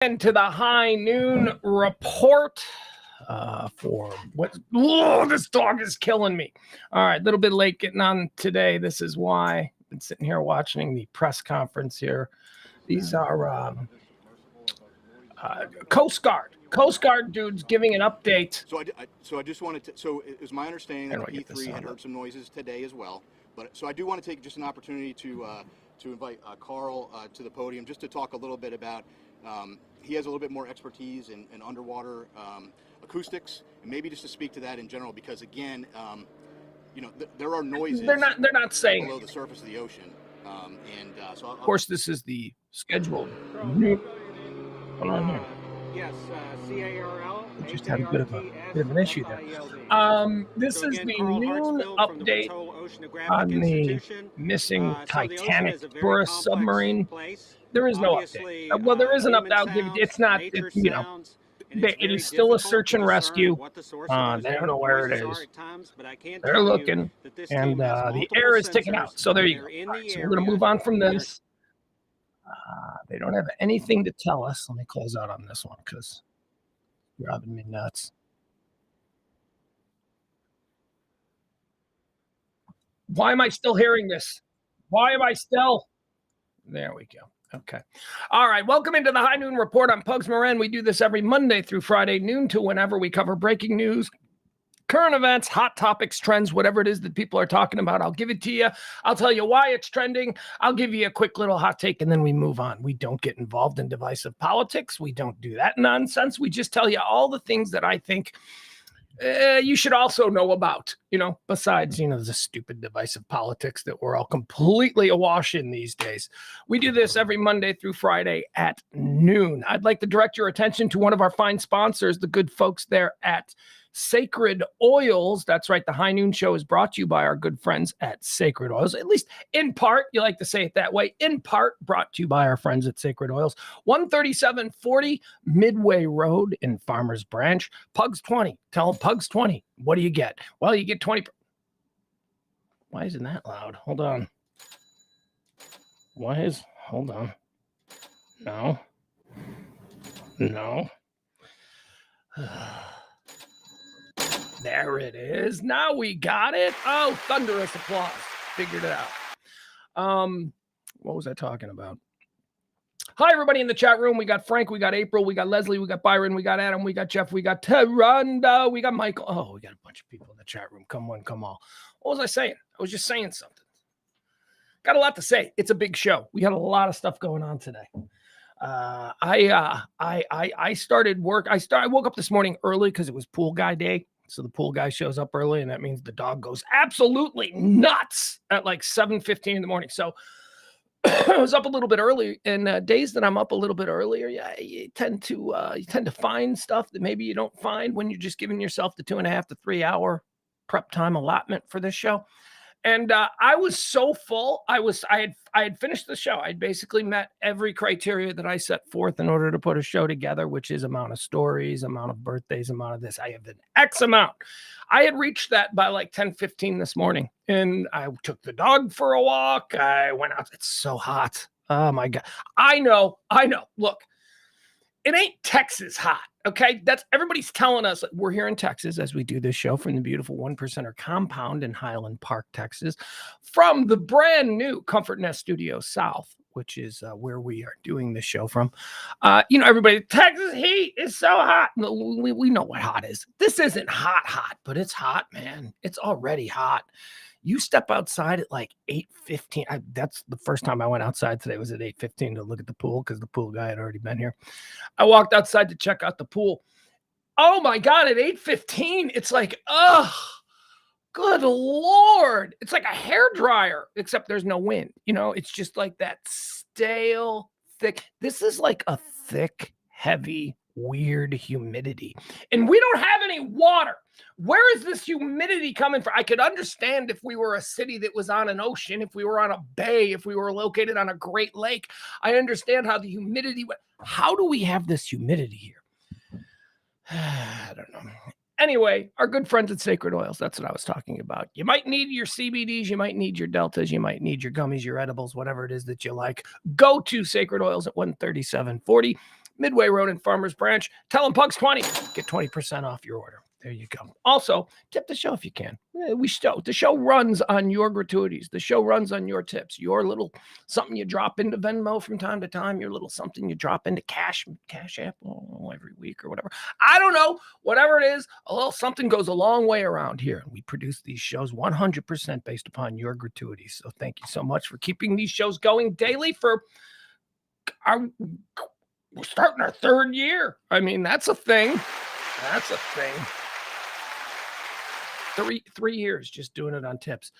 To the High Noon Report for what? Oh, this dog is killing me. All right, a little bit late getting on today. This is why I've been sitting here watching the press conference here. These are Coast Guard dudes giving an update. So I just wanted to. So it was my understanding that the P3 had heard some noises today as well. But so I do want to take just an opportunity to invite Carl to the podium just to talk a little bit about. He has a little bit more expertise in underwater acoustics, and maybe just to speak to that in general, because again, there are noises. They're not saying below the surface of the ocean, so of course this is the scheduled. Hold on here. Yes, CARL. Just had a bit of an issue there. This is the noon update on the missing Titanic tourist submarine. There is no update. Well, there is an update. I'll give it. It's not. It is still a search and rescue. They don't know where it is. They're looking, and the air is ticking out. So there you go. Right, so we're going to move on from this. They don't have anything to tell us. Let me close out on this one because you're driving me nuts. Why am I still hearing this? Why am I still? There we go. Okay. All right. Welcome into the High Noon Report on Pugs Moran. We do this every Monday through Friday, noon to whenever. We cover breaking news, current events, hot topics, trends, whatever it is that people are talking about. I'll give it to you. I'll tell you why it's trending. I'll give you a quick little hot take, and then we move on. We don't get involved in divisive politics. We don't do that nonsense. We just tell you all the things that I think you should also know about, besides, the stupid divisive politics that we're all completely awash in these days. We do this every Monday through Friday at noon. I'd like to direct your attention to one of our fine sponsors, the good folks there at Sacred Oils. That's right. The High Noon Show is brought to you by our good friends at Sacred Oils. At least in part, you like to say it that way. In part, brought to you by our friends at Sacred Oils. 13740 Midway Road in Farmers Branch. Pugs 20. Tell them Pugs 20. What do you get? Well, you get 20. Why isn't that loud? Hold on. Hold on. No. There it is. Now we got it. Oh, thunderous applause. Figured it out. What was I talking about? Hi, everybody in the chat room. We got Frank, we got April, we got Leslie, we got Byron, we got Adam, we got Jeff, we got Tyranda, we got Michael. Oh, we got a bunch of people in the chat room. Come on, come all. What was I saying? I was just saying something. Got a lot to say. It's a big show. We got a lot of stuff going on today. I started work. I woke up this morning early because it was pool guy day. So the pool guy shows up early, and that means the dog goes absolutely nuts at like 7:15 in the morning. So I was up a little bit early, and days that I'm up a little bit earlier, you tend to find stuff that maybe you don't find when you're just giving yourself the 2.5 to 3 hour prep time allotment for this show. And I was so full. I had finished the show. I'd basically met every criteria that I set forth in order to put a show together, which is amount of stories, amount of birthdays, amount of this. I have an X amount. I had reached that by like 10:15 this morning, and I took the dog for a walk. I went out. It's so hot. Oh my God. I know. Look, it ain't Texas hot. Okay, that's everybody's telling us. We're here in Texas as we do this show from the beautiful One Percenter compound in Highland Park, Texas, from the brand new Comfort Nest Studio South, which is where we are doing this show from. Everybody, Texas heat is so hot. We know what hot is. This isn't hot, but it's hot, man. It's already hot. You step outside at like 8:15. That's the first time I went outside today was at 8:15 to look at the pool because the pool guy had already been here. I walked outside to check out the pool. Oh my God, at 8:15, it's like, oh, good Lord. It's like a hair dryer, except there's no wind. It's just like that stale, thick. This is like a thick, heavy, weird humidity. And we don't have any water. Where is this humidity coming from? I could understand if we were a city that was on an ocean, if we were on a bay, if we were located on a Great Lake. I understand how the humidity went. How do we have this humidity here? I don't know. Anyway, our good friends at Sacred Oils, that's what I was talking about. You might need your CBDs, you might need your Deltas, you might need your gummies, your edibles, whatever it is that you like. Go to Sacred Oils at 13740 Midway Road in Farmers Branch. Tell them Pugs 20. Get 20% off your order. There you go. Also, tip the show if you can. The show runs on your gratuities. The show runs on your tips. Your little something you drop into Venmo from time to time. Your little something you drop into Cash App every week or whatever. I don't know. Whatever it is, a little something goes a long way around here. We produce these shows 100% based upon your gratuities. So thank you so much for keeping these shows going daily for we're starting our 3rd year. I mean, that's a thing. That's a thing. 3 years just doing it on tips.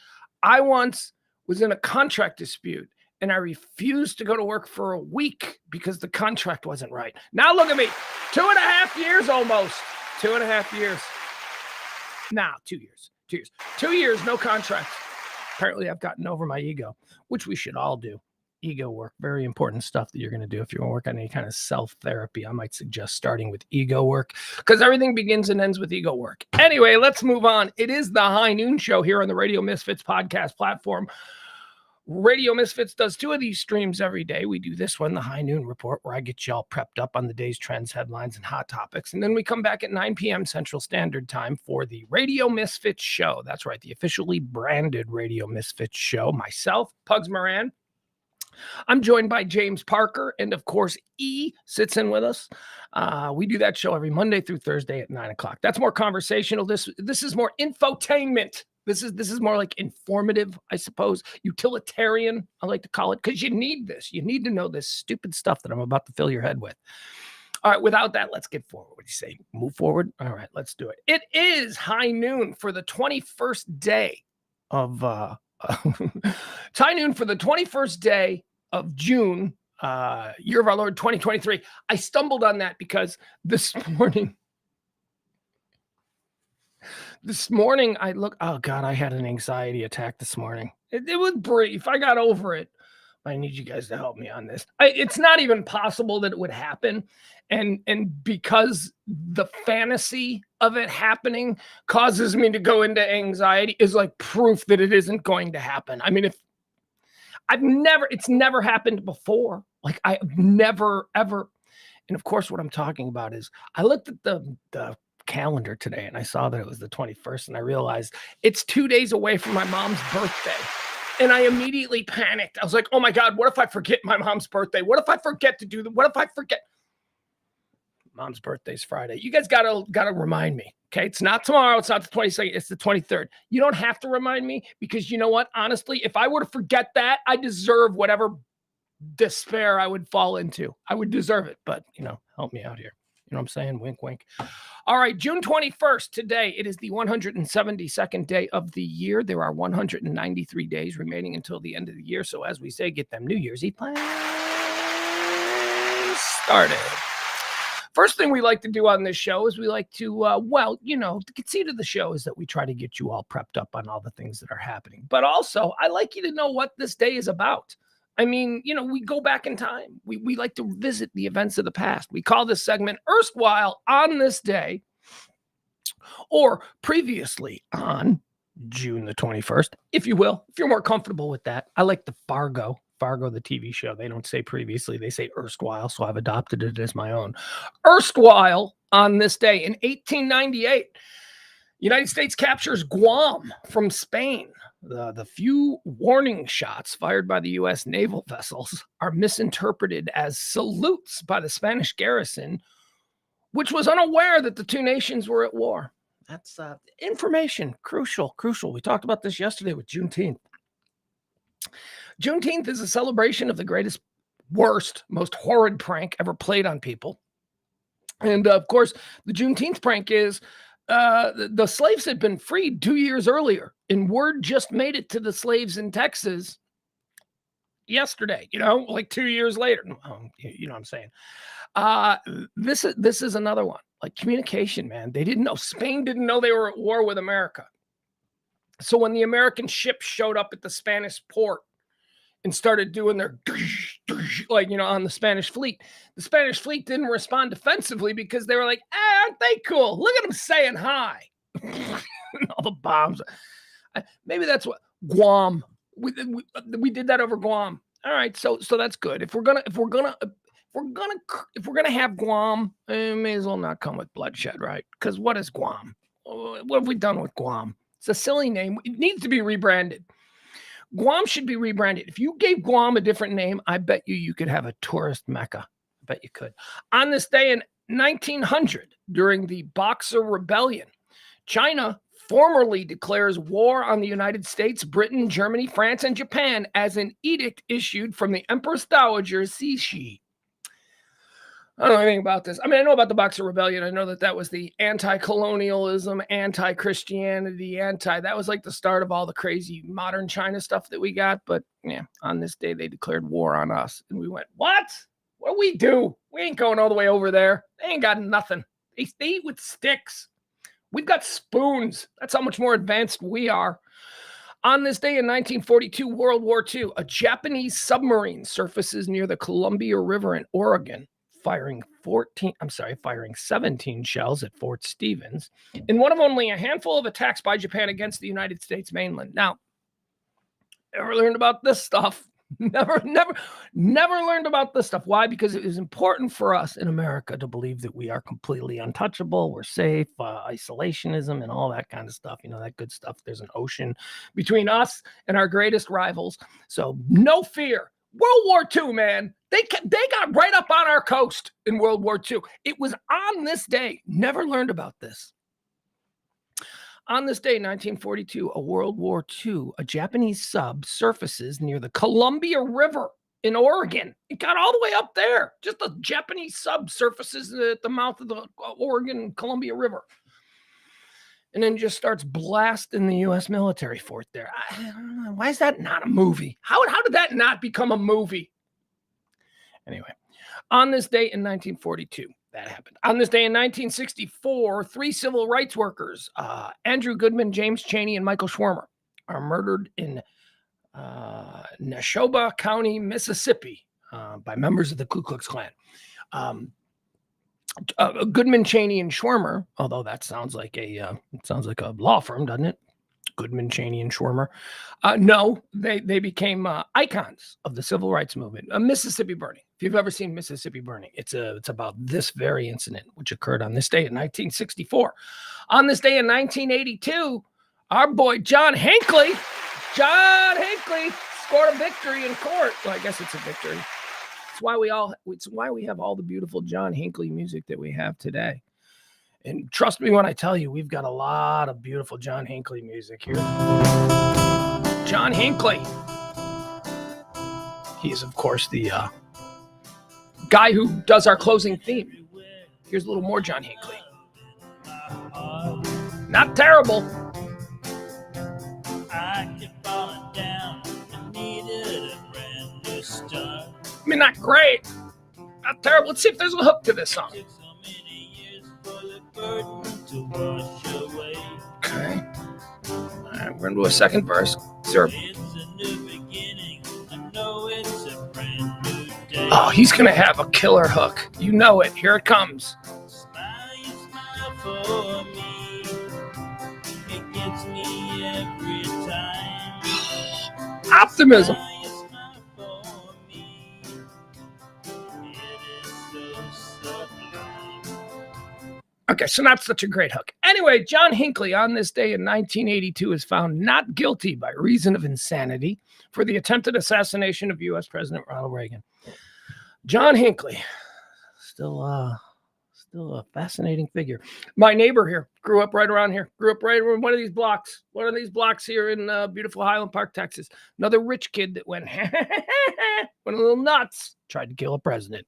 I once was in a contract dispute and I refused to go to work for a week because the contract wasn't right. Now look at me, 2.5 years almost. 2.5 years. Now 2 years. 2 years. 2 years, no contract. Apparently I've gotten over my ego, which we should all do. Ego work, very important stuff that you're going to do if you want to work on any kind of self-therapy. I might suggest starting with ego work because everything begins and ends with ego work. Anyway, let's move on. It is the High Noon Show here on the Radio Misfits podcast platform. Radio Misfits does 2 of these streams every day. We do this one, the High Noon Report, where I get you all prepped up on the day's trends, headlines, and hot topics. And then we come back at 9 p.m. Central Standard Time for the Radio Misfits Show. That's right, the officially branded Radio Misfits Show. Myself, Pugs Moran. I'm joined by James Parker, and of course, E sits in with us. We do that show every Monday through Thursday at 9 o'clock. That's more conversational. This is more infotainment. This is more like informative, I suppose. Utilitarian, I like to call it, because you need this. You need to know this stupid stuff that I'm about to fill your head with. All right, without that, let's get forward. What do you say? Move forward? All right, let's do it. It is High Noon for the 21st day of... it's High Noon for the 21st day of June, year of our Lord 2023. I stumbled on that because this morning I I had an anxiety attack this morning. It was brief. I got over it. I need you guys to help me on this. It's not even possible that it would happen. And because the fantasy of it happening causes me to go into anxiety is like proof that it isn't going to happen. I mean, it's never happened before. Like I've never, ever. And of course, what I'm talking about is I looked at the calendar today and I saw that it was the 21st and I realized it's 2 days away from my mom's birthday. And I immediately panicked. I was like, oh my God, what if I forget my mom's birthday? What if I forget to do that? What if I forget? Mom's birthday's Friday. You guys gotta remind me. Okay. It's not tomorrow. It's not the 22nd. It's the 23rd. You don't have to remind me because you know what? Honestly, if I were to forget that, I deserve whatever despair I would fall into. I would deserve it, but help me out here. You know what I'm saying? Wink, wink. All right. June 21st today. It is the 172nd day of the year. There are 193 days remaining until the end of the year. So as we say, get them New Year's Eve plans started. First thing we like to do on this show is we like to, the conceit of the show is that we try to get you all prepped up on all the things that are happening. But also, I like you to know what this day is about. I mean, we go back in time. We like to visit the events of the past. We call this segment Erstwhile on this day, or previously on June the 21st, if you will, if you're more comfortable with that. I like the Fargo, the TV show. They don't say previously, they say erstwhile, so I've adopted it as my own. Erstwhile on this day in 1898, United States captures Guam from Spain. The few warning shots fired by the U.S. naval vessels are misinterpreted as salutes by the Spanish garrison, which was unaware that the two nations were at war. That's information, crucial. We talked about this yesterday with Juneteenth. Juneteenth is a celebration of the greatest, worst, most horrid prank ever played on people. And of course, the Juneteenth prank is the slaves had been freed 2 years earlier, and word just made it to the slaves in Texas yesterday, like 2 years later. You know what I'm saying? This is another one. Like communication, man. They didn't know. Spain didn't know they were at war with America. So when the American ship showed up at the Spanish port and started doing their on the Spanish fleet didn't respond defensively because they were like, aren't they cool? Look at them saying hi. All the bombs. Maybe that's what Guam. We did that over Guam. All right, so that's good. If we're gonna if we're gonna have Guam, it may as well not come with bloodshed, right? Because what is Guam? What have we done with Guam? It's a silly name. It needs to be rebranded. Guam should be rebranded. If you gave Guam a different name, I bet you could have a tourist mecca. I bet you could. On this day in 1900, during the Boxer Rebellion, China formally declares war on the United States, Britain, Germany, France, and Japan as an edict issued from the Empress Dowager Cixi. I don't know anything about this. I mean, I know about the Boxer Rebellion. I know that was the anti-colonialism, anti-Christianity, that was like the start of all the crazy modern China stuff that we got. But yeah, on this day, they declared war on us. And we went, what? What do we do? We ain't going all the way over there. They ain't got nothing. They eat with sticks. We've got spoons. That's how much more advanced we are. On this day in 1942, World War II, a Japanese submarine surfaces near the Columbia River in Oregon, firing 17 shells at Fort Stevens in one of only a handful of attacks by Japan against the United States mainland. Now, never learned about this stuff. Never learned about this stuff. Why? Because it is important for us in America to believe that we are completely untouchable. We're safe, isolationism and all that kind of stuff. You know, that good stuff. There's an ocean between us and our greatest rivals. So no fear. World War II, man. They got right up on our coast in World War II. It was on this day. Never learned about this. On this day, 1942, a World War II, a Japanese sub surfaces near the Columbia River in Oregon. It got all the way up there. Just a Japanese sub surfaces at the mouth of the Oregon Columbia River. And then just starts blasting the U.S. military fort there. I don't know. Why is that not a movie? How did that not become a movie? Anyway, on this day in 1942, that happened. On this day in 1964, 3 civil rights workers, Andrew Goodman, James Chaney, and Michael Schwimmer, are murdered in Neshoba County, Mississippi, by members of the Ku Klux Klan. Goodman, Chaney, and Schwimmer, although that sounds like a law firm, doesn't it? Goodman, Chaney, and Schwimmer. No, they became icons of the civil rights movement. Mississippi Burning. If you've ever seen Mississippi Burning, it's about this very incident, which occurred on this day in 1964. On this day in 1982, our boy John Hinckley scored a victory in court. Well, I guess it's a victory. It's why we have all the beautiful John Hinckley music that we have today. And trust me when I tell you, we've got a lot of beautiful John Hinckley music here. John Hinckley. He is, of course, the guy who does our closing theme. Here's a little more John Hinckley. Not terrible. I mean, not great. Not terrible. Let's see if there's a hook to this song. Okay. All right, we're into a second verse. Oh, he's going to have a killer hook. You know it. Here it comes. Optimism. Okay, so not such a great hook. Anyway, John Hinckley on this day in 1982 is found not guilty by reason of insanity for the attempted assassination of U.S. President Ronald Reagan. John Hinckley, still a fascinating figure. My neighbor here grew up right around here. Grew up right around one of these blocks here in beautiful Highland Park, Texas. Another rich kid that went a little nuts, tried to kill a president.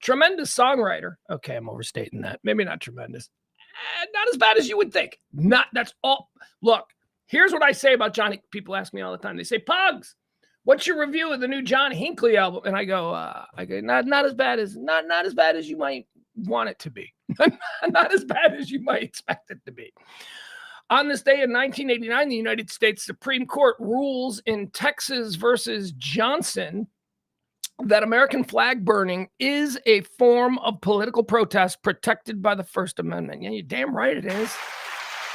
Tremendous songwriter. Okay, I'm overstating that. Maybe not tremendous. Not as bad as you would think. That's all. Look, here's what I say about John. People ask me all the time. They say, Pugs, what's your review of the new John Hinckley album? And I go, not as bad as you might want it to be. Not as bad as you might expect it to be. On this day in 1989, the United States Supreme Court rules in Texas versus Johnson that American flag burning is a form of political protest protected by the First Amendment. Yeah, you're damn right it is.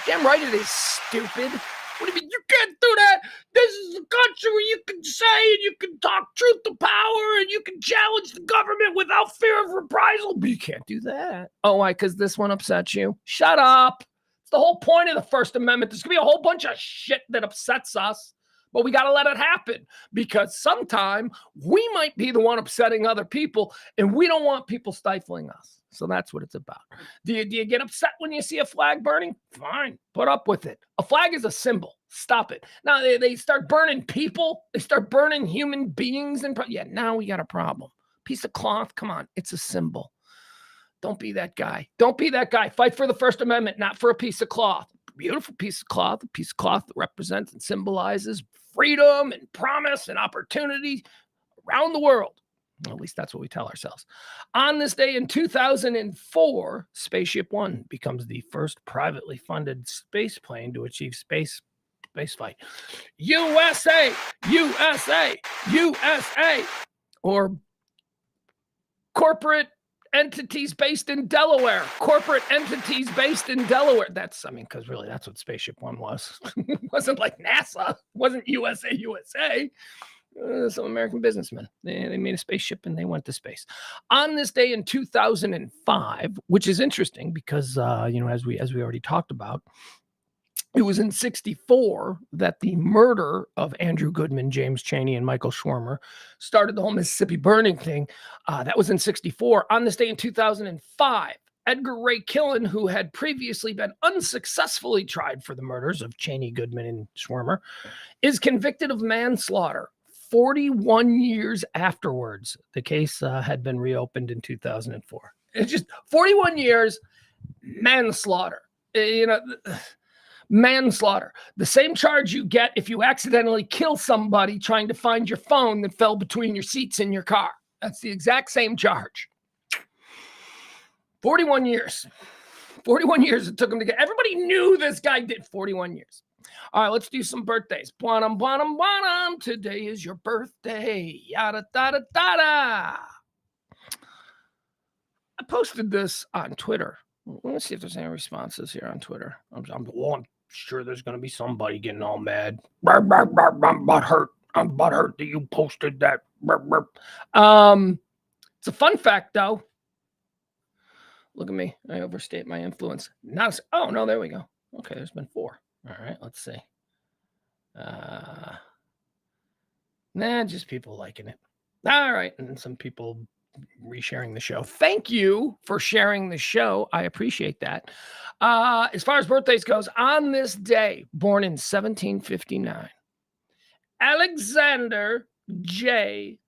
Damn right it is, stupid. What do you mean? You can't do that. This is a country where you can say and you can talk truth to power and you can challenge the government without fear of reprisal. But you can't do that. Oh, why? Because this one upsets you? Shut up. It's the whole point of the First Amendment. There's going to be a whole bunch of shit that upsets us. But we got to let it happen because sometime we might be the one upsetting other people and we don't want people stifling us. So that's what it's about. Do you get upset when you see a flag burning? Fine, put up with it. A flag is a symbol. Stop it. Now they start burning people. They start burning human beings. Yeah, now we got a problem. Piece of cloth, come on, it's a symbol. Don't be that guy. Don't be that guy. Fight for the First Amendment, not for a piece of cloth. Beautiful piece of cloth, a piece of cloth that represents and symbolizes freedom and promise and opportunity around the world. At least that's what we tell ourselves. On this day in 2004, Spaceship One becomes the first privately funded space plane to achieve space flight. USA, USA, USA, or corporate entities based in Delaware. Corporate entities based in Delaware. Because really that's what Spaceship One was. It wasn't like NASA. It wasn't USA. Some American businessmen. They made a spaceship and they went to space. On this day in 2005, which is interesting because, as we already talked about, it was in 1964 that the murder of Andrew Goodman, James Chaney, and Michael Schwimmer started the whole Mississippi burning thing. That was in 1964. On this day in 2005, Edgar Ray Killen, who had previously been unsuccessfully tried for the murders of Chaney, Goodman, and Schwimmer, is convicted of manslaughter. 41 years afterwards, the case had been reopened in 2004. It's just 41 years, manslaughter. Manslaughter. The same charge you get if you accidentally kill somebody trying to find your phone that fell between your seats in your car. That's the exact same charge. 41 years. 41 years it took him to get. Everybody knew this guy did 41 years. All right, let's do some birthdays. Buanam. Today is your birthday. Yada, da, da, da, da. I posted this on Twitter. Let me see if there's any responses here on Twitter. I'm sure there's going to be somebody getting all mad. I'm butthurt that you posted that. It's a fun fact, though. Look at me. I overstate my influence. Oh, no, there we go. Okay, there's been 4. All right, let's see. Just people liking it. All right, and some people resharing the show. Thank you for sharing the show. I appreciate that. As far as birthdays goes, on this day, born in 1759, Alexander J.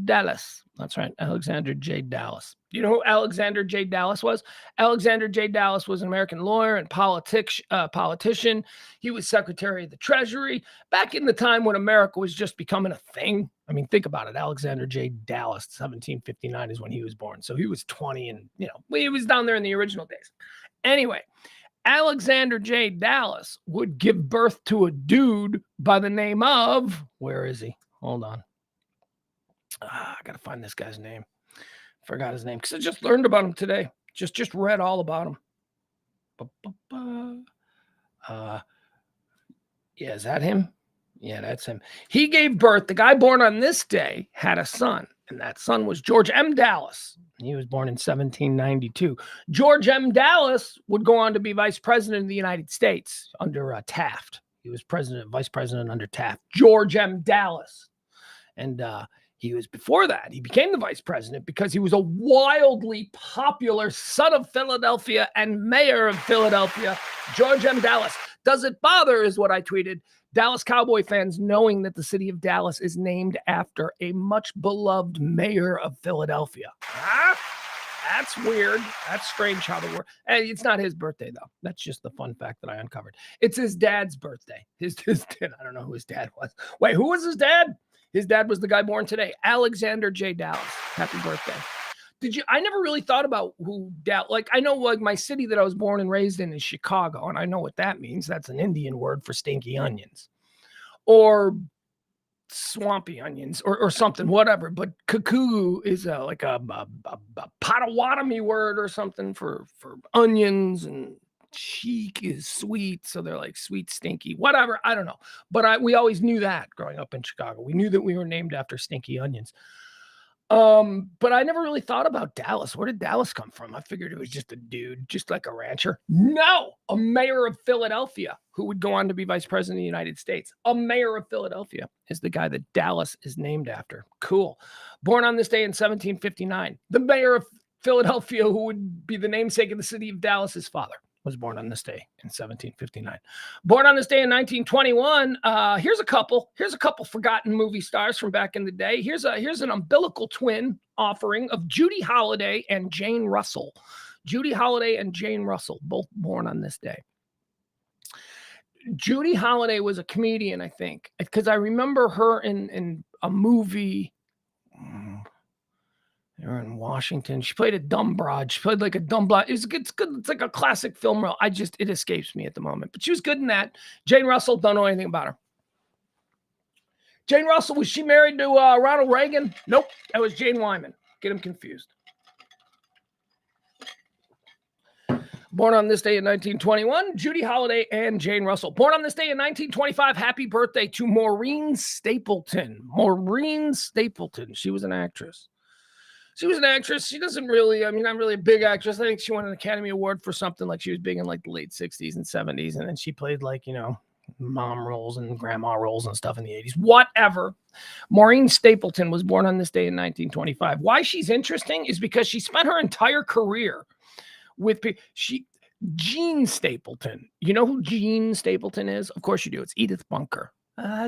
Dallas. That's right, Alexander J. Dallas. You know who Alexander J. Dallas was? Alexander J. Dallas was an American lawyer and politician. He was Secretary of the Treasury back in the time when America was just becoming a thing. I mean, think about it. Alexander J. Dallas, 1759 is when he was born. So he was 20 and, he was down there in the original days. Anyway, Alexander J. Dallas would give birth to a dude by the name of, where is he? Hold on. I got to find this guy's name. Forgot his name because I just learned about him today. Just read all about him. Yeah, is that him? Yeah, that's him. He gave birth. The guy born on this day had a son, and that son was George M. Dallas. He was born in 1792. George M. Dallas would go on to be vice president of the United States under Taft. He was vice president under Taft. George M. Dallas. And he was before that. He became the vice president because he was a wildly popular son of Philadelphia and mayor of Philadelphia, George M. Dallas. Does it bother, is what I tweeted, Dallas Cowboy fans knowing that the city of Dallas is named after a much beloved mayor of Philadelphia? Huh? That's weird. That's strange how they work. Hey, it's not his birthday, though. That's just the fun fact that I uncovered. It's his dad's birthday. His dad, I don't know who his dad was. Wait, who was his dad? His dad was the guy born today, Alexander J. Dallas. Happy birthday. I never really thought about who Dallas, I know my city that I was born and raised in is Chicago, and I know what that means. That's an Indian word for stinky onions or swampy onions or something, whatever. But cuckoo is a Potawatomi word or something for onions and cheek is sweet, so they're like sweet stinky, whatever. I don't know, but we always knew that growing up in Chicago. We knew that we were named after stinky onions. But I never really thought about Dallas. Where did Dallas come from? I figured it was just a dude, just like a rancher. No, a mayor of Philadelphia who would go on to be vice president of the United States. A mayor of Philadelphia is the guy that Dallas is named after. Cool. Born on this day in 1759, the mayor of Philadelphia, who would be the namesake of the city of Dallas, his father was born on this day in 1759. Born on this day in 1921. Here's a couple forgotten movie stars from back in the day. Here's an umbilical twin offering of Judy Holliday and Jane Russell. Judy Holliday and Jane Russell, both born on this day. Judy Holliday was a comedian, I think, because I remember her in a movie. They were in Washington. She played a dumb broad. She played like a dumb broad. It's good. It's like a classic film role. It escapes me at the moment. But she was good in that. Jane Russell, don't know anything about her. Jane Russell, was she married to Ronald Reagan? Nope. That was Jane Wyman. Get them confused. Born on this day in 1921, Judy Holliday and Jane Russell. Born on this day in 1925, happy birthday to Maureen Stapleton. Maureen Stapleton. She was an actress. She doesn't really, not really a big actress. I think she won an Academy Award for something, like she was big in like the late 60s and 70s. And then she played like, mom roles and grandma roles and stuff in the 80s. Whatever. Maureen Stapleton was born on this day in 1925. Why she's interesting is because she spent her entire career with Jean Stapleton. You know who Jean Stapleton is? Of course you do. It's Edith Bunker.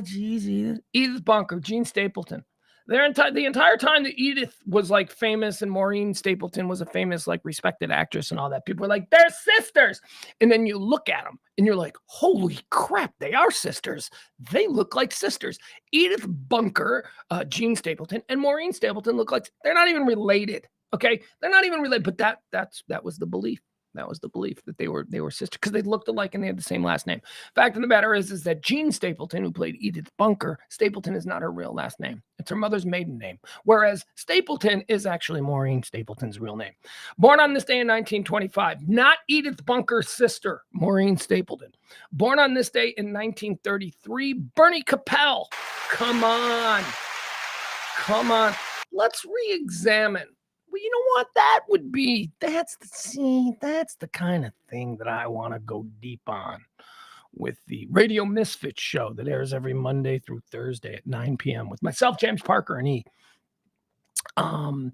Geez, Edith Bunker, Jean Stapleton. The entire time that Edith was like famous and Maureen Stapleton was a famous, like respected actress and all that, people were like, they're sisters. And then you look at them and you're like, holy crap, they are sisters. They look like sisters. Edith Bunker, Jean Stapleton, and Maureen Stapleton look like they're not even related. Okay, they're not even related, but that was the belief. That was the belief that they were sisters because they looked alike and they had the same last name. Fact of the matter is that Jean Stapleton, who played Edith Bunker, Stapleton is not her real last name. It's her mother's maiden name, whereas Stapleton is actually Maureen Stapleton's real name. Born on this day in 1925, not Edith Bunker's sister, Maureen Stapleton. Born on this day in 1933, Bernie Capel. Come on. Let's re-examine. Well, you know what that would be? That's the kind of thing that I want to go deep on with the Radio Misfits show that airs every Monday through Thursday at 9 p.m. with myself, James Parker, and E. I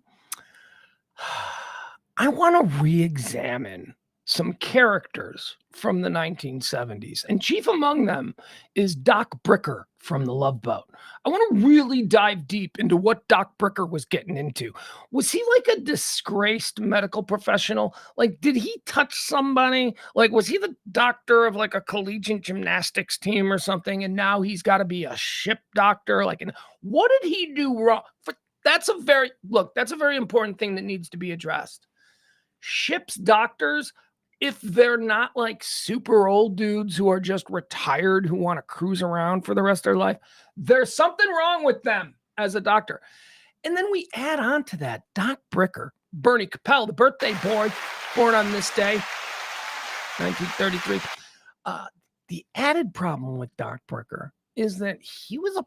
want to re-examine some characters from the 1970s, and chief among them is Doc Bricker from The Love Boat. I want to really dive deep into what Doc Bricker was getting into. Was he like a disgraced medical professional? Like, did he touch somebody? Like, was he the doctor of like a collegiate gymnastics team or something, and now he's got to be a ship doctor? Like, and what did he do wrong? That's a very important thing that needs to be addressed. Ship's doctors, if they're not like super old dudes who are just retired, who want to cruise around for the rest of their life, there's something wrong with them as a doctor. And then we add on to that Doc Bricker, Bernie Capel, the birthday boy, born on this day, 1933. The added problem with Doc Bricker is that he was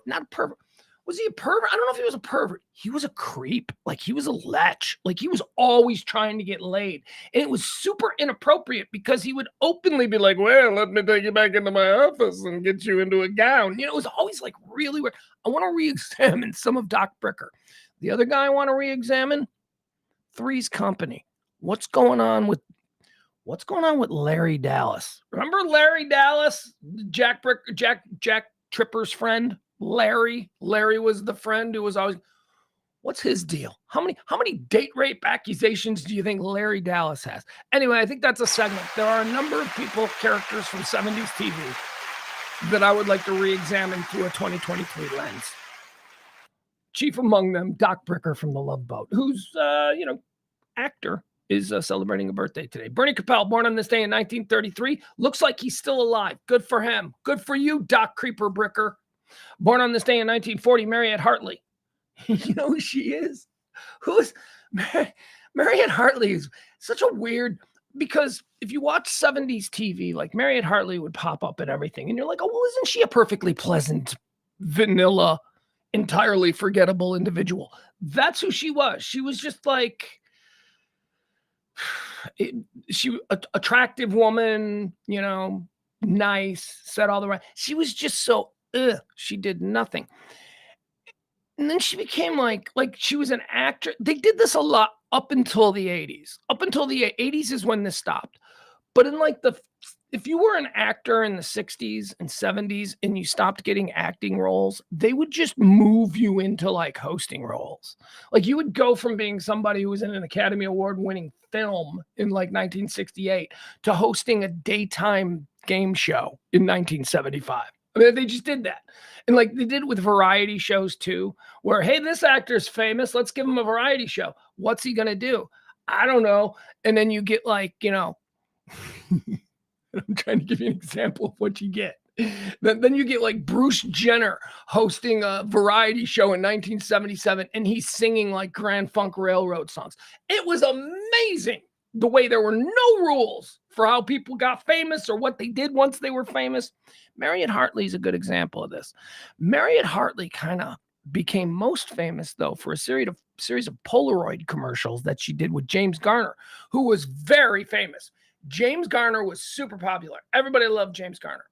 not a pervert. Was he a pervert? I don't know if he was a pervert. He was a creep. Like, he was a lech. Like, he was always trying to get laid. And it was super inappropriate because he would openly be like, well, let me take you back into my office and get you into a gown. It was always like really weird. I want to re-examine some of Doc Bricker. The other guy I want to re-examine, Three's Company. What's going on with Larry Dallas? Remember Larry Dallas, Jack Tripper's friend? Larry was the friend who was always, what's his deal? How many date rape accusations do you think Larry Dallas has? Anyway, I think that's a segment. There are a number of characters from 70s TV that I would like to re-examine through a 2023 lens. Chief among them, Doc Bricker from The Love Boat, who's, actor, is celebrating a birthday today. Bernie Capel, born on this day in 1933. Looks like he's still alive. Good for him. Good for you, Doc Creeper Bricker. Born on this day in 1940, Mariette Hartley. You know who she is? Who is Mariette Hartley? Is such a weird. because if you watch 70s TV, like Mariette Hartley would pop up at everything. And you're like, oh, well, isn't she a perfectly pleasant, vanilla, entirely forgettable individual? That's who she was. She was just like, attractive woman, nice, said all the right. She was just so, she did nothing. And then she became like she was an actor. They did this a lot up until the 80s. Up until the 80s is when this stopped. But in if you were an actor in the 60s and 70s and you stopped getting acting roles, they would just move you into like hosting roles. Like you would go from being somebody who was in an Academy Award winning film in like 1968 to hosting a daytime game show in 1975. I mean, they just did that. And like they did with variety shows too, where, hey, this actor's famous. Let's give him a variety show. What's he going to do? I don't know. And then you get like, I'm trying to give you an example of what you get. Then you get like Bruce Jenner hosting a variety show in 1977, and he's singing like Grand Funk Railroad songs. It was amazing the way there were no rules for how people got famous or what they did once they were famous. Mariette Hartley is a good example of this. Mariette Hartley kind of became most famous, though, for a series of Polaroid commercials that she did with James Garner, who was very famous. James Garner was super popular. Everybody loved James Garner.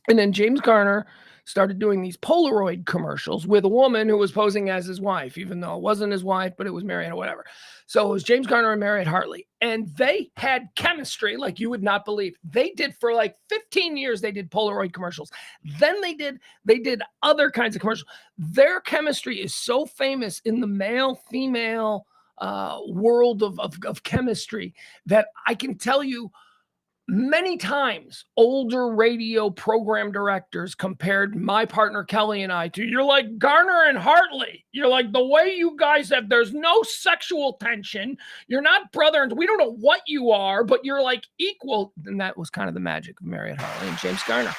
And then James Garner started doing these Polaroid commercials with a woman who was posing as his wife, even though it wasn't his wife, but it was Mariette or whatever. So it was James Garner and Mariette Hartley. And they had chemistry like you would not believe. They did for like 15 years, they did Polaroid commercials. Then they did other kinds of commercials. Their chemistry is so famous in the male-female world of chemistry that I can tell you many times older radio program directors compared my partner Kelly and I to, you're like Garner and Hartley. You're like, the way you guys have, there's no sexual tension. You're not brother and we don't know what you are, but you're like equal. And that was kind of the magic of Mariette Hartley and James Garner.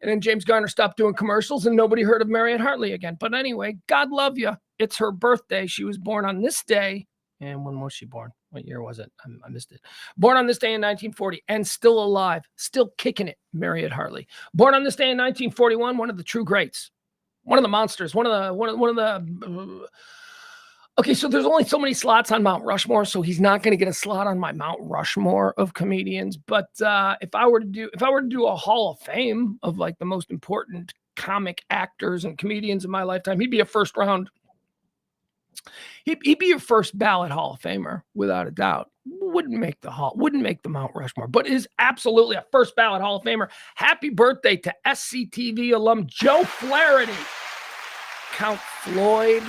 And then James Garner stopped doing commercials and nobody heard of Mariette Hartley again. But anyway, God love you. It's her birthday. She was born on this day. And when was she born? What year was it? I missed it. Born on this day in 1940 and still alive, still kicking it, Mariette Hartley. Born on this day in 1941, one of the true greats, one of the monsters, one of the. Okay, so there's only so many slots on Mount Rushmore, so he's not going to get a slot on my Mount Rushmore of comedians. But if I were to do a Hall of Fame of like the most important comic actors and comedians in my lifetime, he'd be a first round. He'd be your first ballot Hall of Famer, without a doubt. Wouldn't make the Mount Rushmore, but is absolutely a first ballot Hall of Famer. Happy birthday to SCTV alum Joe Flaherty. Count Floyd.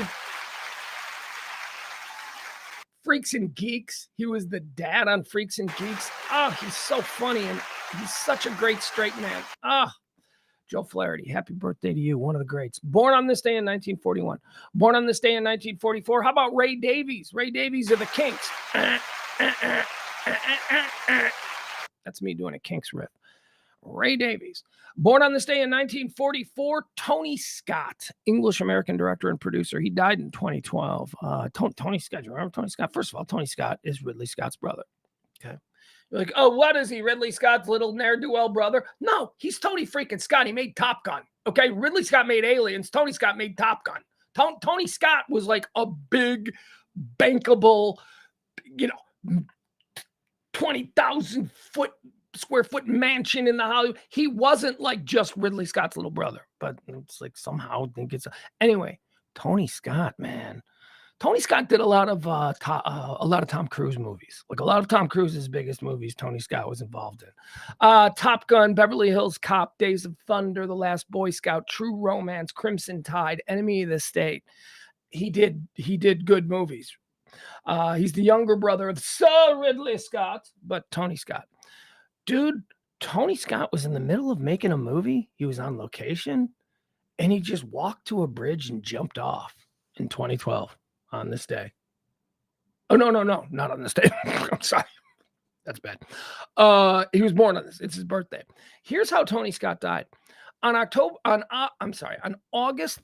Freaks and Geeks. He was the dad on Freaks and Geeks. Oh, he's so funny, and he's such a great straight man. Oh, Joe Flaherty, happy birthday to you, one of the greats. Born on this day in 1941. Born on this day in 1944. How about Ray Davies? Ray Davies of the Kinks. That's me doing a Kinks riff. Ray Davies. Born on this day in 1944, Tony Scott, English-American director and producer. He died in 2012. Tony Scott, you remember Tony Scott? First of all, Tony Scott is Ridley Scott's brother. Okay. You're like, oh, what is he? Ridley Scott's little ne'er-do-well brother? No, he's Tony freaking Scott. He made Top Gun. Okay, Ridley Scott made Aliens. Tony Scott made Top Gun. Tony Scott was like a big, bankable, 20,000 square foot mansion in the Hollywood. He wasn't like just Ridley Scott's little brother, but it's like somehow think it's anyway. Tony Scott, man. Tony Scott did a lot of Tom Cruise movies. Like a lot of Tom Cruise's biggest movies, Tony Scott was involved in. Top Gun, Beverly Hills Cop, Days of Thunder, The Last Boy Scout, True Romance, Crimson Tide, Enemy of the State. He did good movies. He's the younger brother of Sir Ridley Scott, but Tony Scott. Dude, Tony Scott was in the middle of making a movie. He was on location, and he just walked to a bridge and jumped off in 2012 on this day. Oh, no, not on this day. I'm sorry. That's bad. He was born on this. It's his birthday. Here's how Tony Scott died. On August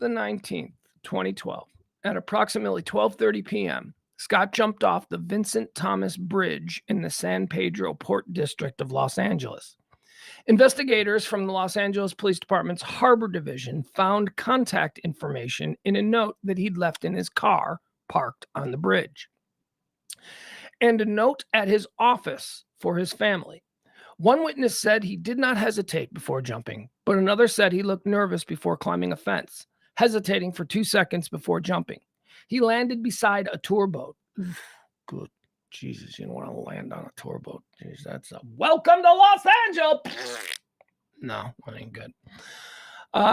the 19th, 2012, at approximately 12:30 p.m., Scott jumped off the Vincent Thomas Bridge in the San Pedro Port District of Los Angeles. Investigators from the Los Angeles Police Department's Harbor Division found contact information in a note that he'd left in his car parked on the bridge, and a note at his office for his family. One witness said he did not hesitate before jumping, but another said he looked nervous before climbing a fence, hesitating for 2 seconds before jumping. He landed beside a tour boat. Good Jesus, you don't want to land on a tour boat. Jeez, that's a welcome to Los Angeles. No, that ain't good.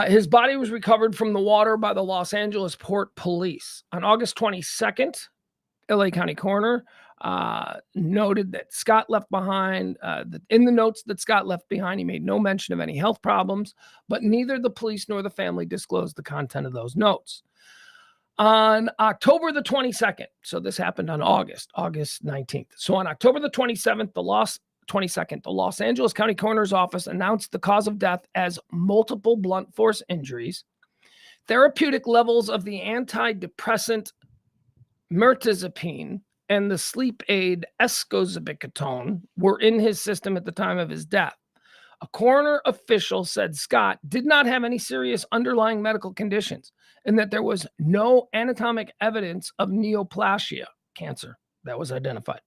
His body was recovered from the water by the Los Angeles Port Police. On August 22nd, LA County Coroner noted that Scott left behind, in the notes that Scott left behind, he made no mention of any health problems, but neither the police nor the family disclosed the content of those notes. On October the 22nd, so this happened on August 19th. So on October the 27th, the Los Angeles County Coroner's Office announced the cause of death as multiple blunt force injuries. Therapeutic levels of the antidepressant mirtazapine and the sleep aid escozabicatone were in his system at the time of his death. A coroner official said Scott did not have any serious underlying medical conditions and that there was no anatomic evidence of neoplasia, cancer, that was identified.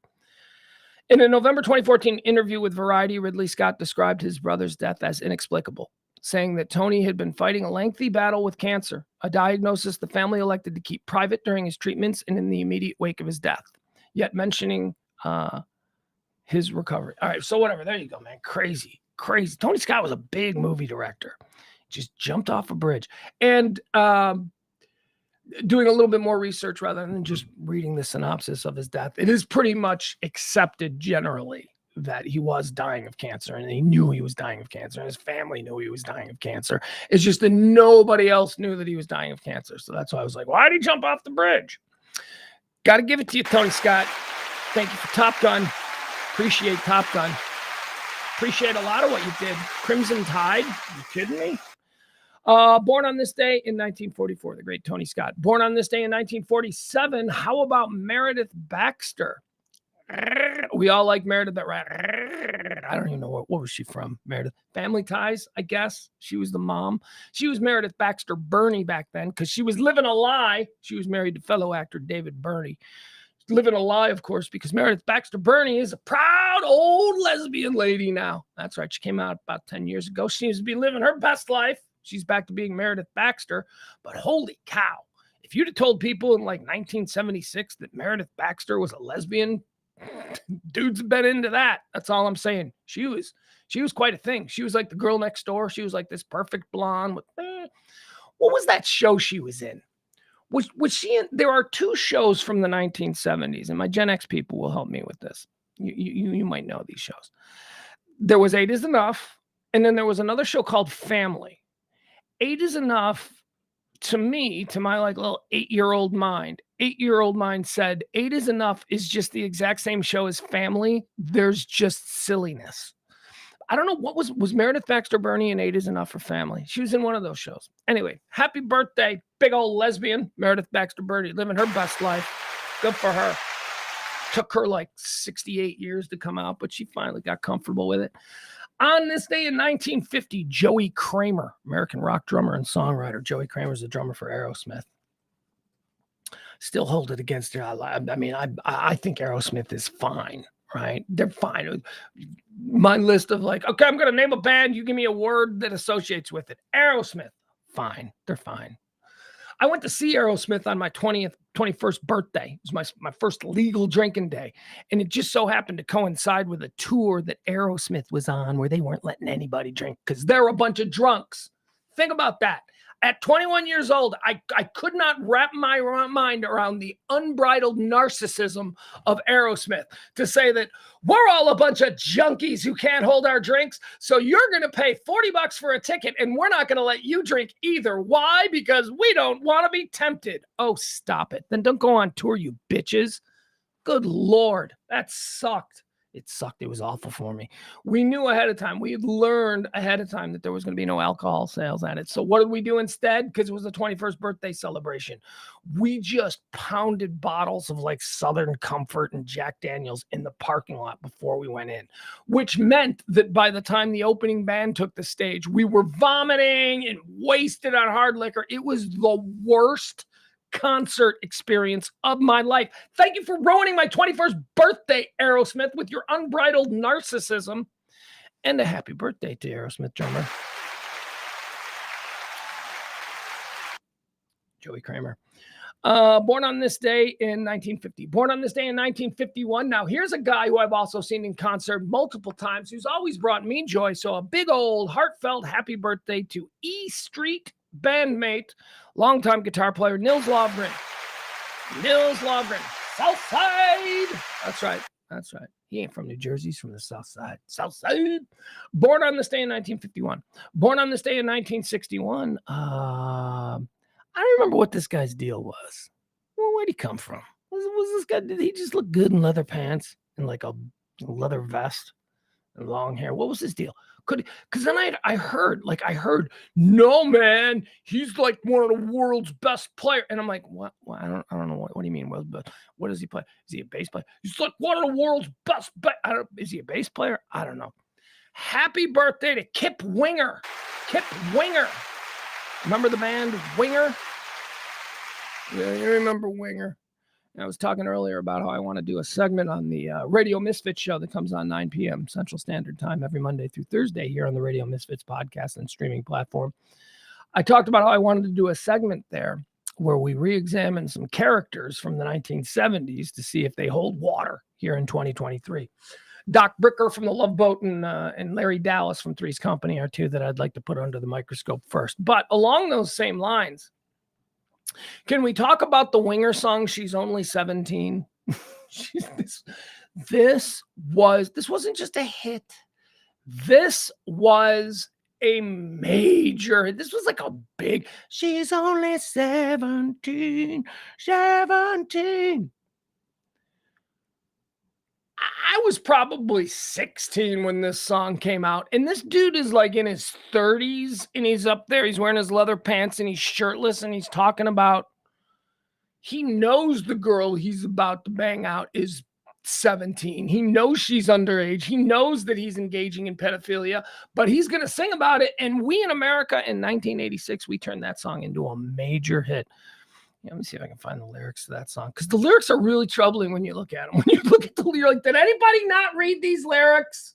In a November 2014 interview with Variety, Ridley Scott described his brother's death as inexplicable, saying that Tony had been fighting a lengthy battle with cancer, a diagnosis the family elected to keep private during his treatments and in the immediate wake of his death, yet mentioning his recovery. All right, so whatever. There you go, man. Crazy. Tony Scott was a big movie director. Just jumped off a bridge. And doing a little bit more research rather than just reading the synopsis of his death, it is pretty much accepted generally that he was dying of cancer, and he knew he was dying of cancer, and his family knew he was dying of cancer. It's just that nobody else knew that he was dying of cancer. So that's why I was like, why did he jump off the bridge? Got to give it to you, Tony Scott. Thank you for Top Gun. Appreciate Top Gun. Appreciate a lot of what you did. Crimson Tide. You kidding me? Born on this day in 1944, the great Tony Scott. Born on this day in 1947. How about Meredith Baxter? We all like Meredith. I don't even know what was she from, Meredith. Family Ties, I guess. She was the mom. She was Meredith Baxter Burney back then because she was living a lie. She was married to fellow actor David Burney. Living a lie, of course, because Meredith Baxter Burney is a proud old lesbian lady now. That's right. She came out about 10 years ago. She seems to be living her best life. She's back to being Meredith Baxter. But holy cow, if you'd have told people in like 1976 that Meredith Baxter was a lesbian, dudes have been into that. That's all I'm saying. She was quite a thing. She was like the girl next door. She was like this perfect blonde with what was that show she was in? Was she in? There are two shows from the 1970s, and my Gen X people will help me with this. You might know these shows. There was 8 is Enough, and then there was another show called Family. 8 is Enough, to me, to my like little 8-year-old mind. 8-year-old mind said 8 is Enough is just the exact same show as Family. There's just silliness. I don't know what was Meredith Baxter Burney in 8 is Enough for Family. She was in one of those shows. Anyway, happy birthday, big old lesbian, Meredith Baxter Burney, living her best life. Good for her. Took her like 68 years to come out, but she finally got comfortable with it. On this day in 1950, Joey Kramer, American rock drummer and songwriter. Joey Kramer's the drummer for Aerosmith. Still hold it against her. I mean, I think Aerosmith is fine. Right? They're fine. My list of like, okay, I'm going to name a band. You give me a word that associates with it. Aerosmith. Fine. They're fine. I went to see Aerosmith on my 21st birthday. It was my first legal drinking day. And it just so happened to coincide with a tour that Aerosmith was on where they weren't letting anybody drink because they're a bunch of drunks. Think about that. At 21 years old, I could not wrap my mind around the unbridled narcissism of Aerosmith to say that we're all a bunch of junkies who can't hold our drinks, so you're going to pay $40 for a ticket, and we're not going to let you drink either. Why? Because we don't want to be tempted. Oh, stop it. Then don't go on tour, you bitches. Good Lord, that sucked. It sucked. It was awful for me. We knew ahead of time. We had learned ahead of time that there was going to be no alcohol sales at it. So what did we do instead? Because it was the 21st birthday celebration. We just pounded bottles of like Southern Comfort and Jack Daniels in the parking lot before we went in, which meant that by the time the opening band took the stage, we were vomiting and wasted on hard liquor. It was the worst concert experience of my life. Thank you for ruining my 21st birthday, Aerosmith, with your unbridled narcissism. And a happy birthday to Aerosmith drummer Joey Kramer. Born on this day in 1950. Born on this day in 1951. Now, here's a guy who I've also seen in concert multiple times, who's always brought me joy. So a big old heartfelt happy birthday to E Street bandmate, longtime guitar player, Nils Lofgren. Nils Lofgren, South Side. That's right. That's right. He ain't from New Jersey. He's from the South Side. South Side. Born on this day in 1951. Born on this day in 1961. I don't remember what this guy's deal was. Well, where'd he come from? Was this guy? Did he just look good in leather pants and like a leather vest and long hair? What was his deal? Because then I heard, no, man, he's like one of the world's best players. And I'm like, what? I don't know. What do you mean? What does he play? Is he a bass player? He's like one of the world's best. Is he a bass player? I don't know. Happy birthday to Kip Winger. Kip Winger. Remember the band Winger? Yeah, you remember Winger. I was talking earlier about how I want to do a segment on the Radio Misfits show that comes on 9 p.m. Central Standard Time every Monday through Thursday here on the Radio Misfits podcast and streaming platform. I talked about how I wanted to do a segment there where we re-examine some characters from the 1970s to see if they hold water here in 2023. Doc Bricker from the Love Boat and Larry Dallas from Three's Company are two that I'd like to put under the microscope first. But along those same lines, can we talk about the Winger song, She's Only 17? This wasn't just a hit. This was a major. This was like a big, she's only 17. I was probably 16 when this song came out. And this dude is like in his 30s and he's up there. He's wearing his leather pants and he's shirtless and he's talking about, he knows the girl he's about to bang out is 17. He knows she's underage. He knows that he's engaging in pedophilia, but he's going to sing about it. And we in America in 1986, we turned that song into a major hit. Yeah, let me see if I can find the lyrics to that song, because the lyrics are really troubling when you look at them. When you look at the lyrics, did anybody not read these lyrics?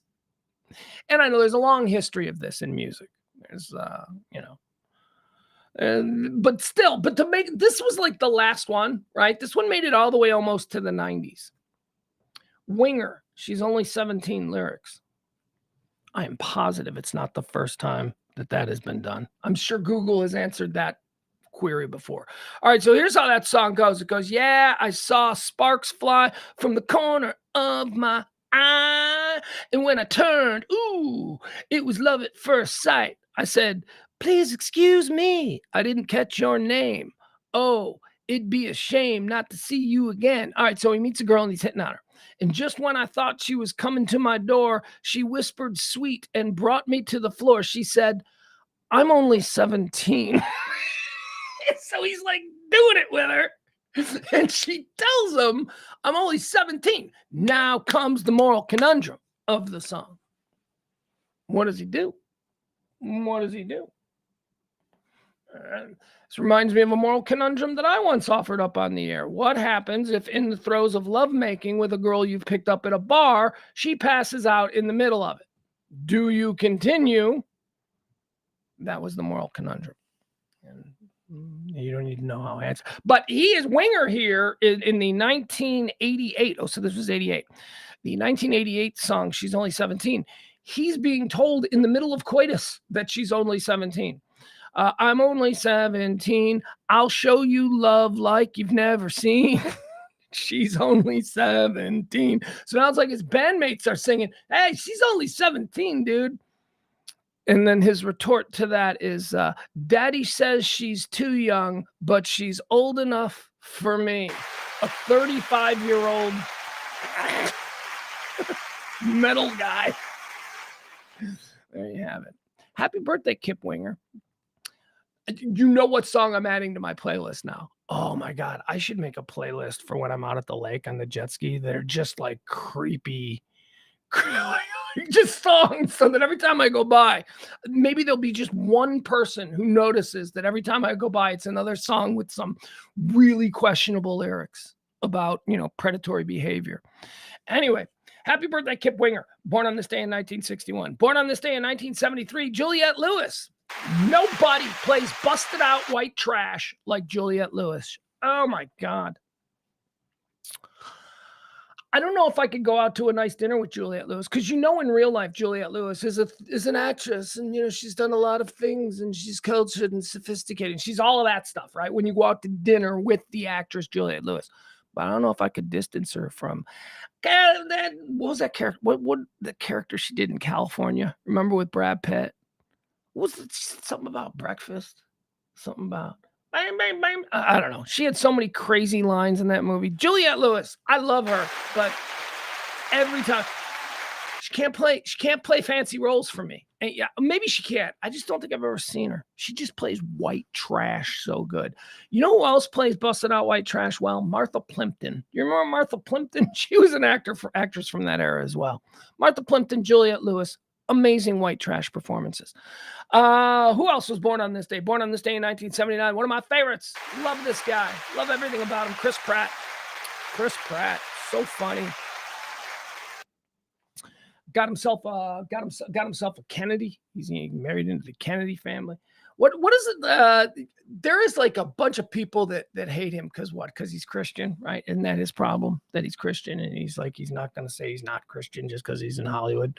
And I know there's a long history of this in music. There's, but to make, this was like the last one, right? This one made it all the way almost to the 90s. Winger, She's Only 17 lyrics. I am positive it's not the first time that has been done. I'm sure Google has answered that query before. All right, so here's how that song goes. It goes, yeah, I saw sparks fly from the corner of my eye, and when I turned, ooh, it was love at first sight. I said, please excuse me, I didn't catch your name. Oh, it'd be a shame not to see you again. All right, so he meets a girl and he's hitting on her. And just when I thought she was coming to my door, she whispered sweet and brought me to the floor. She said, I'm only 17. So he's like doing it with her. And she tells him, I'm only 17. Now comes the moral conundrum of the song. What does he do? What does he do? This reminds me of a moral conundrum that I once offered up on the air. What happens if in the throes of lovemaking with a girl you've picked up at a bar, she passes out in the middle of it? Do you continue? That was the moral conundrum. And you don't need to know how I answer. But he is Winger here in the 1988. Oh, so this was 88. The 1988 song, She's Only 17. He's being told in the middle of coitus that she's only 17. I'm only 17. I'll show you love like you've never seen. She's only 17. So now it's like his bandmates are singing, hey, she's only 17, dude. And then his retort to that is, Daddy says she's too young, but she's old enough for me. A 35-year-old. Metal guy. There you have it. Happy birthday, Kip Winger. You know what song I'm adding to my playlist now? Oh my God. I should make a playlist for when I'm out at the lake on the jet ski that are just like creepy, just songs, so that every time I go by, maybe there'll be just one person who notices that every time I go by, it's another song with some really questionable lyrics about, predatory behavior. Anyway, happy birthday, Kip Winger. Born on this day in 1961. Born on this day in 1973, Juliette Lewis. Nobody plays busted out white trash like Juliette Lewis. Oh my God. I don't know if I could go out to a nice dinner with Juliette Lewis, because in real life, Juliette Lewis is an actress, and she's done a lot of things, and she's cultured and sophisticated. She's all of that stuff, right? When you go out to dinner with the actress Juliette Lewis. But I don't know if I could distance her from what was that character? What the character she did in California? Remember, with Brad Pitt? Was it something about breakfast? Something about bang, bang, bang. I don't know. She had so many crazy lines in that movie. Juliette Lewis, I love her, but every time she can't play fancy roles for me. And yeah, maybe she can't. I just don't think I've ever seen her. She just plays white trash so good. You know who else plays busted out white trash well? Martha Plimpton. You remember Martha Plimpton? She was an actress from that era as well. Martha Plimpton, Juliette Lewis, amazing white trash performances. Who else was born on this day? Born on this day in 1979. One of my favorites. Love this guy. Love everything about him. Chris Pratt. Chris Pratt. So funny. Got himself a Kennedy. He's married into the Kennedy family. What is it? There is like a bunch of people that hate him because what? Because he's Christian, right? Isn't that his problem? That he's Christian, and he's not going to say he's not Christian just because he's in Hollywood.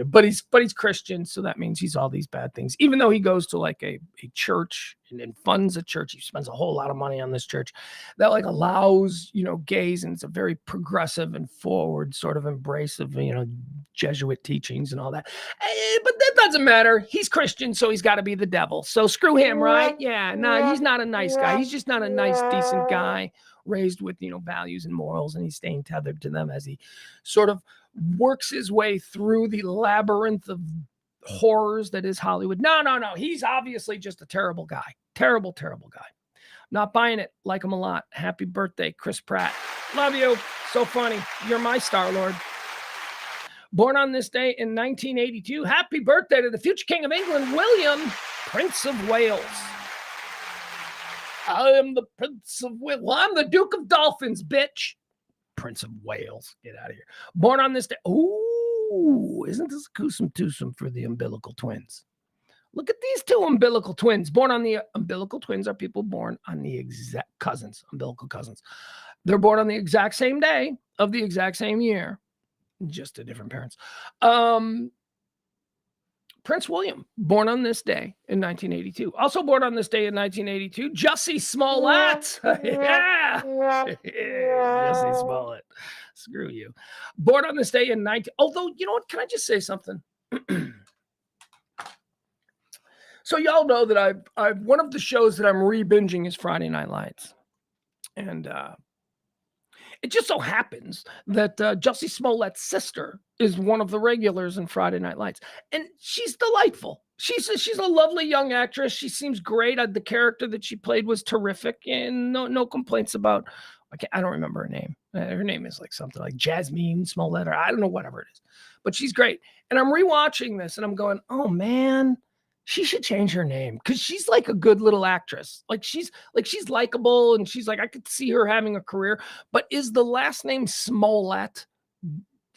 But he's Christian, so that means he's all these bad things. Even though he goes to like a church and funds a church, he spends a whole lot of money on this church that like allows gays, and it's a very progressive and forward sort of embrace of Jesuit teachings and all that. But that doesn't matter. He's Christian, so he's got to be the devil. So screw him, right? Yeah, no, he's not a nice guy. He's just not a nice, decent guy raised with, values and morals, and he's staying tethered to them as he sort of works his way through the labyrinth of horrors that is Hollywood. No. He's obviously just a terrible guy. Terrible, terrible guy. Not buying it. Like him a lot. Happy birthday, Chris Pratt. Love you. So funny. You're my Star-Lord. Born on this day in 1982. Happy birthday to the future King of England, William, Prince of Wales. I am the Prince of Wales. Well, I'm the Duke of Dolphins, bitch. Prince of Wales. Get out of here. Born on this day. Ooh, isn't this a twosome for the umbilical twins? Look at these two umbilical twins. Born on the umbilical twins are people born on the exact cousins, umbilical cousins. They're born on the exact same day of the exact same year. Just to different parents. Prince William, born on this day in 1982. Also born on this day in 1982, Jussie Smollett. Yeah. Jussie Smollett. Screw you. Born on this day in 19... Although, you know what? Can I just say something? So y'all know that I've one of the shows that I'm re-binging is Friday Night Lights. And it just so happens that Jussie Smollett's sister is one of the regulars in Friday Night Lights, and she's delightful. She's a lovely young actress. She seems great. The character that she played was terrific, and no complaints about. I don't remember her name. Her name is like something like Jasmine Smollett, or I don't know, whatever it is, but she's great. And I'm rewatching this, and I'm going, oh man, she should change her name, because she's like a good little actress. She's likable, and she's like, I could see her having a career. But is the last name Smollett,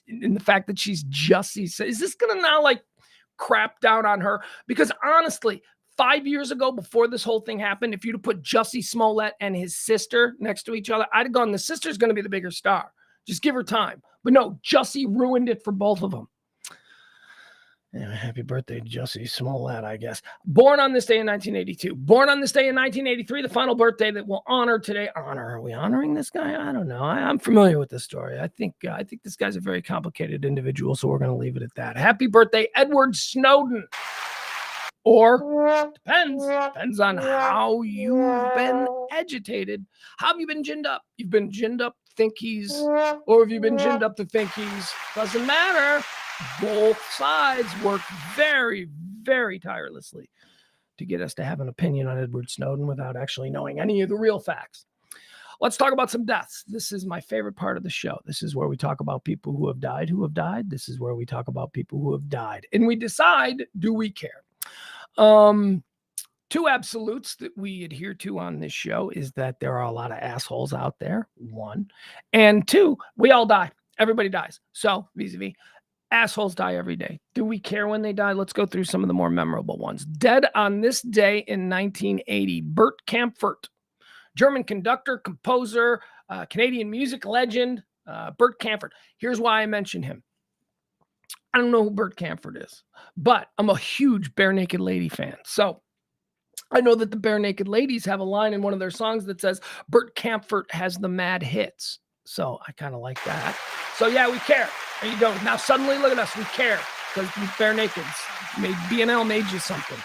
in the fact that she's Jussie, is this gonna now like crap down on her? Because honestly, 5 years ago, before this whole thing happened, if you'd have put Jussie Smollett and his sister next to each other, I'd have gone, the sister's gonna be the bigger star. Just give her time. But no, Jussie ruined it for both of them. Anyway, happy birthday, Jussie Smollett, I guess. Born on this day in 1982. Born on this day in 1983, the final birthday that we'll honor today. Are we honoring this guy? I don't know. I'm familiar with this story. I think this guy's a very complicated individual, so we're going to leave it at that. Happy birthday, Edward Snowden. Or depends on how you've been agitated. How have you been ginned up? You've been ginned up think he's, or have you been ginned up to think he's, doesn't matter. Both sides work very, very tirelessly to get us to have an opinion on Edward Snowden without actually knowing any of the real facts. Let's talk about some deaths. This is my favorite part of the show. This is where we talk about people who have died. This is where we talk about people who have died. And we decide, do we care? Two absolutes that we adhere to on this show is that there are a lot of assholes out there, one. And two, we all die. Everybody dies. So, vis-a-vis, assholes die every day. Do we care when they die? Let's go through some of the more memorable ones. Dead on this day in 1980, Bert Kaempfert. German conductor, composer, Canadian music legend, Bert Kaempfert. Here's why I mention him. I don't know who Bert Kaempfert is, but I'm a huge Bare Naked Lady fan. So I know that the Bare Naked Ladies have a line in one of their songs that says, Bert Kaempfert has the mad hits. So I kind of like that. So yeah, we care. There you go. Now suddenly look at us. We care because Bare Nakeds made BNL made you something.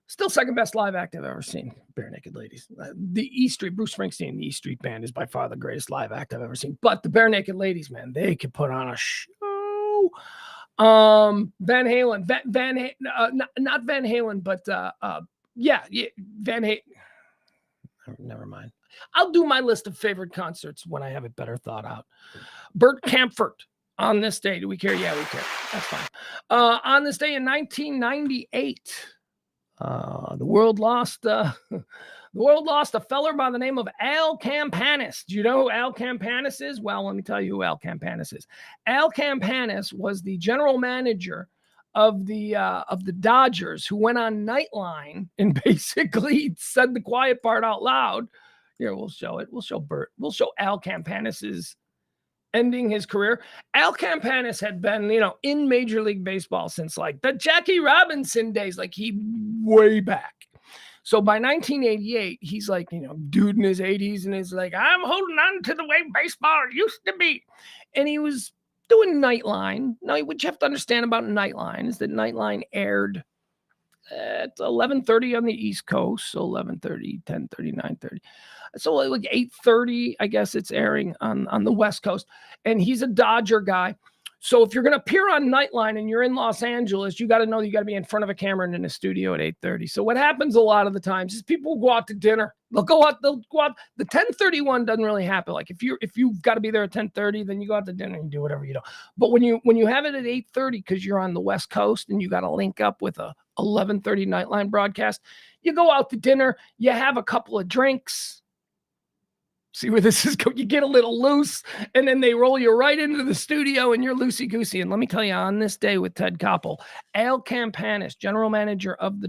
Still second best live act I've ever seen, Bare Naked Ladies. The E Street, Bruce Springsteen, the E Street Band is by far the greatest live act I've ever seen. But the Bare Naked Ladies, man, they could put on a show. Van Halen, not Van Halen, but yeah, Van Halen. Never mind. I'll do my list of favorite concerts when I have it better thought out. Bert Kaempfert. On this day, do we care? Yeah, we care. That's fine. On this day in 1998. The world lost a feller by the name of Al Campanis. Do you know who Al Campanis is? Well, let me tell you who Al Campanis is. Al Campanis was the general manager of the Dodgers, who went on Nightline and basically said the quiet part out loud. Here, we'll show it. We'll show Bert. We'll show Al Campanis's ending his career. Al Campanis had been, in Major League Baseball since like the Jackie Robinson days, like he way back. So by 1988, he's like, dude in his 80s and is like, I'm holding on to the way baseball used to be. And he was doing Nightline. Now, what you have to understand about Nightline is that Nightline aired at 11:30 on the East Coast. So 11:30, 10:30, 9:30. So like 8:30, I guess it's airing on the West Coast. And he's a Dodger guy. So if you're going to appear on Nightline and you're in Los Angeles, you got to know you got to be in front of a camera and in a studio at 8:30. So what happens a lot of the times is people go out to dinner. They'll go out. The 10:31 doesn't really happen. Like if you've got to be there at 10:30, then you go out to dinner and do whatever you do. But when you have it at 8:30 because you're on the West Coast and you got to link up with a 11:30 Nightline broadcast, you go out to dinner, you have a couple of drinks. See where this is going? You get a little loose, and then they roll you right into the studio, and you're loosey-goosey. And let me tell you, on this day with Ted Koppel, Al Campanis, general manager of the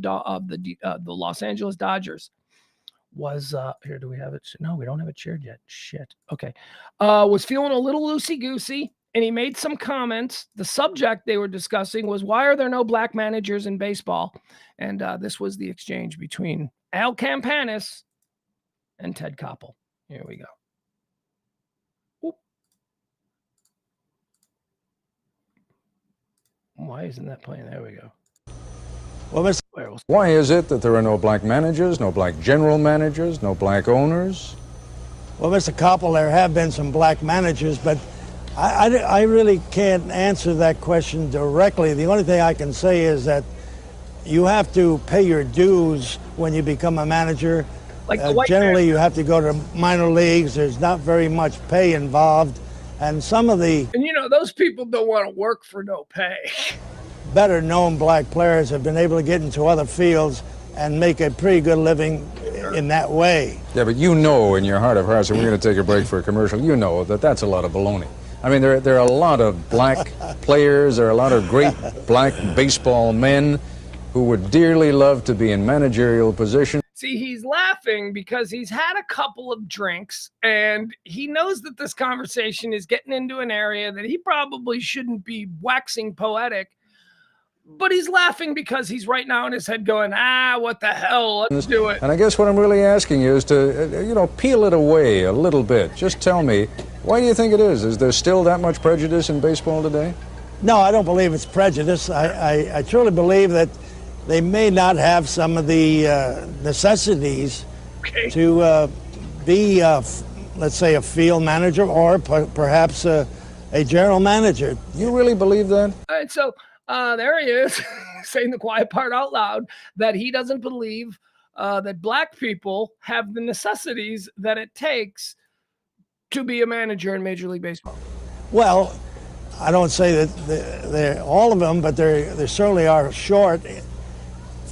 Los Angeles Dodgers, was here. Do we have it? No, we don't have it shared yet. Shit. Okay. Was feeling a little loosey-goosey, and he made some comments. The subject they were discussing was, why are there no black managers in baseball? And this was the exchange between Al Campanis and Ted Koppel. Here we go. Oop. Why isn't that playing? There we go. Well, why is it that there are no black managers, no black general managers, no black owners? Well, Mr. Koppel, there have been some black managers, but I really can't answer that question directly. The only thing I can say is that you have to pay your dues when you become a manager. Like generally, you have to go to minor leagues. There's not very much pay involved. And some of the... And those people don't want to work for no pay. Better known black players have been able to get into other fields and make a pretty good living in that way. Yeah, but in your heart of hearts, and we're going to take a break for a commercial, that that's a lot of baloney. I mean, there are a lot of black players, there are a lot of great black baseball men who would dearly love to be in managerial positions. See, he's laughing because he's had a couple of drinks and he knows that this conversation is getting into an area that he probably shouldn't be waxing poetic, but he's laughing because he's right now in his head going, what the hell, let's do it. And I guess what I'm really asking you is to, peel it away a little bit. Just tell me, why do you think it is? Is there still that much prejudice in baseball today? No, I don't believe it's prejudice. I truly believe that they may not have some of the necessities to be let's say, a field manager or perhaps a general manager. You really believe that? All right, so there he is saying the quiet part out loud, that he doesn't believe that black people have the necessities that it takes to be a manager in Major League Baseball. Well, I don't say that they're all of them, but they certainly are short.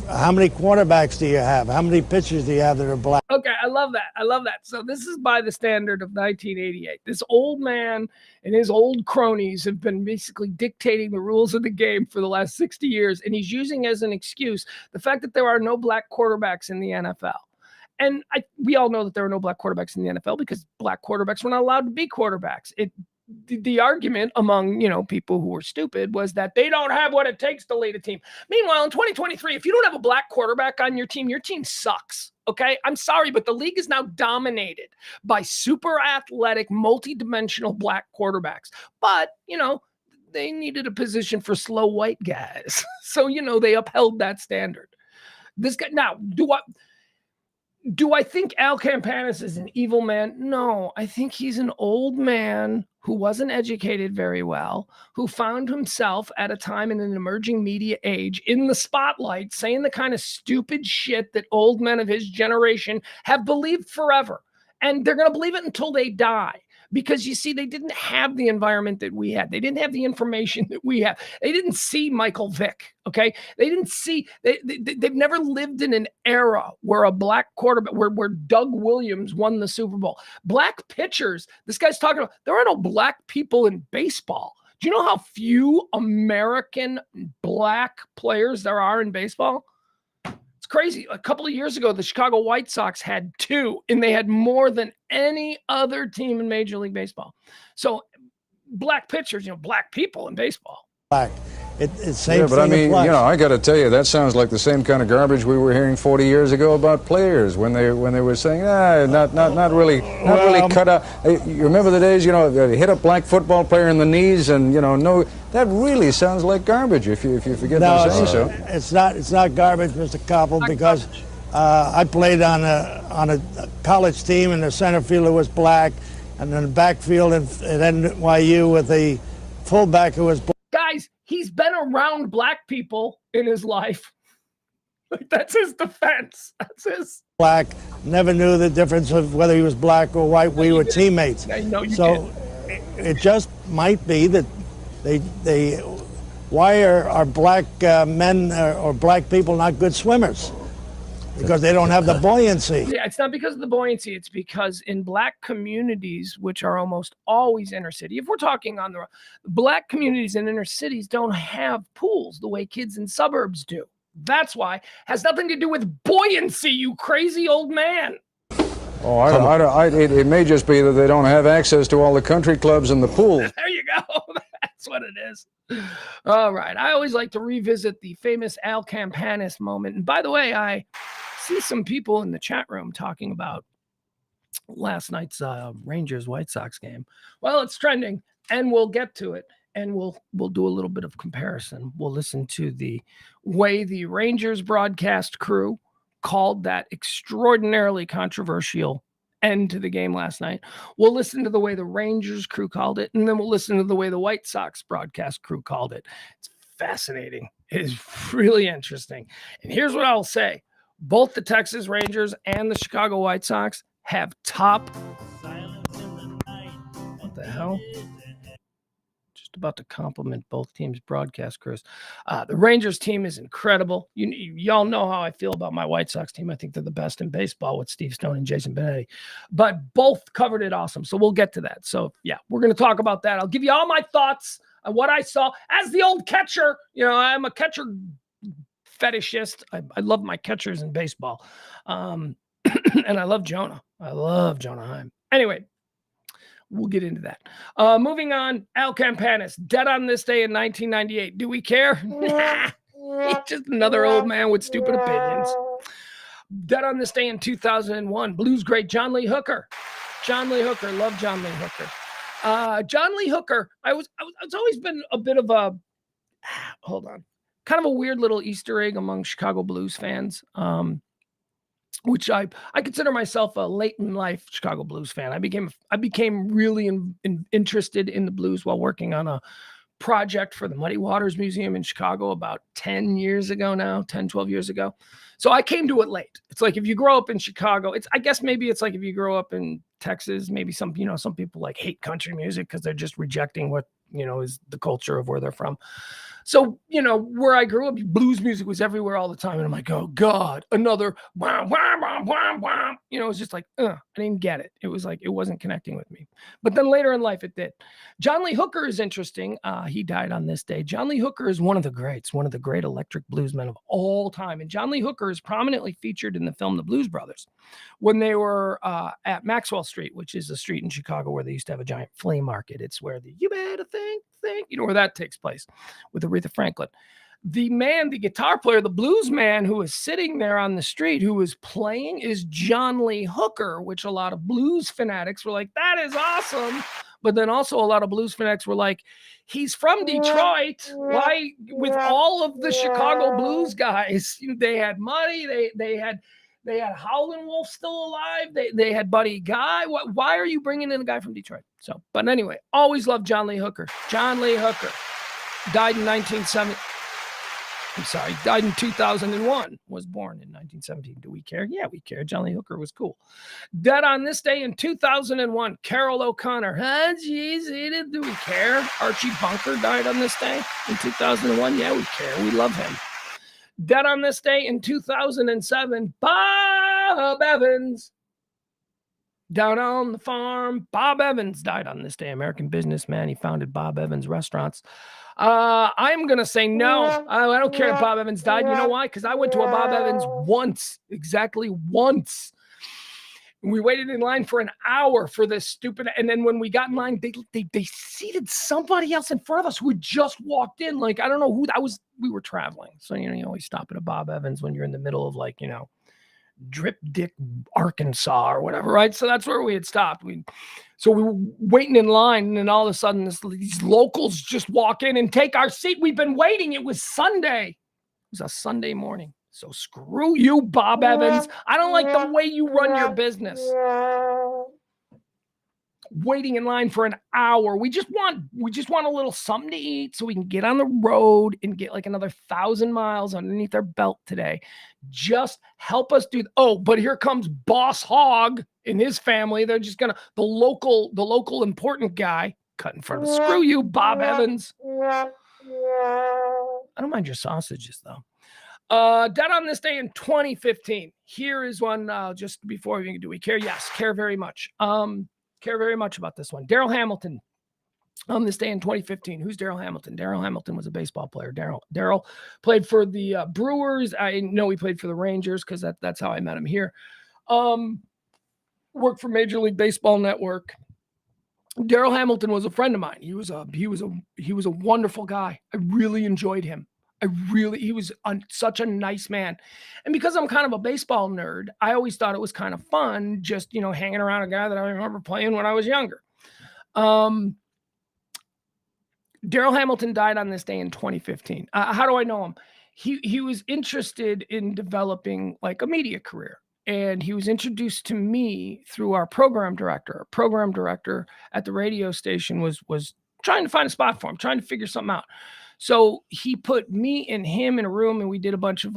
How many quarterbacks do you have? How many pitchers do you have that are black? Okay, I love that. I love that. So this is by the standard of 1988. This old man and his old cronies have been basically dictating the rules of the game for the last 60 years, and he's using as an excuse the fact that there are no black quarterbacks in the NFL. And we all know that there are no black quarterbacks in the NFL because black quarterbacks were not allowed to be quarterbacks. The argument among, people who were stupid was that they don't have what it takes to lead a team. Meanwhile, in 2023, if you don't have a black quarterback on your team sucks. Okay. I'm sorry, but the league is now dominated by super athletic, multi-dimensional black quarterbacks. But, they needed a position for slow white guys. So, they upheld that standard. This guy now, do I think Al Campanis is an evil man? No, I think he's an old man who wasn't educated very well, who found himself at a time in an emerging media age in the spotlight saying the kind of stupid shit that old men of his generation have believed forever. And they're going to believe it until they die. Because you see, they didn't have the environment that we had. They didn't have the information that we have. They didn't see Michael Vick, okay? They didn't see, they've never lived in an era where a black quarterback, where Doug Williams won the Super Bowl. Black pitchers, this guy's talking about, there are no black people in baseball. Do you know how few American black players there are in baseball? Crazy. A couple of years ago, the Chicago White Sox had 2, and they had more than any other team in Major League Baseball. So black pitchers, black people in baseball. Black. It's same yeah, but I mean, applies. I got to tell you, that sounds like the same kind of garbage we were hearing 40 years ago about players when they were saying, not really cut out. You remember the days, hit a black football player in the knees, and no, that really sounds like garbage if you forget to say so. It's not garbage, Mr. Koppel, because I played on a college team, and the center fielder was black, and then the backfield at NYU with the fullback who was black. Guys, he's been around black people in his life. That's his defense. That's his. Black, never knew the difference of whether he was black or white. We were teammates. So it just might be that why are black men or black people not good swimmers? Because they don't have the buoyancy. Yeah, it's not because of the buoyancy. It's because in black communities, which are almost always inner city, if we're talking on the black communities in inner cities don't have pools the way kids in suburbs do. That's why. Has nothing to do with buoyancy, you crazy old man. Oh, it may just be that they don't have access to all the country clubs and the pools. There you go. That's what it is. All right. I always like to revisit the famous Al Campanis moment. And by the way, I see some people in the chat room talking about last night's Rangers White Sox game. Well, it's trending, and we'll get to it, and we'll do a little bit of comparison. We'll listen to the way the Rangers broadcast crew called that extraordinarily controversial end to the game last night. We'll listen to the way the Rangers crew called it, and then we'll listen to the way the White Sox broadcast crew called it. It's fascinating. It is really interesting. And here's what I'll say. Both the Texas Rangers and the Chicago White Sox have top. What the hell? Just about to compliment both teams' broadcast crews. The Rangers team is incredible. Y'all know how I feel about my White Sox team. I think they're the best in baseball with Steve Stone and Jason Benetti. But both covered it awesome. So we'll get to that. So, yeah, we're going to talk about that. I'll give you all my thoughts on what I saw. As the old catcher, I'm a catcher fetishist. I love my catchers in baseball. And I love Jonah. I love Jonah Heim. Anyway, we'll get into that. Moving on, Al Campanis, dead on this day in 1998. Do we care? He's just another old man with stupid opinions. Dead on this day in 2001, blues great John Lee Hooker. John Lee Hooker, love John Lee Hooker. John Lee Hooker, it's always been a bit of a, kind of a weird little Easter egg among Chicago Blues fans. which I consider myself a late in life Chicago Blues fan. I became really interested in the blues while working on a project for the Muddy Waters Museum in Chicago about 10 years ago now, 10, 12 years ago. So I came to it late. It's like if you grow up in Chicago, I guess maybe it's like if you grow up in Texas, maybe some people like hate country music because they're just rejecting what, is the culture of where they're from. So, where I grew up, blues music was everywhere all the time. And I'm like, oh God, another wham, wham, wham, wham, wham. It's just like, I didn't get it. It was like, it wasn't connecting with me. But then later in life, it did. John Lee Hooker is interesting. He died on this day. John Lee Hooker is one of the greats, one of the great electric bluesmen of all time. And John Lee Hooker is prominently featured in the film The Blues Brothers when they were at Maxwell Street, which is a street in Chicago where they used to have a giant flea market. It's where the You Better Think, where that takes place with Aretha Franklin. The guitar player, the blues man who was sitting there on the street who was playing is John Lee Hooker, which a lot of blues fanatics were like, that is awesome. But then also a lot of blues fanatics were like, he's from Detroit. Why, with all of the Chicago blues guys, they had Muddy, they had Howlin' Wolf still alive. They had Buddy Guy. Why are you bringing in a guy from Detroit? So, but anyway, always loved John Lee Hooker. John Lee Hooker died in 2001, was born in 1917. Do we care? Yeah, we care. John Lee Hooker was cool. Dead on this day in 2001, Carol O'Connor. Geez, do we care? Archie Bunker died on this day in 2001. Yeah, we care. We love him. Dead on this day in 2007, Bob Evans. Down on the farm, Bob Evans died on this day. American businessman. He founded Bob Evans Restaurants. I'm going to say no. I don't care if Bob Evans died. You know why? Because I went to a Bob Evans exactly once. We waited in line for an hour for this stupid. And then when we got in line, they seated somebody else in front of us who had just walked in. Like, I don't know who that was. We were traveling. So, you always stop at a Bob Evans when you're in the middle of Drip Dick, Arkansas or whatever, right? So that's where we had stopped. So we were waiting in line, and then all of a sudden these locals just walk in and take our seat. We've been waiting. It was Sunday. It was a Sunday morning. So screw you, Bob Evans. I don't like the way you run your business. Waiting in line for an hour. We just want a little something to eat so we can get on the road and get like another 1,000 miles underneath our belt today. Just help us do. Oh, but here comes Boss Hogg and his family. They're just the local important guy cut in front of us. Screw you, Bob Evans. I don't mind your sausages though. Dead on this day in 2015. Here is one just before we can do we care? Yes, care very much. Care very much about this one. Darrell Hamilton on this day in 2015. Who's Darrell Hamilton? Darrell Hamilton was a baseball player. Darrell played for the Brewers. I know he played for the Rangers because that's how I met him here. Worked for Major League Baseball Network. Darrell Hamilton was a friend of mine. He was a wonderful guy. I really enjoyed him. He was such a nice man. And because I'm kind of a baseball nerd, I always thought it was kind of fun just, hanging around a guy that I remember playing when I was younger. Darrell Hamilton died on this day in 2015. How do I know him? He was interested in developing like a media career. And he was introduced to me through our program director. Our program director at the radio station was trying to find a spot for him, trying to figure something out. So he put me and him in a room and we did a bunch of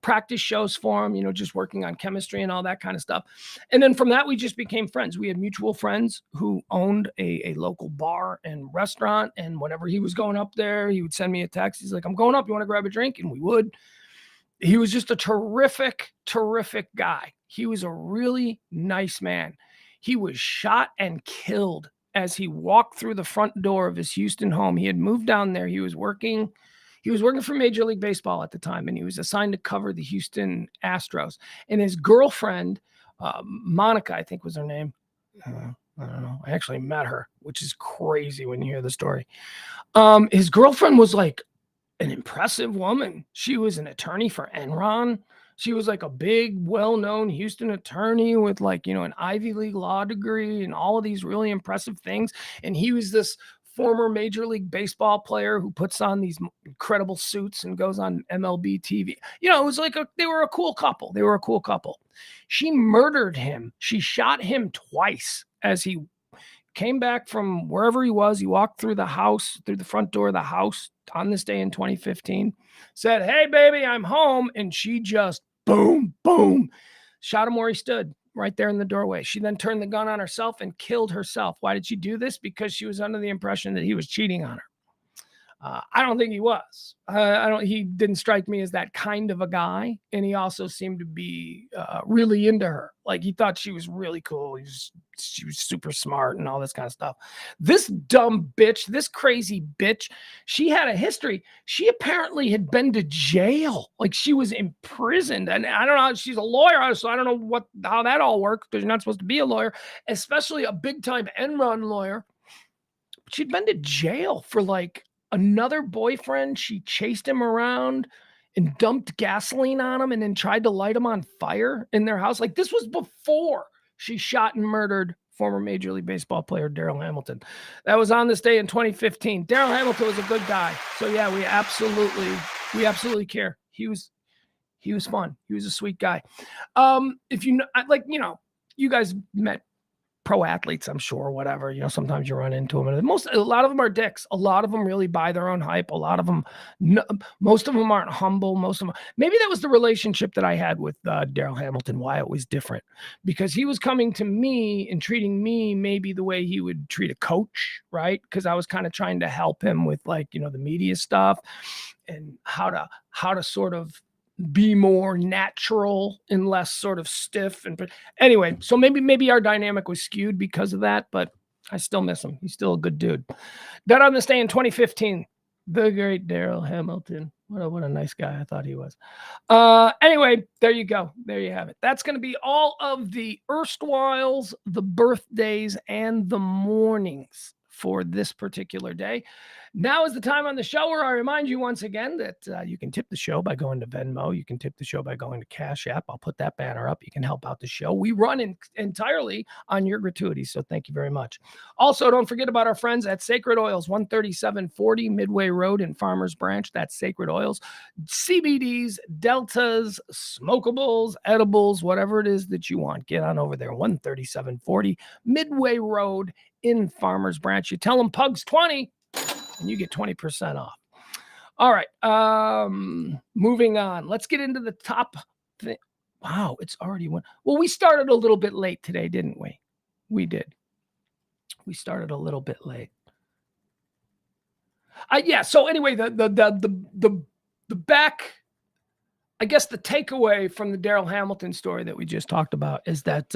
practice shows for him, just working on chemistry and all that kind of stuff. And then from that, we just became friends. We had mutual friends who owned a local bar and restaurant. And whenever he was going up there, he would send me a text. He's like, I'm going up. You want to grab a drink? And we would. He was just a terrific, terrific guy. He was a really nice man. He was shot and killed as he walked through the front door of his Houston home. He had moved down there. He was working for Major League Baseball at the time, and he was assigned to cover the Houston Astros. And his girlfriend, Monica, I think was her name. I don't know. I actually met her, which is crazy when you hear the story. His girlfriend was like an impressive woman. She was an attorney for Enron. She was like a big, well-known Houston attorney with an Ivy League law degree and all of these really impressive things. And he was this former Major League Baseball player who puts on these incredible suits and goes on MLB TV. You know, it was like they were a cool couple. They were a cool couple. She murdered him. She shot him twice as he came back from wherever he was. He walked through the house, through the front door of the house on this day in 2015, said, "Hey, baby, I'm home." And she just boom, boom, shot him where he stood, right there in the doorway. She then turned the gun on herself and killed herself. Why did she do this? Because she was under the impression that he was cheating on her. I don't think he was. He didn't strike me as that kind of a guy. And he also seemed to be really into her. Like he thought she was really cool. She was super smart and all this kind of stuff. This dumb bitch, this crazy bitch, she had a history. She apparently had been to jail. Like she was imprisoned. And I don't know, she's a lawyer, so I don't know how that all works, because you're not supposed to be a lawyer, especially a big time Enron lawyer. She'd been to jail for like another boyfriend. She chased him around and dumped gasoline on him and then tried to light him on fire in their house. Like this was before she shot and murdered former Major League Baseball player Darryl Hamilton. That was on this day in 2015. Darryl Hamilton was a good guy. So yeah, we absolutely care. He was fun. He was a sweet guy. If you know, like, you know, you guys met pro athletes, I'm sure, whatever, you know, sometimes you run into them, and a lot of them are dicks. A lot of them really buy their own hype. A lot of them, most of them aren't humble. Most of them, maybe that was the relationship that I had with Darryl Hamilton, why it was different, because he was coming to me and treating me maybe the way he would treat a coach, right? Because I was kind of trying to help him with, like, you know, the media stuff and how to sort of be more natural and less sort of stiff. And anyway, so maybe our dynamic was skewed because of that, but I still miss him. He's still a good dude. Got on this day in 2015, the great Darryl Hamilton. What a nice guy I thought he was. Anyway, there you go. There you have it. That's going to be all of the erstwhiles, the birthdays, and the mornings for this particular day. Now is the time on the show where I remind you once again that you can tip the show by going to Venmo. You can tip the show by going to Cash App. I'll put that banner up. You can help out the show. We run entirely on your gratuity, so thank you very much. Also, don't forget about our friends at Sacred Oils, 13740 Midway Road in Farmers Branch. That's Sacred Oils. CBDs, deltas, smokables, edibles, whatever it is that you want. Get on over there, 13740 Midway Road in Farmers Branch. You tell them Pugs 20 and you get 20% off. All right. Moving on. Let's get into the top thing. Wow, it's already one. Well, we started a little bit late today, didn't we? We did. We started a little bit late. Yeah. So anyway, the back, I guess the takeaway from the Darryl Hamilton story that we just talked about is that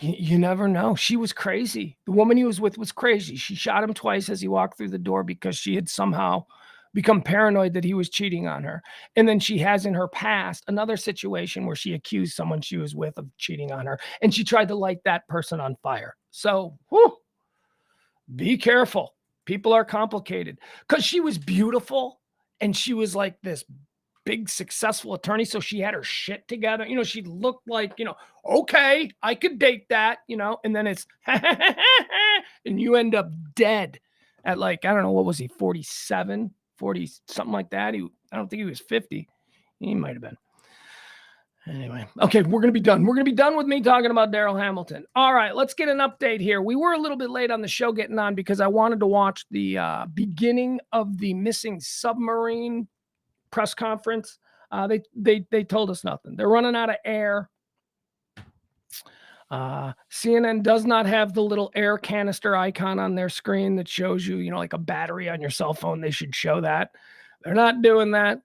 you never know. She was crazy. The woman he was with was crazy. She shot him twice as he walked through the door because she had somehow become paranoid that he was cheating on her. And then she has in her past another situation where she accused someone she was with of cheating on her, and she tried to light that person on fire. So, be careful. People are complicated, because she was beautiful and she was like this big successful attorney, so she had her shit together. You know, she looked like, you know, okay, I could date that, you know, and then it's and you end up dead at, like, I don't know, what was he, 47, 40, something like that. I don't think he was 50. He might have been. Anyway, okay, we're going to be done. We're going to be done with me talking about Darryl Hamilton. All right, let's get an update here. We were a little bit late on the show getting on because I wanted to watch the beginning of the missing submarine press conference. They told us nothing. They're running out of air. CNN does not have the little air canister icon on their screen that shows you, you know, like a battery on your cell phone. They should show that. They're not doing that.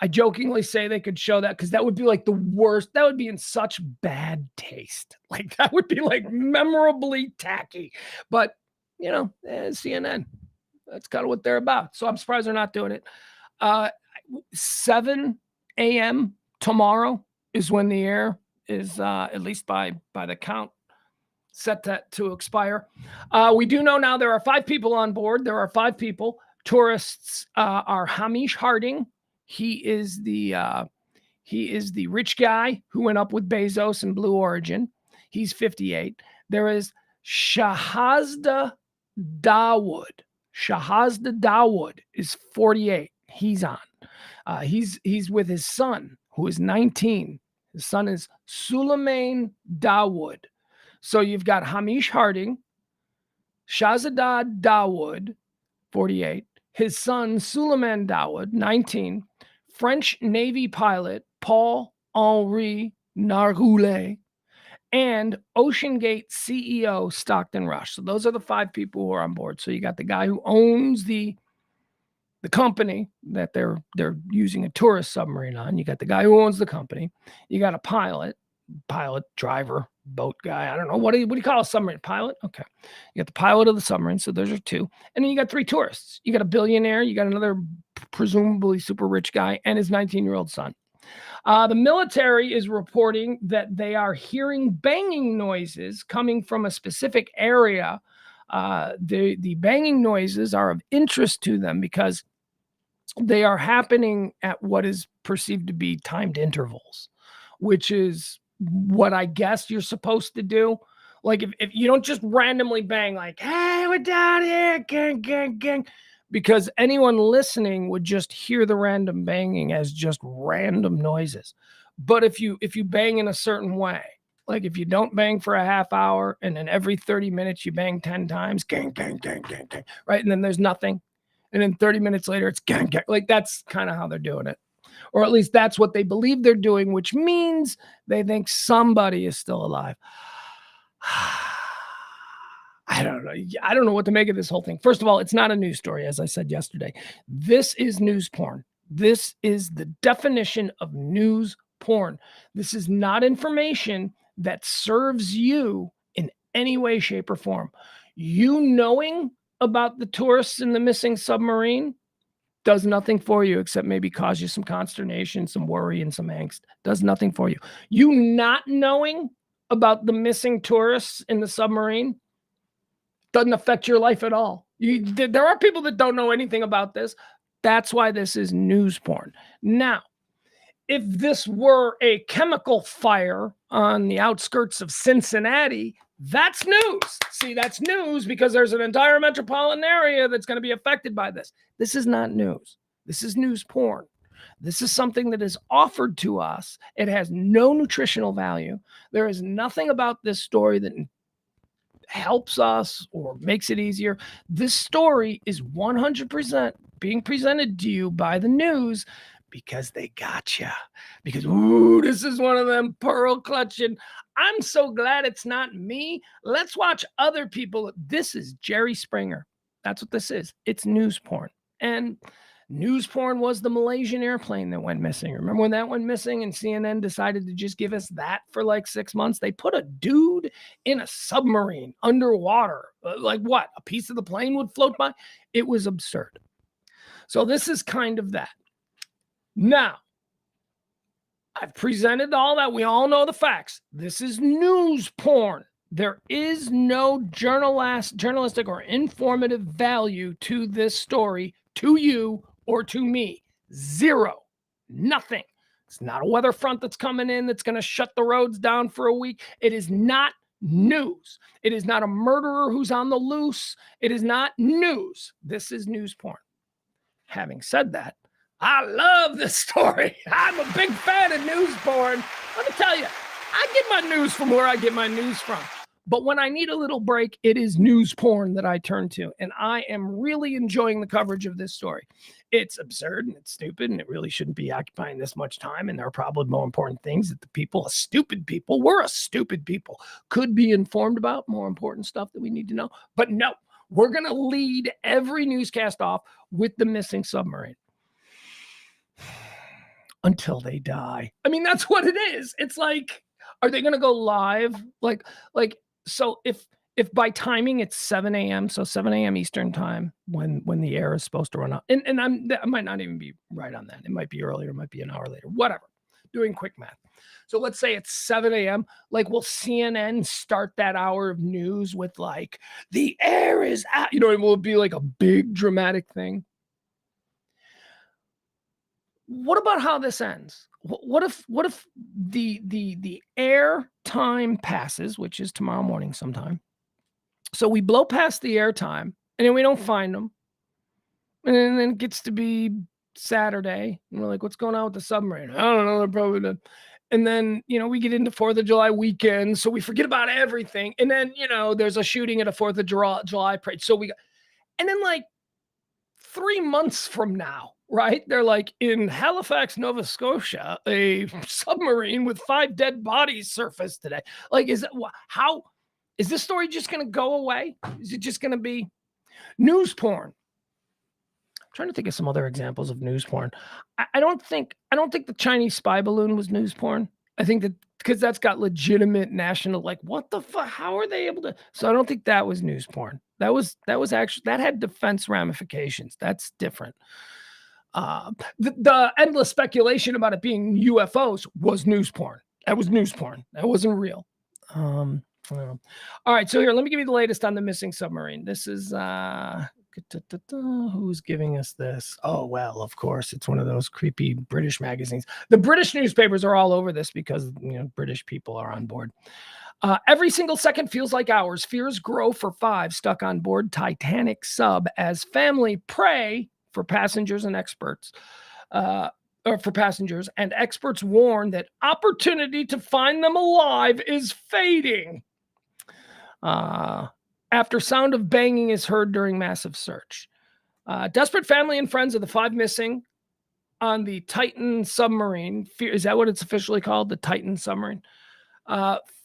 I jokingly say they could show that because that would be like the worst. That would be in such bad taste. Like that would be like memorably tacky. But, you know, CNN, that's kind of what they're about. So I'm surprised they're not doing it. 7 a.m. tomorrow is when the air is, at least by the count, set to expire. We do know now there are 5 people on board. There are 5 people. Tourists are Hamish Harding. He is the rich guy who went up with Bezos and Blue Origin. He's 58. There is Shahzada Dawood. Shahazda Dawood is 48. He's on. He's with his son, who is 19. His son is Suleiman Dawood. So you've got Hamish Harding, Shahzada Dawood, 48. His son, Suleiman Dawood, 19. French Navy pilot Paul-Henri Narroulet, and OceanGate CEO Stockton Rush. So those are the 5 people who are on board. So you got the guy who owns the company that they're using a tourist submarine on. You got the guy who owns the company. You got a pilot, driver, boat guy. I don't know. What do you call a submarine? Pilot? Okay. You got the pilot of the submarine. So those are 2. And then you got 3 tourists. You got a billionaire. You got another presumably super rich guy and his 19-year-old son. The military is reporting that they are hearing banging noises coming from a specific area. The banging noises are of interest to them because they are happening at what is perceived to be timed intervals, which is what I guess you're supposed to do. Like if you don't just randomly bang like, hey, we're down here, gang, gang, gang, because anyone listening would just hear the random banging as just random noises. But if you bang in a certain way, like if you don't bang for a half hour and then every 30 minutes you bang 10 times, gang, gang, gang, gang, gang, right? And then there's nothing. And then 30 minutes later, it's gang, gang. Like that's kind of how they're doing it. Or at least that's what they believe they're doing, which means they think somebody is still alive. I don't know. I don't know what to make of this whole thing. First of all, it's not a news story, as I said yesterday. This is news porn. This is the definition of news porn. This is not information that serves you in any way, shape, or form. You knowing about the tourists in the missing submarine does nothing for you except maybe cause you some consternation, some worry, and some angst. Does nothing for you. You not knowing about the missing tourists in the submarine doesn't affect your life at all. There are people that don't know anything about this. That's why this is news porn. Now, if this were a chemical fire on the outskirts of Cincinnati, that's news. See, that's news because there's an entire metropolitan area that's going to be affected by this. This is not news. This is news porn. This is something that is offered to us. It has no nutritional value. There is nothing about this story that helps us or makes it easier. This story is 100% being presented to you by the news because they got you. Because, ooh, this is one of them pearl clutching. I'm so glad it's not me. Let's watch other people. This is Jerry Springer. That's what this is. It's news porn. And news porn was the Malaysian airplane that went missing. Remember when that went missing and CNN decided to just give us that for like 6 months? They put a dude in a submarine underwater. Like what? A piece of the plane would float by? It was absurd. So this is kind of that. Now, I've presented all that. We all know the facts. This is news porn. There is no journalistic or informative value to this story, to you or to me. Zero. Nothing. It's not a weather front that's coming in that's going to shut the roads down for a week. It is not news. It is not a murderer who's on the loose. It is not news. This is news porn. Having said that, I love this story. I'm a big fan of news porn. Let me tell you, I get my news from where I get my news from. But when I need a little break, it is news porn that I turn to. And I am really enjoying the coverage of this story. It's absurd and it's stupid and it really shouldn't be occupying this much time. And there are probably more important things that we're a stupid people, could be informed about, more important stuff that we need to know. But no, we're going to lead every newscast off with the missing submarine. Until they die. I mean, that's what it is. It's like, are they going to go live? So if by timing it's 7 a.m., so 7 a.m. Eastern time when the air is supposed to run out, and I might not even be right on that. It might be earlier, it might be an hour later, whatever. Doing quick math. So let's say it's 7 a.m. Like, will CNN start that hour of news with like, the air is out? You know, it will be like a big dramatic thing. What about how this ends? What if the air time passes, which is tomorrow morning sometime, So we blow past the airtime, and then we don't find them. And then it gets to be Saturday, and we're like, what's going on with the submarine? I don't know. They're probably done. And then, we get into 4th of July weekend, so we forget about everything. And then, there's a shooting at a 4th of July parade. So and then like 3 months from now, right? They're like, in Halifax, Nova Scotia, a submarine with 5 dead bodies surfaced today. Like, how is this story just going to go away? Is it just going to be news porn? Trying to think of some other examples of news porn. I don't think the Chinese spy balloon was news porn. I think that because that's got legitimate national, like, what the fuck? How are they able to? So I don't think that was news porn. That was actually, that had defense ramifications. That's different. The endless speculation about it being UFOs was news porn. That was news porn. That wasn't real. All right. So here, let me give you the latest on the missing submarine. This is who's giving us this? Oh, well, of course, it's one of those creepy British magazines. The British newspapers are all over this because, British people are on board. Every single second feels like hours. Fears grow for 5 stuck on board Titanic sub as family pray for passengers and experts. Or for passengers, and experts warn that opportunity to find them alive is fading. After sound of banging is heard during massive search. Desperate family and friends of the 5 missing on the Titan submarine. Is that what it's officially called? The Titan submarine?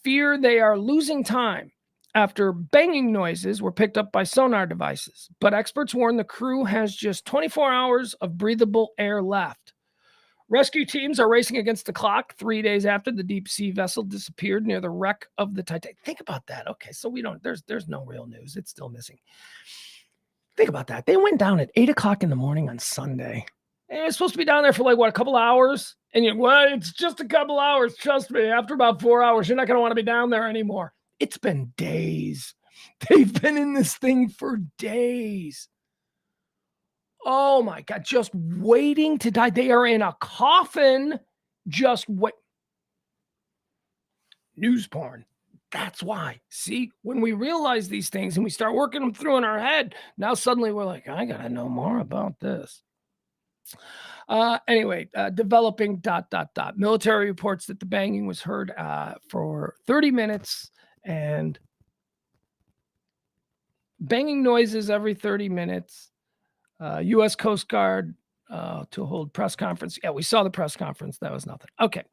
Fear they are losing time after banging noises were picked up by sonar devices. But experts warn the crew has just 24 hours of breathable air left. Rescue teams are racing against the clock 3 days after the deep sea vessel disappeared near the wreck of the Titanic. Think about that. Okay, so there's no real news. It's still missing. Think about that. They went down at 8 o'clock in the morning on Sunday. They were supposed to be down there for like, what, a couple hours? And it's just a couple hours. Trust me, after about 4 hours, you're not going to want to be down there anymore. It's been days. They've been in this thing for days. Oh my God, just waiting to die. They are in a coffin. Just wait. News porn. That's why. See, when we realize these things and we start working them through in our head, now suddenly we're like, I got to know more about this. Anyway, developing ... Military reports that the banging was heard for 30 minutes and banging noises every 30 minutes. U.S. Coast Guard to hold press conference. Yeah, we saw the press conference. That was nothing. Okay,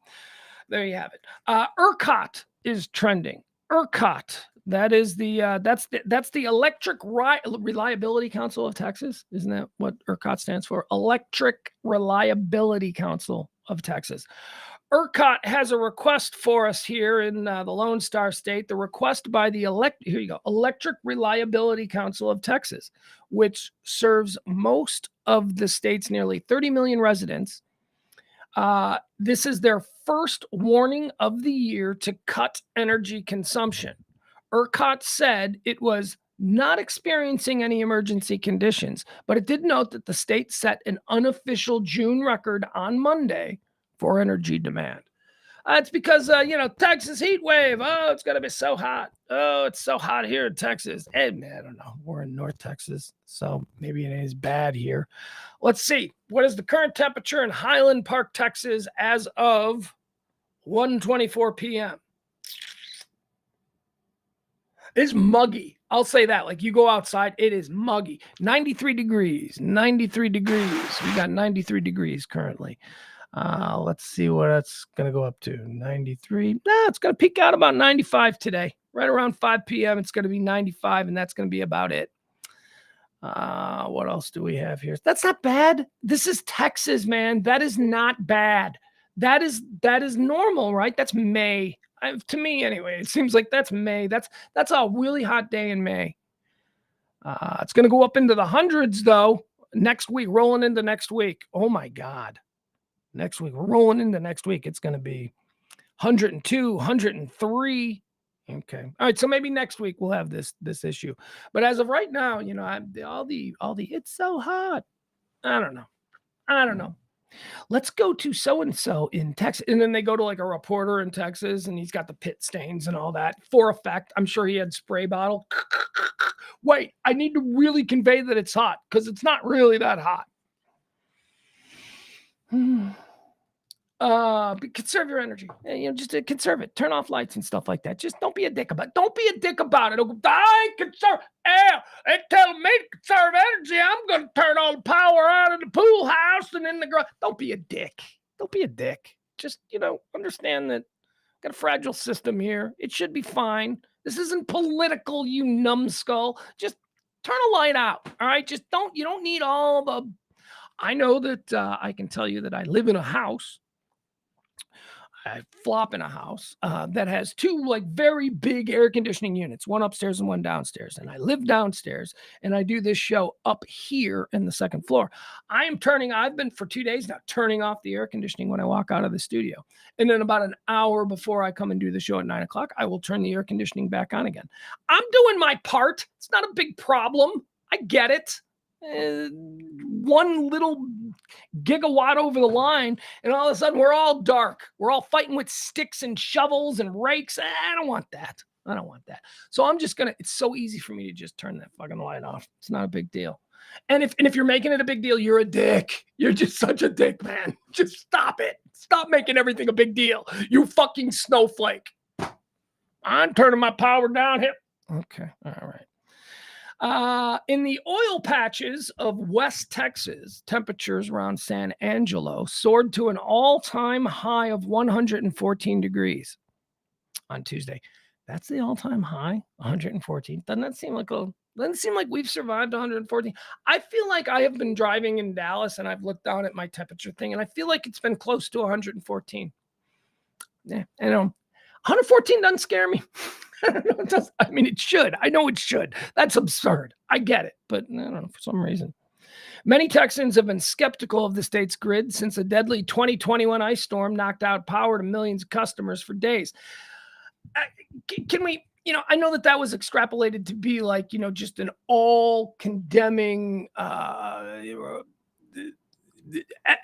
there you have it. ERCOT is trending. ERCOT. That is that's the Electric Reliability Council of Texas. Isn't that what ERCOT stands for? Electric Reliability Council of Texas. ERCOT has a request for us here in the Lone Star State. The request by the Electric Reliability Council of Texas, which serves most of the state's nearly 30 million residents. This is their first warning of the year to cut energy consumption. ERCOT said it was not experiencing any emergency conditions, but it did note that the state set an unofficial June record on Monday for energy demand. It's because, Texas heat wave. Oh, it's going to be so hot. Oh, it's so hot here in Texas. And I don't know. We're in North Texas, so maybe it ain't as bad here. Let's see. What is the current temperature in Highland Park, Texas as of 1:24 p.m.? It's muggy. I'll say that. Like, you go outside, it is muggy. 93 degrees. 93 degrees. We got 93 degrees currently. Let's see what it's going to go up to. 93. It's going to peak out about 95 today. Right around 5 p.m. It's going to be 95, and that's going to be about it. What else do we have here? That's not bad. This is Texas, man. That is not bad. That is normal, right? That's May. To me, anyway, it seems like that's May. That's a really hot day in May. It's going to go up into the hundreds, though, next week, rolling into next week. Oh, my God. Next week, we're rolling into next week. It's going to be 102, 103. Okay. All right. So maybe next week we'll have this issue. But as of right now, all the it's so hot. I don't know. let's go to so-and-so in Texas. And then they go to like a reporter in Texas and he's got the pit stains and all that for effect. I'm sure he had spray bottle. Wait, I need to really convey that it's hot because it's not really that hot. Conserve your energy. Just conserve it. Turn off lights and stuff like that. Just don't be a dick about it. Don't be a dick about it. I conserve air. They tell me to conserve energy. I'm going to turn all the power out of the pool house and in the garage. Don't be a dick. Don't be a dick. Just, understand that I've got a fragile system here. It should be fine. This isn't political, you numbskull. Just turn a light out. All right. You don't need all the. I know that I can tell you that I live in a house. I flop in a house that has two like very big air conditioning units, one upstairs and one downstairs. And I live downstairs and I do this show up here in the second floor. I've been for 2 days now turning off the air conditioning when I walk out of the studio. And then about an hour before I come and do the show at 9 o'clock, I will turn the air conditioning back on again. I'm doing my part. It's not a big problem. I get it. One little gigawatt over the line, and all of a sudden we're all dark. We're all fighting with sticks and shovels and rakes. I don't want that. So I'm just it's so easy for me to just turn that fucking light off. It's not a big deal. And if you're making it a big deal, you're a dick. You're just such a dick, man. Just stop it. Stop making everything a big deal. You fucking snowflake. I'm turning my power down here. Okay. All right. In the oil patches of West Texas, temperatures around San Angelo soared to an all-time high of 114 degrees on Tuesday. That's the all-time high, 114. Doesn't seem like we've survived 114. I feel like I have been driving in Dallas and I've looked down at my temperature thing and I feel like it's been close to 114. Yeah, 114 doesn't scare me. It should. I know it should. That's absurd. I get it. But I don't know, for some reason. Many Texans have been skeptical of the state's grid since a deadly 2021 ice storm knocked out power to millions of customers for days. Can we, I know that was extrapolated to be like, just an all-condemning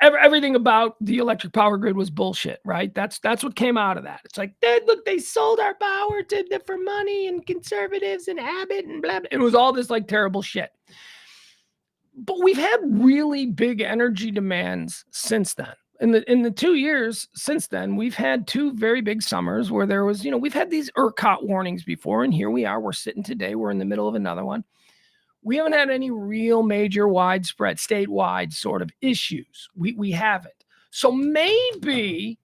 everything about the electric power grid was bullshit, right? That's what came out of that. It's like, look, they sold our power for money and conservatives and Abbott and blah, blah. It was all this like terrible shit. But we've had really big energy demands since then. In the 2 years since then, we've had two very big summers where there was, we've had these ERCOT warnings before, and here we are. We're sitting today. We're in the middle of another one. We haven't had any real major widespread statewide sort of issues. We haven't. So maybe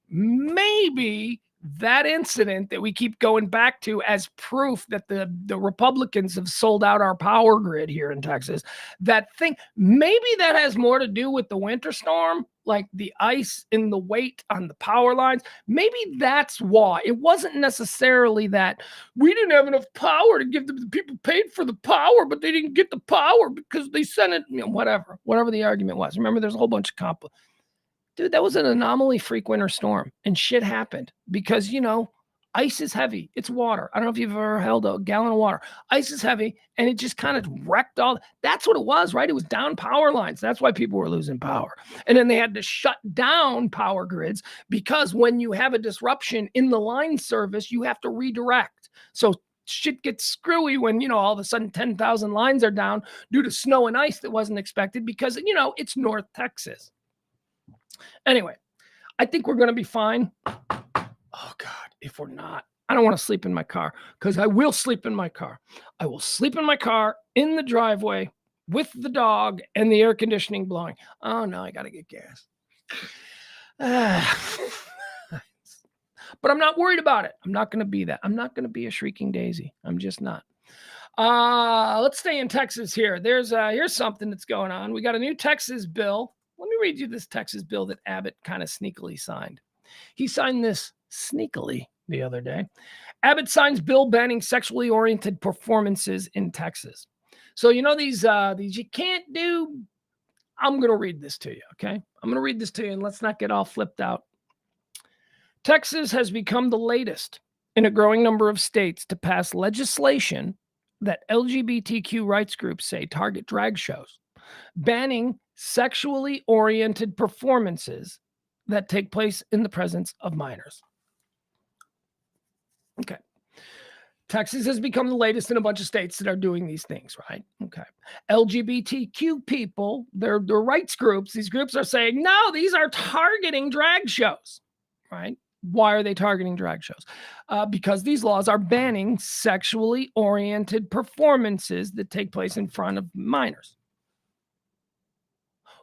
that incident that we keep going back to as proof that the Republicans have sold out our power grid here in Texas, maybe that has more to do with the winter storm, like the ice in the weight on the power lines. Maybe that's why. It wasn't necessarily that we didn't have enough power to give the people paid for the power, but they didn't get the power because they sent it, whatever the argument was. Remember, there's a whole bunch of Dude, that was an anomaly freak winter storm, and shit happened because, ice is heavy. It's water. I don't know if you've ever held a gallon of water. Ice is heavy, and it just kind of wrecked all. That's what it was, right? It was down power lines. That's why people were losing power. And then they had to shut down power grids because when you have a disruption in the line service, you have to redirect. So shit gets screwy when, all of a sudden 10,000 lines are down due to snow and ice that wasn't expected because, it's North Texas. Anyway, I think we're going to be fine. Oh, God, if we're not, I don't want to sleep in my car because I will sleep in my car. I will sleep in my car in the driveway with the dog and the air conditioning blowing. Oh, no, I got to get gas. But I'm not worried about it. I'm not going to be that. I'm not going to be a shrieking daisy. I'm just not. Let's stay in Texas here. Here's something that's going on. We got a new Texas bill. Let me read you this Texas bill that Abbott kind of sneakily signed. He signed this sneakily the other day. Abbott signs bill banning sexually oriented performances in Texas. So, these you can't do. I'm going to read this to you, okay? I'm going to read this to you, and let's not get all flipped out. Texas has become the latest in a growing number of states to pass legislation that LGBTQ rights groups say target drag shows, banning sexually oriented performances that take place in the presence of minors. Okay. Texas has become the latest in a bunch of states that are doing these things, right? Okay. LGBTQ people, they're rights groups. These groups are saying, no, these are targeting drag shows, right? Why are they targeting drag shows? Because these laws are banning sexually oriented performances that take place in front of minors.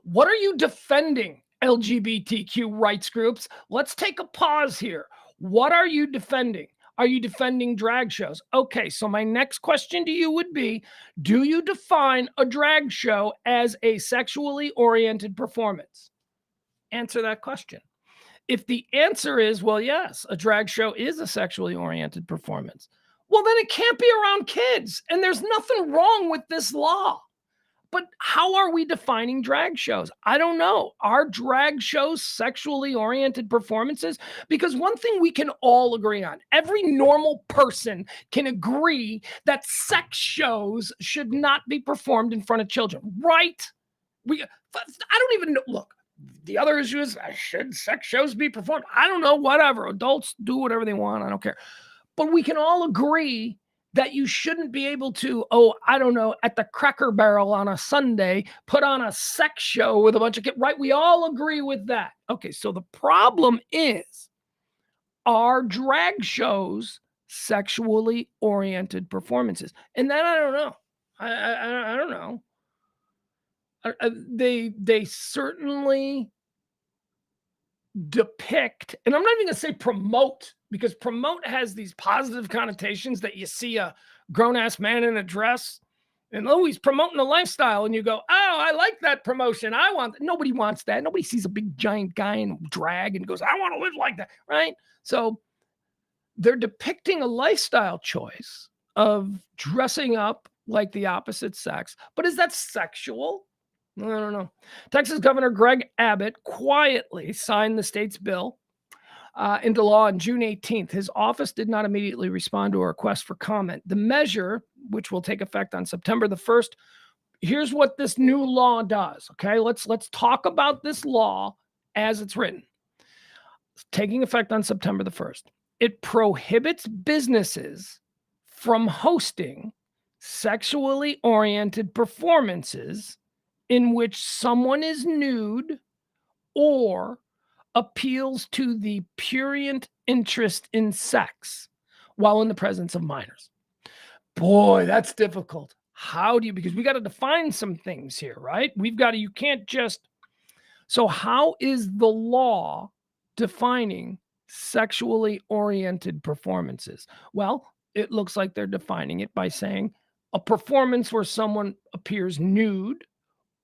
What are you defending, LGBTQ rights groups? Let's take a pause here. What are you defending? Are you defending drag shows? Okay, so my next question to you would be, do you define a drag show as a sexually oriented performance? Answer that question. If the answer is, well, yes, a drag show is a sexually oriented performance, well, then it can't be around kids. And there's nothing wrong with this law. But how are we defining drag shows? I don't know. Are drag shows sexually oriented performances? Because one thing we can all agree on, every normal person can agree that sex shows should not be performed in front of children, right? I don't even know. Look, the other issue is, should sex shows be performed? I don't know, whatever. Adults do whatever they want. I don't care. But we can all agree that you shouldn't be able to, I don't know, at the Cracker Barrel on a Sunday, put on a sex show with a bunch of kids, right? We all agree with that. Okay, so the problem is, are drag shows sexually oriented performances? And then I don't know. I don't know. They certainly depict, and I'm not even going to say promote, because promote has these positive connotations that you see a grown-ass man in a dress and he's promoting a lifestyle, and you go, I like that promotion. Nobody wants that. Nobody sees a big giant guy in drag and goes, I want to live like that, right? So they're depicting a lifestyle choice of dressing up like the opposite sex. But is that sexual? I don't know. Texas Governor Greg Abbott quietly signed the state's bill into law on June 18th. His office did not immediately respond to a request for comment. The measure, which will take effect on September the 1st, here's what this new law does, okay? Let's talk about this law as it's written. Taking effect on September the 1st. It prohibits businesses from hosting sexually oriented performances in which someone is nude or appeals to the prurient interest in sex while in the presence of minors. Boy, that's difficult. How do you, because we got to define some things here, right? You can't just, so how is the law defining sexually oriented performances? Well, it looks like they're defining it by saying a performance where someone appears nude,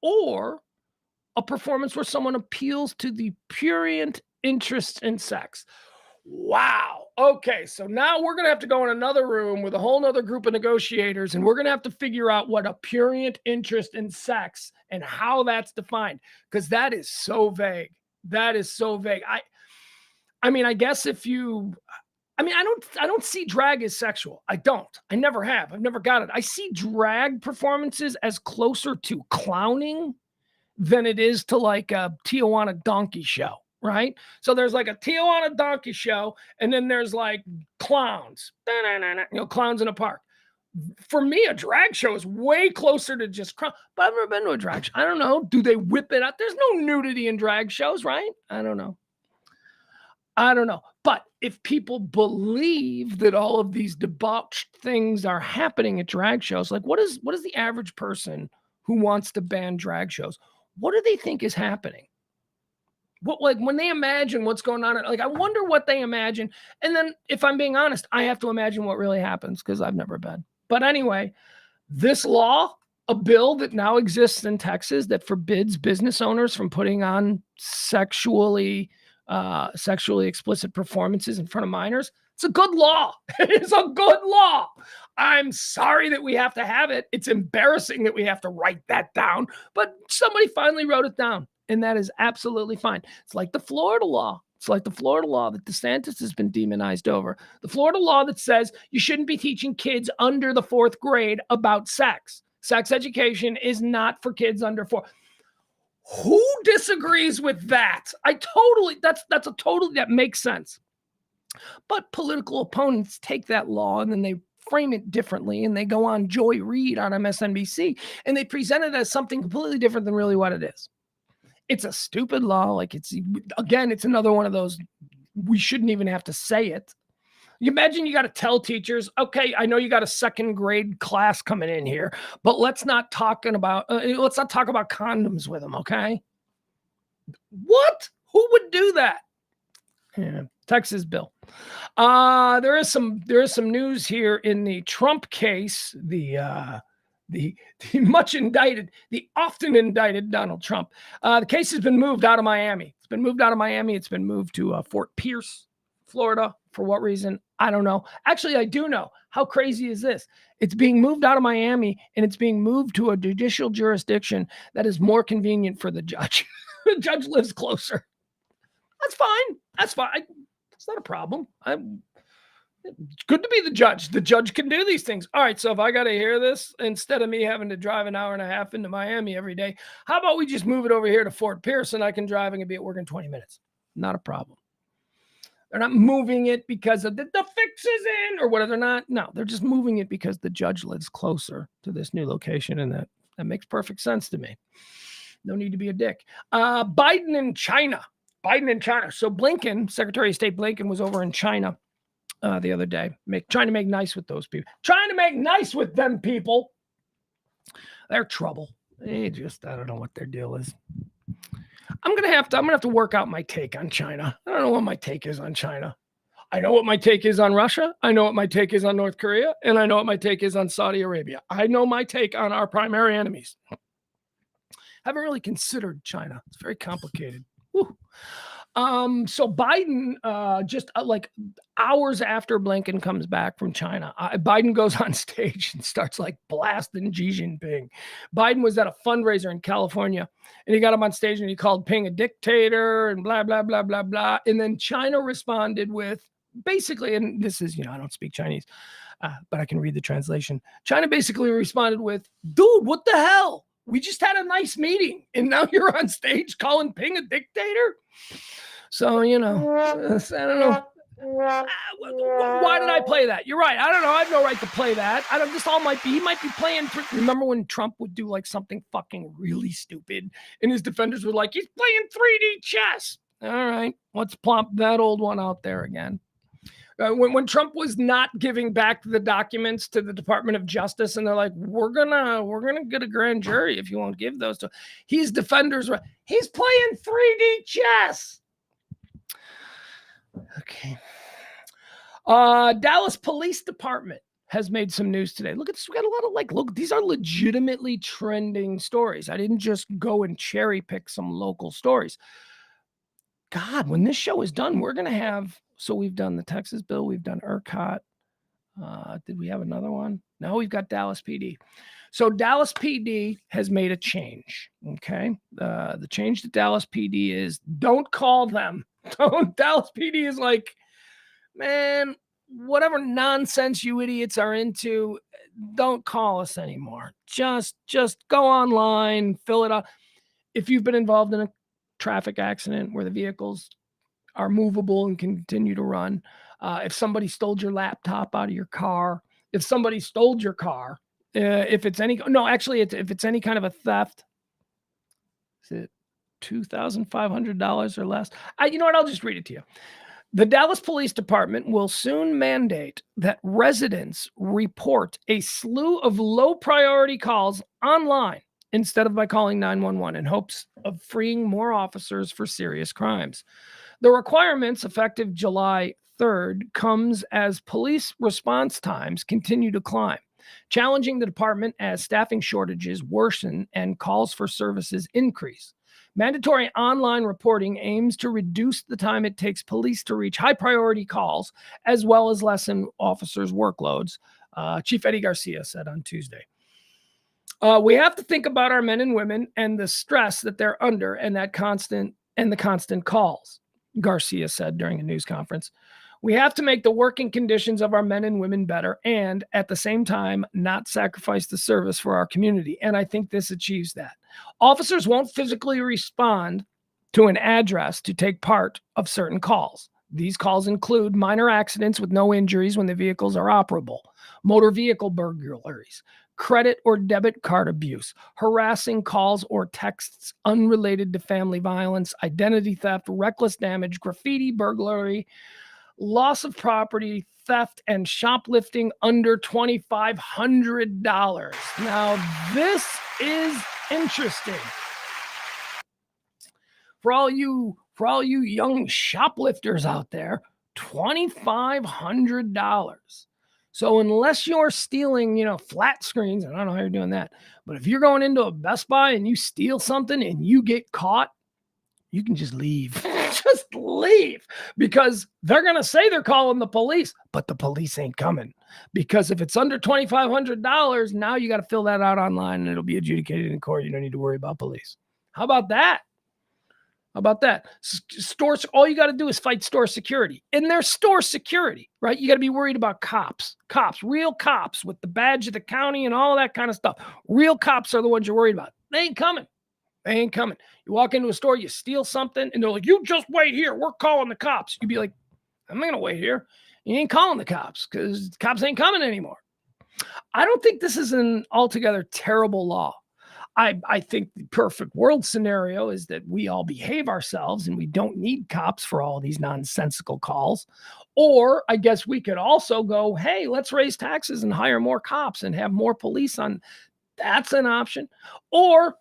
or a performance where someone appeals to the prurient interest in sex. Wow. Okay, so now we're going to have to go in another room with a whole nother group of negotiators, and we're going to have to figure out what a prurient interest in sex and how that's defined, because that is so vague. That is so vague. I mean, I guess if you... I don't see drag as sexual. I don't. I never have. I've never got it. I see drag performances as closer to clowning than it is to like a Tijuana donkey show, right? So there's like a Tijuana donkey show, and then there's like clowns, clowns in a park. For me, a drag show is way closer to just clown. But I've never been to a drag show. I don't know. Do they whip it out? There's no nudity in drag shows, right? I don't know. But if people believe that all of these debauched things are happening at drag shows, like what is the average person who wants to ban drag shows? What do they think is happening? Like when they imagine what's going on, like I wonder what they imagine. And then if I'm being honest, I have to imagine what really happens because I've never been. But anyway, this law, a bill that now exists in Texas that forbids business owners from putting on sexually explicit performances in front of minors. It's a good law. It's a good law. I'm sorry that we have to have it. It's embarrassing that we have to write that down, but somebody finally wrote it down, and that is absolutely fine. It's like the Florida law. It's like the Florida law that DeSantis has been demonized over. The Florida law that says you shouldn't be teaching kids under the 4th grade about sex. Sex education is not for kids under 4. disagrees with that? That makes sense. But political opponents take that law and then they frame it differently, and they go on Joy Reid on MSNBC and they present it as something completely different than really what it is. It's a stupid law. Like, it's another one of those, we shouldn't even have to say it. You imagine you got to tell teachers, okay, I know you got a second grade class coming in here, but let's not talk about condoms with them, okay? What? Who would do that? Yeah, Texas bill. There is some news here in the Trump case. The often indicted Donald Trump. The case has been moved out of Miami. It's been moved to Fort Pierce, Florida. For what reason? I don't know. Actually, I do know. How crazy is this? It's being moved out of Miami and it's being moved to a judicial jurisdiction that is more convenient for the judge. The judge lives closer. That's fine. That's fine. It's not a problem. It's good to be the judge. The judge can do these things. All right, so if I got to hear this, instead of me having to drive an hour and a half into Miami every day, how about we just move it over here to Fort Pierce and I can drive and be at work in 20 minutes? Not a problem. They're not moving it because of the fix is in or whatever. No, they're just moving it because the judge lives closer to this new location, and that makes perfect sense to me. No need to be a dick. Biden in China. So Blinken, Secretary of State Blinken, was over in China the other day, trying to make nice with those people. Trying to make nice with them people. They're trouble. I don't know what their deal is. I'm gonna have to work out my take on China. I don't know what my take is on China. I know what my take is on Russia. I know what my take is on North Korea, and I know what my take is on Saudi Arabia. I know my take on our primary enemies. Haven't really considered China. It's very complicated. Whew. So Biden, just like hours after Blinken comes back from China, Biden goes on stage and starts like blasting Xi Jinping. Biden was at a fundraiser in California and he got up on stage and he called Ping a dictator and blah, blah, blah, blah, blah. And then China responded with basically, and this is, I don't speak Chinese, but I can read the translation. China basically responded with, dude, what the hell? We just had a nice meeting and now you're on stage calling Ping a dictator? So, I don't know. Why did I play that? You're right. I don't know. I have no right to play that. He might be playing. Remember when Trump would do like something fucking really stupid and his defenders were like, he's playing 3D chess. All right. Let's plop that old one out there again. When Trump was not giving back the documents to the Department of Justice, and they're like, "We're gonna get a grand jury if you won't give those to," his defenders were, he's playing 3D chess. Okay. Dallas Police Department has made some news today. Look at this. We got a lot of look, these are legitimately trending stories. I didn't just go and cherry pick some local stories. God, when this show is done, we're gonna have. So we've done the Texas bill. We've done ERCOT. Did we have another one? No, we've got Dallas PD. So Dallas PD has made a change. Okay. The change to Dallas PD is don't call them. Dallas PD is like, man, whatever nonsense you idiots are into, don't call us anymore. Just go online, fill it out. If you've been involved in a traffic accident where the vehicles are movable and continue to run. If somebody stole your laptop out of your car, if somebody stole your car, if it's any kind of a theft, is it $2,500 or less? You know what? I'll just read it to you. The Dallas Police Department will soon mandate that residents report a slew of low priority calls online instead of by calling 911 in hopes of freeing more officers for serious crimes. The requirements effective July 3rd comes as police response times continue to climb, challenging the department as staffing shortages worsen and calls for services increase. Mandatory online reporting aims to reduce the time it takes police to reach high priority calls, as well as lessen officers' workloads, Chief Eddie Garcia said on Tuesday. We have to think about our men and women and the stress that they're under and the constant calls, Garcia said during a news conference. We have to make the working conditions of our men and women better and at the same time, not sacrifice the service for our community. And I think this achieves that. Officers won't physically respond to an address to take part of certain calls. These calls include minor accidents with no injuries when the vehicles are operable, motor vehicle burglaries, credit or debit card abuse, harassing calls or texts unrelated to family violence, identity theft, reckless damage, graffiti, burglary, loss of property, theft, and shoplifting under $2,500. Now, this is interesting. For all you young shoplifters out there, $2,500. So unless you're stealing, flat screens, and I don't know how you're doing that, but if you're going into a Best Buy and you steal something and you get caught, you can just leave. Just leave, because they're going to say they're calling the police, but the police ain't coming, because if it's under $2,500, now you got to fill that out online and it'll be adjudicated in court. You don't need to worry about police. How about that? How about that? Stores, all you got to do is fight store security. And there's store security, right? You got to be worried about cops, real cops with the badge of the county and all that kind of stuff. Real cops are the ones you're worried about. They ain't coming. They ain't coming. You walk into a store, you steal something, and they're like, you just wait here. We're calling the cops. You'd be like, I'm not going to wait here. You ain't calling the cops because the cops ain't coming anymore. I don't think this is an altogether terrible law. I think the perfect world scenario is that we all behave ourselves and we don't need cops for all these nonsensical calls. Or I guess we could also go, hey, let's raise taxes and hire more cops and have more police on. That's an option. Or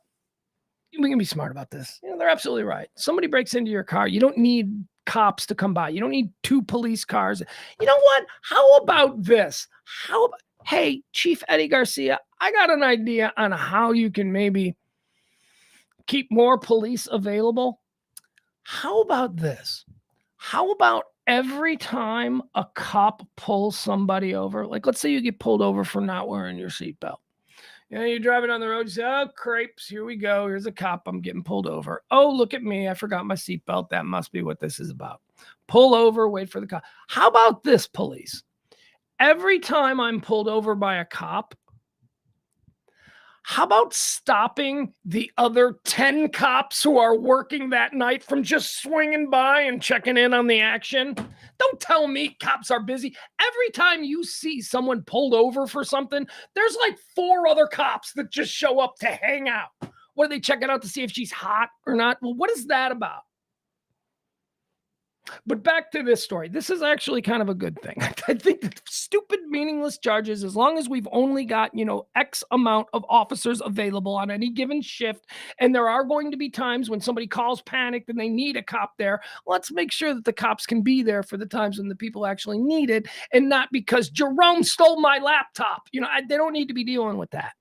we can be smart about this. They're absolutely right. Somebody breaks into your car. You don't need cops to come by. You don't need 2 police cars. You know what? How about this? Hey, Chief Eddie Garcia, I got an idea on how you can maybe keep more police available. How about this? How about every time a cop pulls somebody over, like let's say you get pulled over for not wearing your seatbelt. You're driving on the road, you say, oh, crepes, here we go. Here's a cop. I'm getting pulled over. Oh, look at me. I forgot my seatbelt. That must be what this is about. Pull over, wait for the cop. How about this, police? Every time I'm pulled over by a cop, how about stopping the other 10 cops who are working that night from just swinging by and checking in on the action? Don't tell me cops are busy. Every time you see someone pulled over for something, there's like 4 other cops that just show up to hang out. What are they checking out to see if she's hot or not? Well, what is that about? But back to this story. This is actually kind of a good thing. I think that stupid, meaningless charges, as long as we've only got, X amount of officers available on any given shift, and there are going to be times when somebody calls panicked and they need a cop there, let's make sure that the cops can be there for the times when the people actually need it, and not because Jerome stole my laptop. They don't need to be dealing with that.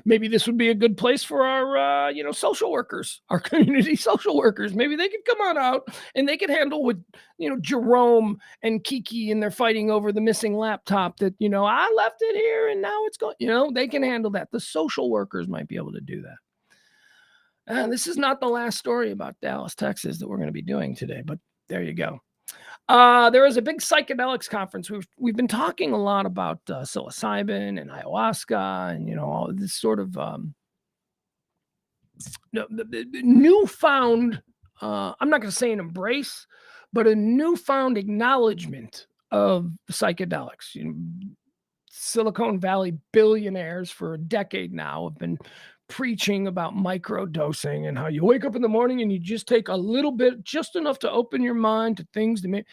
Maybe this would be a good place for our, social workers, our community social workers. Maybe they could come on out and they could handle with, Jerome and Kiki, and they're fighting over the missing laptop that, I left it here and now it's gone. They can handle that. The social workers might be able to do that. And this is not the last story about Dallas, Texas that we're going to be doing today, but there you go. There is a big psychedelics conference. We've been talking a lot about psilocybin and ayahuasca and, all this sort of newfound, I'm not going to say an embrace, but a newfound acknowledgement of psychedelics. Silicon Valley billionaires for a decade now have been preaching about microdosing and how you wake up in the morning and you just take a little bit, just enough to open your mind to things to make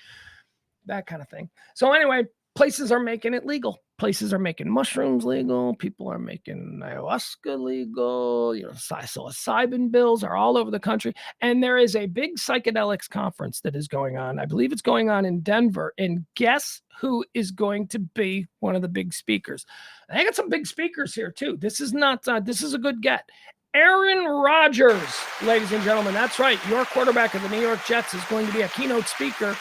that kind of thing. So anyway, places are making it legal. Places are making mushrooms legal. People are making ayahuasca legal. Psilocybin bills are all over the country. And there is a big psychedelics conference that is going on. I believe it's going on in Denver. And guess who is going to be one of the big speakers? I got some big speakers here too. This is a good get. Aaron Rodgers, ladies and gentlemen. That's right. Your quarterback of the New York Jets is going to be a keynote speaker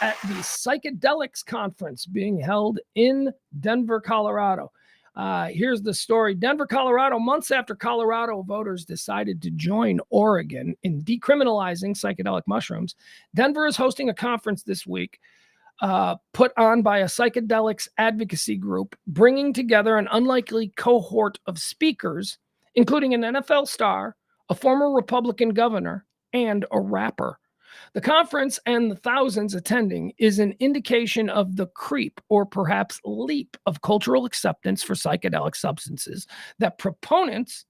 at the Psychedelics Conference being held in Denver, Colorado. Here's the story. Denver, Colorado, months after Colorado voters decided to join Oregon in decriminalizing psychedelic mushrooms, Denver is hosting a conference this week put on by a psychedelics advocacy group, bringing together an unlikely cohort of speakers including an NFL star, a former Republican governor, and a rapper. The conference and the thousands attending is an indication of the creep or perhaps leap of cultural acceptance for psychedelic substances that proponents,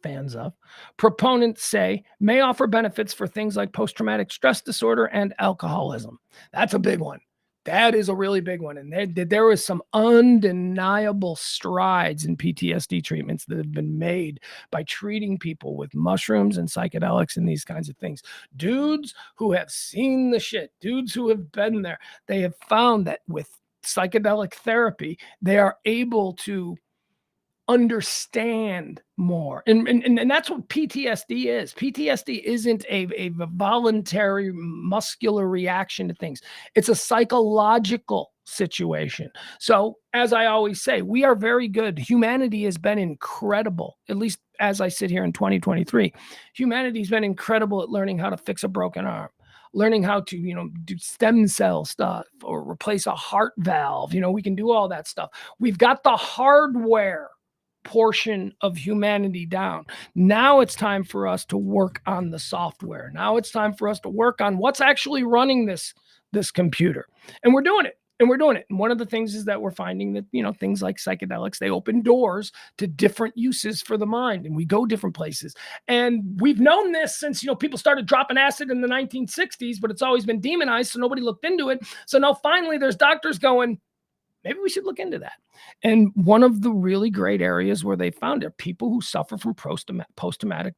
fans of, proponents say may offer benefits for things like post-traumatic stress disorder and alcoholism. That's a big one. That is a really big one. And there was some undeniable strides in PTSD treatments that have been made by treating people with mushrooms and psychedelics and these kinds of things. Dudes who have seen the shit, dudes who have been there, they have found that with psychedelic therapy, they are able to understand more. And that's what PTSD is. PTSD isn't a voluntary muscular reaction to things. It's a psychological situation. So as I always say, we are very good. Humanity has been incredible, at least as I sit here in 2023. Humanity's been incredible at learning how to fix a broken arm, learning how to, do stem cell stuff or replace a heart valve. We can do all that stuff. We've got the hardware portion of humanity down. Now it's time for us to work on the software. Now it's time for us to work on what's actually running this computer. And we're doing it. And one of the things is that we're finding that, things like psychedelics, they open doors to different uses for the mind, and we go different places. And we've known this since, people started dropping acid in the 1960s, but it's always been demonized, so nobody looked into it. So now finally there's doctors going, maybe we should look into that. And one of the really great areas where they found it, people who suffer from post-traumatic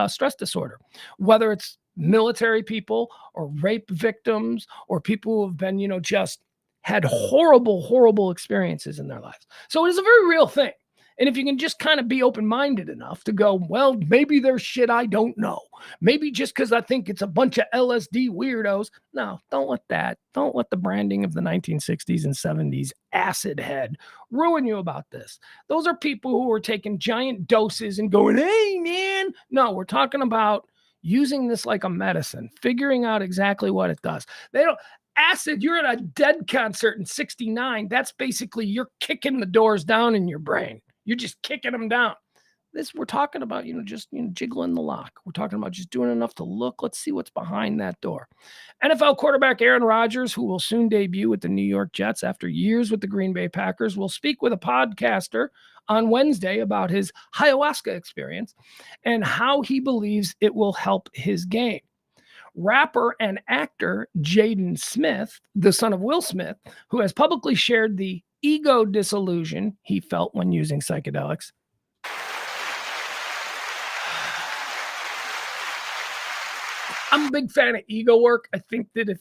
stress disorder, whether it's military people or rape victims or people who have been, just had horrible, horrible experiences in their lives. So it is a very real thing. And if you can just kind of be open-minded enough to go, well, maybe there's shit I don't know. Maybe just because I think it's a bunch of LSD weirdos. No, don't let the branding of the 1960s and 70s acid head ruin you about this. Those are people who are taking giant doses and going, hey, man. No, we're talking about using this like a medicine, figuring out exactly what it does. Acid, you're at a Dead concert in 69. That's basically you're kicking the doors down in your brain. You're just kicking them down. We're talking about, just jiggling the lock. We're talking about just doing enough to look. Let's see what's behind that door. NFL quarterback Aaron Rodgers, who will soon debut with the New York Jets after years with the Green Bay Packers, will speak with a podcaster on Wednesday about his ayahuasca experience and how he believes it will help his game. Rapper and actor Jaden Smith, the son of Will Smith, who has publicly shared the ego disillusion he felt when using psychedelics. I'm a big fan of ego work. I think that if,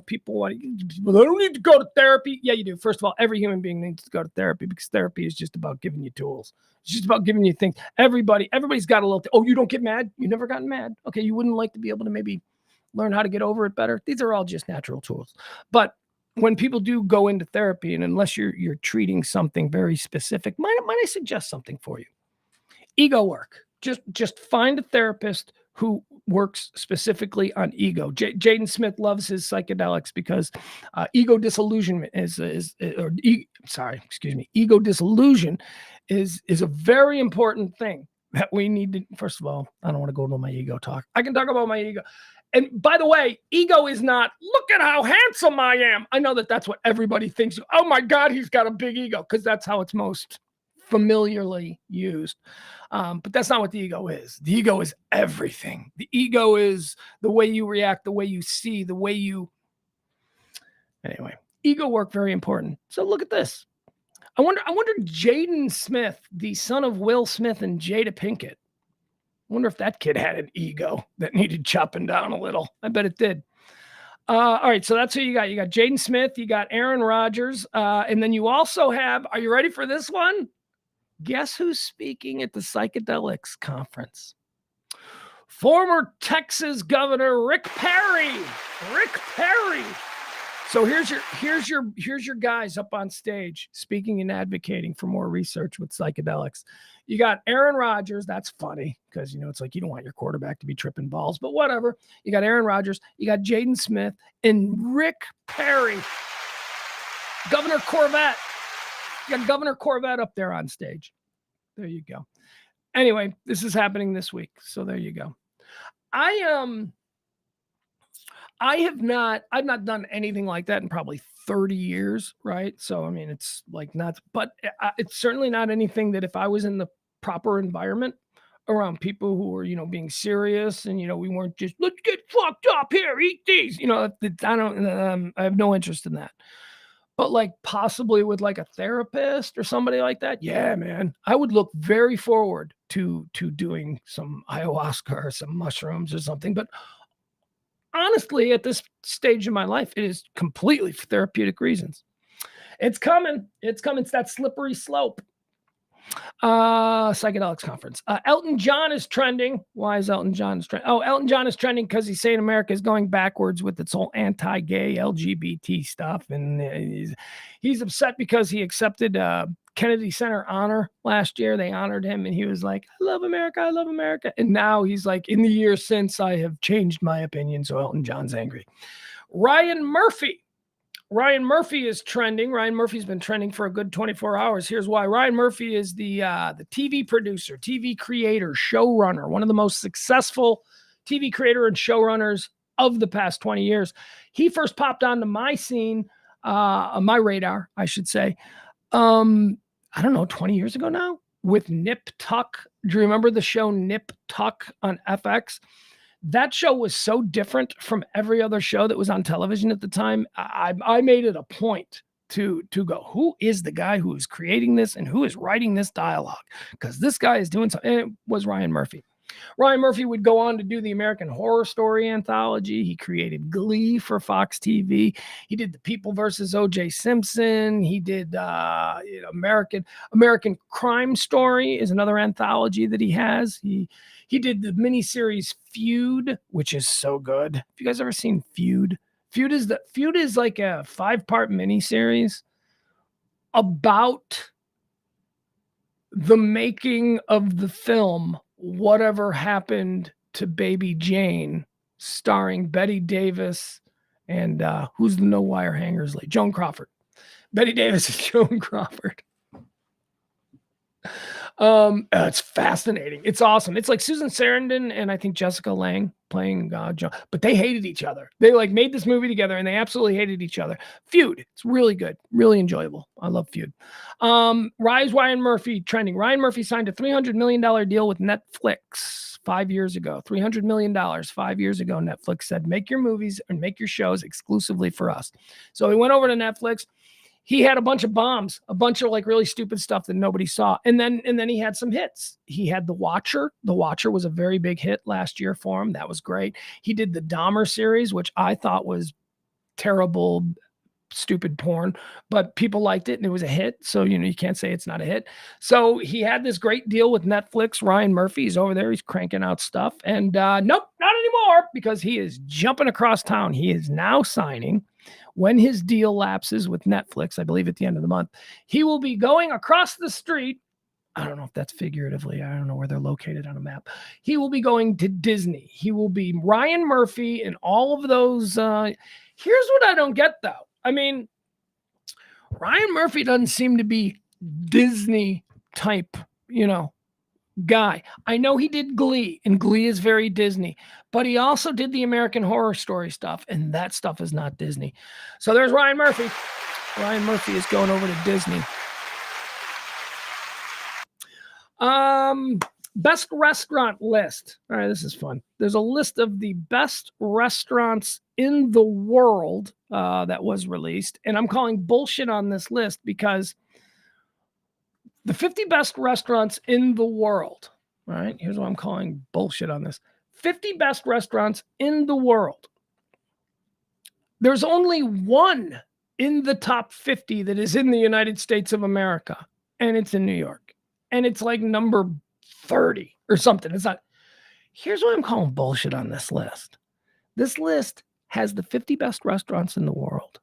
people want to, I don't need to go to therapy. Yeah, you do. First of all, every human being needs to go to therapy because therapy is just about giving you tools. It's just about giving you things. Everybody's got a little, oh, you don't get mad? You never gotten mad? Okay, you wouldn't like to be able to maybe learn how to get over it better. These are all just natural tools. But when people do go into therapy, and unless you're treating something very specific, might I suggest something for you? Ego work. Just find a therapist who works specifically on ego. Jaden Smith loves his psychedelics because ego disillusionment ego disillusion is a very important thing that we need to. First of all, I don't want to go into my ego talk. I can talk about my ego. And by the way, ego is not, look at how handsome I am. I know that's what everybody thinks. Oh my God, he's got a big ego, because that's how it's most familiarly used. But that's not what the ego is. The ego is everything. The ego is the way you react, the way you see, the way you... Anyway, ego work, very important. So look at this. I wonder Jaden Smith, the son of Will Smith and Jada Pinkett, I wonder if that kid had an ego that needed chopping down a little. I bet it did. All right, so that's who you got. You got Jaden Smith, you got Aaron Rodgers, and then you also have, are you ready for this one? Guess who's speaking at the Psychedelics Conference? Former Texas Governor Rick Perry. Rick Perry. So here's your guys up on stage speaking and advocating for more research with psychedelics. You got Aaron Rodgers. That's funny because, it's like you don't want your quarterback to be tripping balls, but whatever. You got Aaron Rodgers. You got Jaden Smith and Rick Perry. Governor Corvette. You got Governor Corvette up there on stage. There you go. Anyway, this is happening this week. So there you go. I've not done anything like that in probably 30 years, right? So I mean, it's like not, but it's certainly not anything that if I was in the proper environment around people who were, being serious and we weren't just let's get fucked up here, eat these, I have no interest in that. But like possibly with like a therapist or somebody like that, yeah, man, I would look very forward to doing some ayahuasca or some mushrooms or something. But honestly, at this stage of my life, it is completely for therapeutic reasons. It's coming. It's coming. It's that slippery slope. Psychedelics conference. Elton John is trending. Why is Elton John trending? Oh, Elton John is trending because he's saying America is going backwards with its whole anti-gay LGBT stuff, and he's upset because he accepted Kennedy Center honor last year. They honored him, and he was like, "I love America, I love America." And now he's like, "In the years since, I have changed my opinion." So Elton John's angry. Ryan Murphy is trending. Ryan Murphy's been trending for a good 24 hours. Here's why. Ryan Murphy is the TV producer, TV creator, showrunner, one of the most successful TV creator and showrunners of the past 20 years. He first popped onto my scene, my radar, I should say, I don't know, 20 years ago now with Nip Tuck. Do you remember the show Nip Tuck on FX? That show was so different from every other show that was on television at the time. I made it a point to go, who is the guy who is creating this and who is writing this dialogue? Because this guy is doing something. And it was Ryan Murphy. Ryan Murphy would go on to do the American Horror Story anthology. He created Glee for Fox TV. He did The People versus O.J. Simpson. He did American Crime Story is another anthology that he has. He did the miniseries Feud, which is so good. Have you guys ever seen Feud? Feud is like a 5-part miniseries about the making of the film Whatever Happened to Baby Jane, starring Betty Davis and who's the No Wire Hangers lady? Joan Crawford. Betty Davis and Joan Crawford. It's fascinating. It's awesome. It's like Susan Sarandon and I think Jessica Lange playing Joan, but they hated each other. They like made this movie together and they absolutely hated each other. Feud. It's really good. Really enjoyable. I love Feud. Ryan Murphy trending. Ryan Murphy signed a $300 million deal with Netflix 5 years ago. $300 million 5 years ago. Netflix said, make your movies and make your shows exclusively for us. So he went over to Netflix. He had a bunch of bombs, a bunch of like really stupid stuff that nobody saw. And then he had some hits. He had The Watcher. The Watcher was a very big hit last year for him. That was great. He did the Dahmer series, which I thought was terrible, stupid porn, but people liked it and it was a hit. So, you can't say it's not a hit. So he had this great deal with Netflix. Ryan Murphy, he's over there. He's cranking out stuff. And nope, not anymore, because he is jumping across town. He is now signing. When his deal lapses with Netflix, I believe at the end of the month, he will be going across the street. I don't know if that's figuratively. I don't know where they're located on a map. He will be going to Disney. He will be Ryan Murphy and all of those. Here's what I don't get, though. I mean, Ryan Murphy doesn't seem to be Disney type, guy. I know he did Glee, and Glee is very Disney, but he also did the American Horror Story stuff, and that stuff is not Disney. So there's Ryan Murphy. Ryan Murphy is going over to Disney. Best restaurant list. All right, this is fun. There's a list of the best restaurants in the world that was released, and I'm calling bullshit on this list because the 50 best restaurants in the world. All right, here's what I'm calling bullshit on this. 50 best restaurants in the world. There's only one in the top 50 that is in the United States of America, and it's in New York. And it's like number 30 or something. It's not. Here's what I'm calling bullshit on this list. This list has the 50 best restaurants in the world.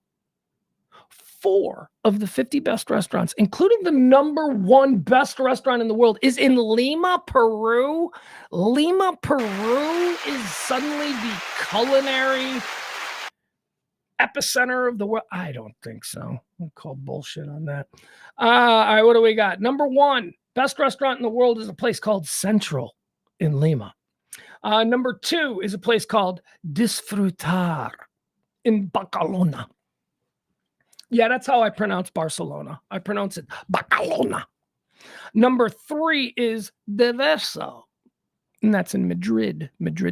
4 of the 50 best restaurants, including the number 1 best restaurant in the world, is in Lima, Peru. Lima, Peru is suddenly the culinary epicenter of the world. I don't think so. I'll call bullshit on that. All right, what do we got? Number 1 Best restaurant in the world is a place called Central in Lima. Number 2 is a place called Disfrutar in Barcelona. Yeah, that's how I pronounce Barcelona. I pronounce it Barcelona. Number 3 is Deverso, and that's in Madrid,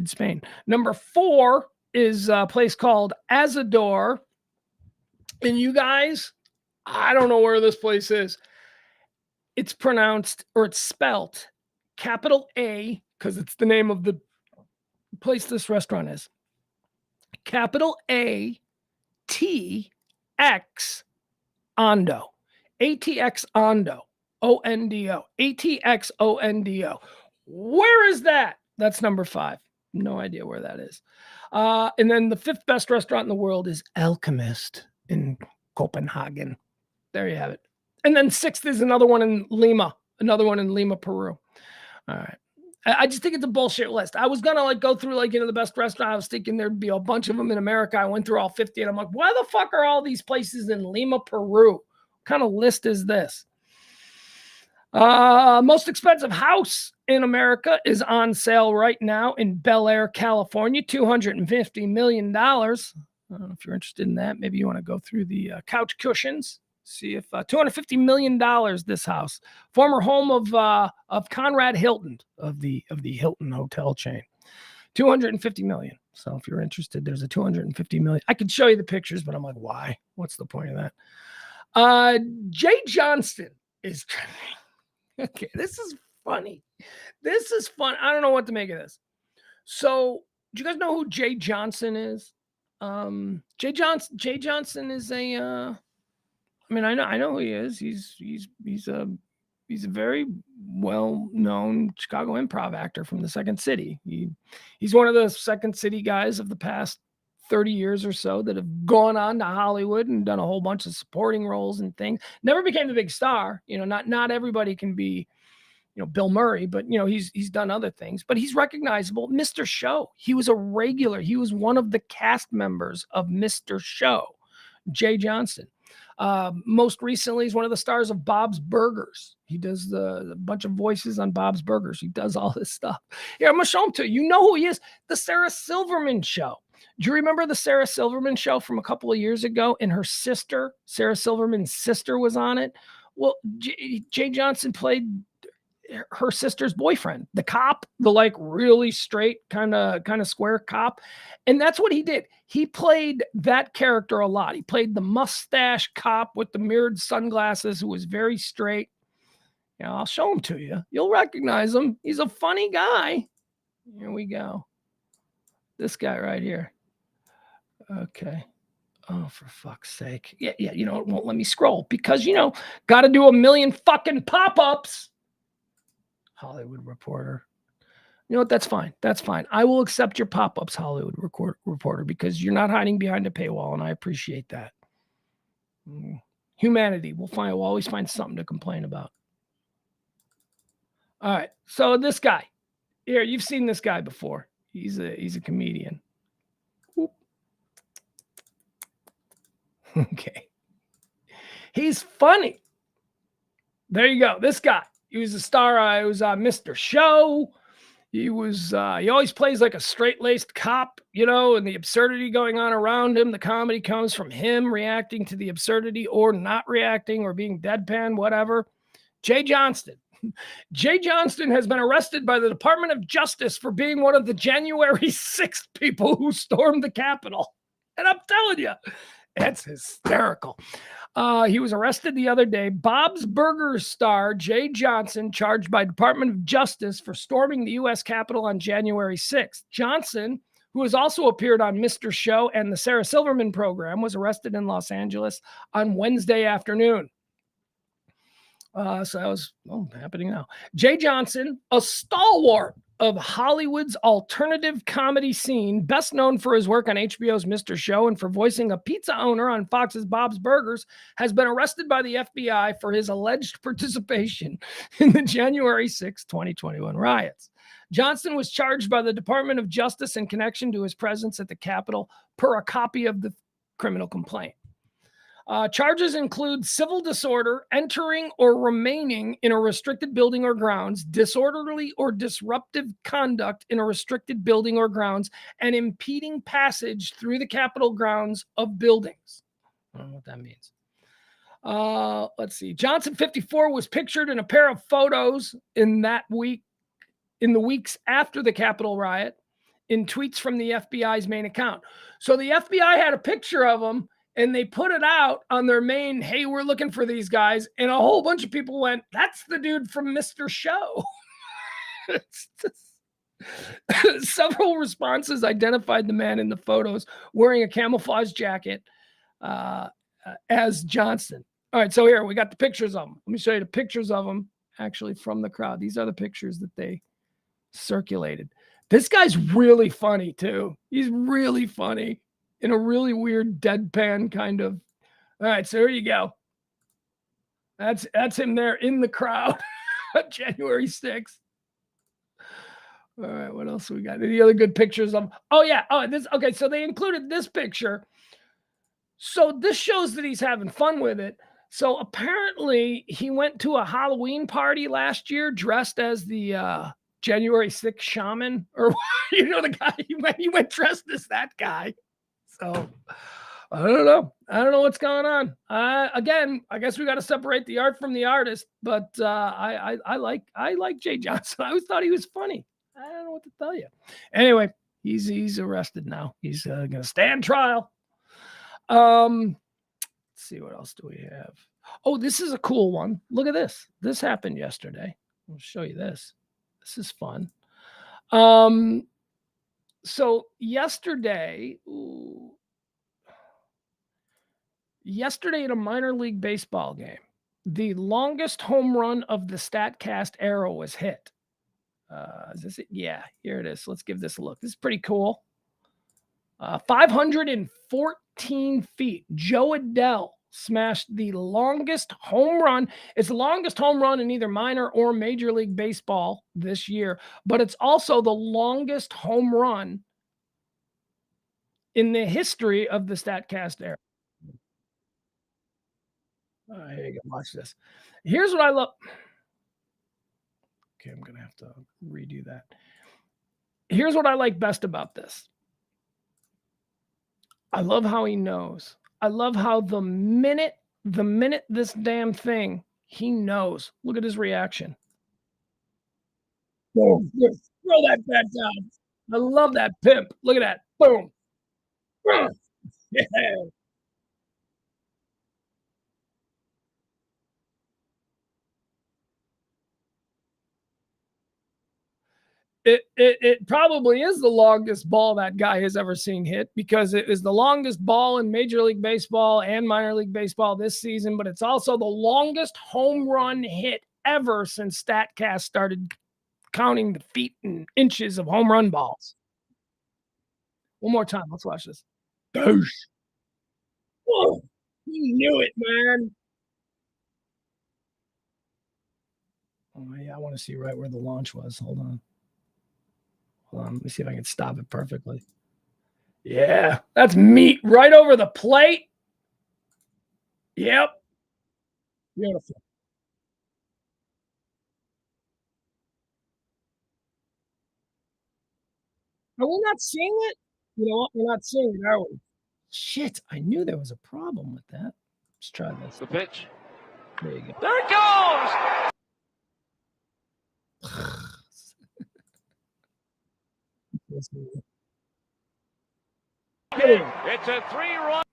Spain. Number 4 is a place called Azador. And you guys, I don't know where this place is. It's pronounced, or it's spelt, capital A, because it's the name of the place this restaurant is. Capital A, T, X, Ondo. ATX Ondo. O-N-D-O. A-T-X-O-N-D-O. Where is that? That's number 5. No idea where that is. And then the 5th best restaurant in the world is Alchemist in Copenhagen. There you have it. And then 6th is another one in Lima. Peru. All right. I just think it's a bullshit list. I was going to go through the best restaurant. I was thinking there'd be a bunch of them in America. I went through all 50 and I'm like, why the fuck are all these places in Lima, Peru? What kind of list is this? Most expensive house in America is on sale right now in Bel Air, California, $250 million. I don't know if you're interested in that. Maybe you want to go through the couch cushions. See if $250 million, this house, former home of Conrad Hilton of the Hilton hotel chain, $250 million. So if you're interested, there's a $250 million. I could show you the pictures, but I'm like, why? What's the point of that? Jay Johnston is trending. Okay, this is funny. This is fun. I don't know what to make of this. So, do you guys know who Jay Johnson is? Jay Johnson is a. I know who he is. He's a very well-known Chicago improv actor from the Second City. He's one of the Second City guys of the past 30 years or so that have gone on to Hollywood and done a whole bunch of supporting roles and things. Never became the big star. Not everybody can be, Bill Murray, but he's done other things. But he's recognizable. Mr. Show. He was a regular. He was one of the cast members of Mr. Show. Jay Johnson. Most recently, he's one of the stars of Bob's Burgers. He does a bunch of voices on Bob's Burgers. He does all this stuff. Here, I'm going to show him to you. You know who he is. The Sarah Silverman Show. Do you remember the Sarah Silverman Show from a couple of years ago? And her sister, Sarah Silverman's sister, was on it. Well, Jay Johnson played her sister's boyfriend, the cop, the really straight kind of square cop. And that's what he did. He played that character a lot. He played the mustache cop with the mirrored sunglasses who was very straight. I'll show him to you. You'll recognize him. He's a funny guy. Here we go. This guy right here. Okay. Oh, for fuck's sake. Yeah. It won't let me scroll because, got to do a million fucking pop-ups. Hollywood Reporter. You know what? That's fine. That's fine. I will accept your pop-ups, Hollywood Reporter, because you're not hiding behind a paywall, and I appreciate that. Humanity. We'll always find something to complain about. All right. So this guy. Here, you've seen this guy before. He's a comedian. Whoop. Okay. He's funny. There you go. This guy. He was a star. He was on Mr. Show. He always plays like a straight-laced cop, and the absurdity going on around him. The comedy comes from him reacting to the absurdity or not reacting or being deadpan, whatever. Jay Johnston. Jay Johnston has been arrested by the Department of Justice for being one of the January 6th people who stormed the Capitol. And I'm telling you, it's hysterical. He was arrested the other day. Bob's Burgers star Jay Johnson charged by Department of Justice for storming the U.S. Capitol on January 6th. Johnson, who has also appeared on Mr. Show and the Sarah Silverman program, was arrested in Los Angeles on Wednesday afternoon. So that was happening now. Jay Johnson, a stalwart of Hollywood's alternative comedy scene, best known for his work on HBO's Mr. Show and for voicing a pizza owner on Fox's Bob's Burgers, has been arrested by the FBI for his alleged participation in the January 6, 2021 riots. Johnson was charged by the Department of Justice in connection to his presence at the Capitol per a copy of the criminal complaint. Charges include civil disorder, entering or remaining in a restricted building or grounds, disorderly or disruptive conduct in a restricted building or grounds, and impeding passage through the Capitol grounds of buildings. I don't know what that means. Let's see. Johnson, 54, was pictured in a pair of photos in the weeks after the Capitol riot, in tweets from the FBI's main account. So the FBI had a picture of him, and they put it out on their main, hey, we're looking for these guys. And a whole bunch of people went, that's the dude from Mr. Show. Several responses identified the man in the photos wearing a camouflage jacket as Johnson. All right, so here, we got the pictures of him. Let me show you the pictures of him actually from the crowd. These are the pictures that they circulated. This guy's really funny, too. He's really funny. In a really weird deadpan kind of. All right, so here you go. That's him there in the crowd on January 6th. All right, what else we got? Any other good pictures of? Oh yeah. Oh, this. Okay, so they included this picture. So this shows that he's having fun with it. So apparently he went to a Halloween party last year dressed as the January 6th shaman, or the guy he went dressed as that guy. So I don't know. I don't know what's going on. Again, I guess we got to separate the art from the artist. But I like Jay Johnson. I always thought he was funny. I don't know what to tell you. Anyway, he's arrested now. He's going to stand trial. Let's see, what else do we have? Oh, this is a cool one. Look at this. This happened yesterday. I'll show you this. This is fun. So yesterday in a minor league baseball game, the longest home run of the StatCast era was hit. Is this it? Yeah, here it is. Let's give this a look. This is pretty cool. 514 feet. Joe Adell smashed the longest home run. It's the longest home run in either minor or Major League Baseball this year, but it's also the longest home run in the history of the StatCast era. Here you go. Watch this. Here's what I love. Okay, I'm going to have to redo that. Here's what I like best about this. I love how he knows. I love how the minute this damn thing, he knows. Look at his reaction. Boom. Throw that bat down. I love that pimp. Look at that. Boom. Yeah. It probably is the longest ball that guy has ever seen hit, because it is the longest ball in Major League Baseball and minor league baseball this season, but it's also the longest home run hit ever since StatCast started counting the feet and inches of home run balls. One more time. Let's watch this. Doosh. Whoa. You knew it, man. Oh, yeah, I want to see right where the launch was. Hold on. Let me see if I can stop it perfectly. Yeah, that's meat right over the plate. Yep. Beautiful. Are we not seeing it? You know what? We're not seeing it, are we? Shit, I knew there was a problem with that. Let's try this. The pitch. There you go. There it goes! It's a 3-run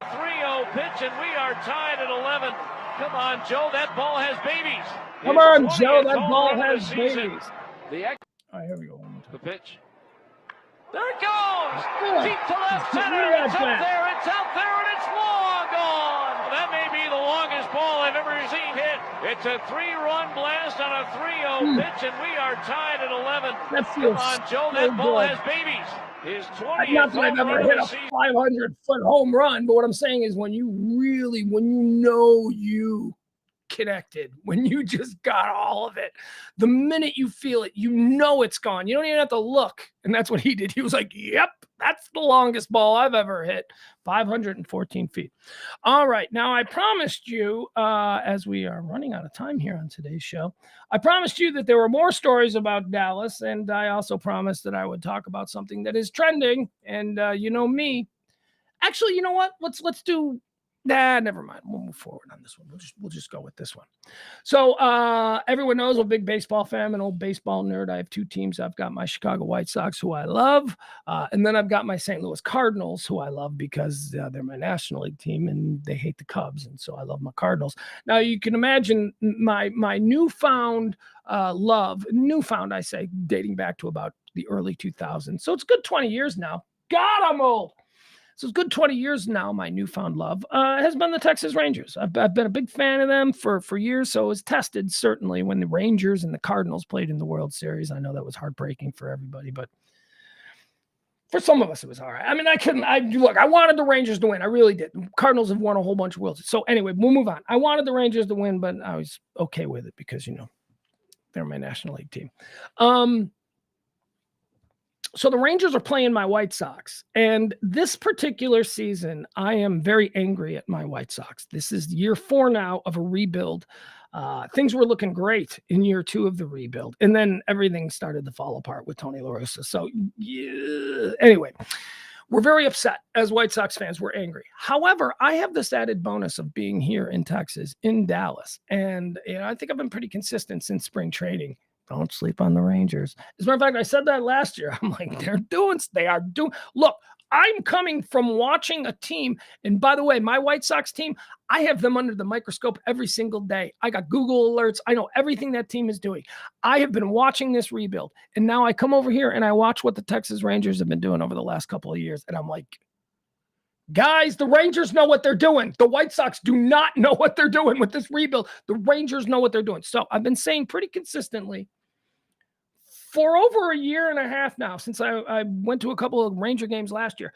3-0 pitch, and we are tied at 11. Come on, Joe, that ball has babies. Come on, Joe, that ball has babies. All right, here we go. The pitch. There it goes! Deep to left center. It's up there, and it's long gone. That may be the longest ball I've ever seen hit. It's a 3-run blast on a 3-0 pitch, and we are tied at 11. Come on, Joe, that ball has babies. His 20th Not that I've ever hit a 500-foot home run, but what I'm saying is when you know you disconnected when you just got all of it. The minute you feel it, you know it's gone. You don't even have to look. And that's what he did. He was like, yep, that's the longest ball I've ever hit, 514 feet. All right. Now, I promised you, as we are running out of time here on today's show, I promised you that there were more stories about Dallas, and I also promised that I would talk about something that is trending. And you know me. Actually, you know what? Let's do. Nah, never mind. We'll move forward on this one. We'll just go with this one. So everyone knows I'm a big baseball fan. I'm an old baseball nerd. I have two teams. I've got my Chicago White Sox, who I love, and then I've got my St. Louis Cardinals, who I love because they're my National League team and they hate the Cubs, and so I love my Cardinals. Now you can imagine my newfound love, I say, dating back to about the early 2000s. So it's a good 20 years now. God, I'm old. So it's good 20 years now, my newfound love has been the Texas Rangers. I've been a big fan of them for years, so it was tested, certainly, when the Rangers and the Cardinals played in the World Series. I know that was heartbreaking for everybody, but for some of us, it was all right. I mean, I wanted the Rangers to win. I really did. The Cardinals have won a whole bunch of Worlds. So anyway, we'll move on. I wanted the Rangers to win, but I was okay with it because, they're my National League team. So the Rangers are playing my White Sox, and this particular season, I am very angry at my White Sox. This is year 4 now of a rebuild. Things were looking great in year 2 of the rebuild, and then everything started to fall apart with Tony La Russa. So anyway, we're very upset as White Sox fans. We're angry. However, I have this added bonus of being here in Texas, in Dallas, and I think I've been pretty consistent since spring training. Don't sleep on the Rangers. As a matter of fact, I said that last year. I'm like, they are doing. Look, I'm coming from watching a team. And by the way, my White Sox team, I have them under the microscope every single day. I got Google alerts. I know everything that team is doing. I have been watching this rebuild. And now I come over here and I watch what the Texas Rangers have been doing over the last couple of years. And I'm like, guys, the Rangers know what they're doing. The White Sox do not know what they're doing with this rebuild. The Rangers know what they're doing. So I've been saying pretty consistently for over a year and a half now, since I went to a couple of Ranger games last year,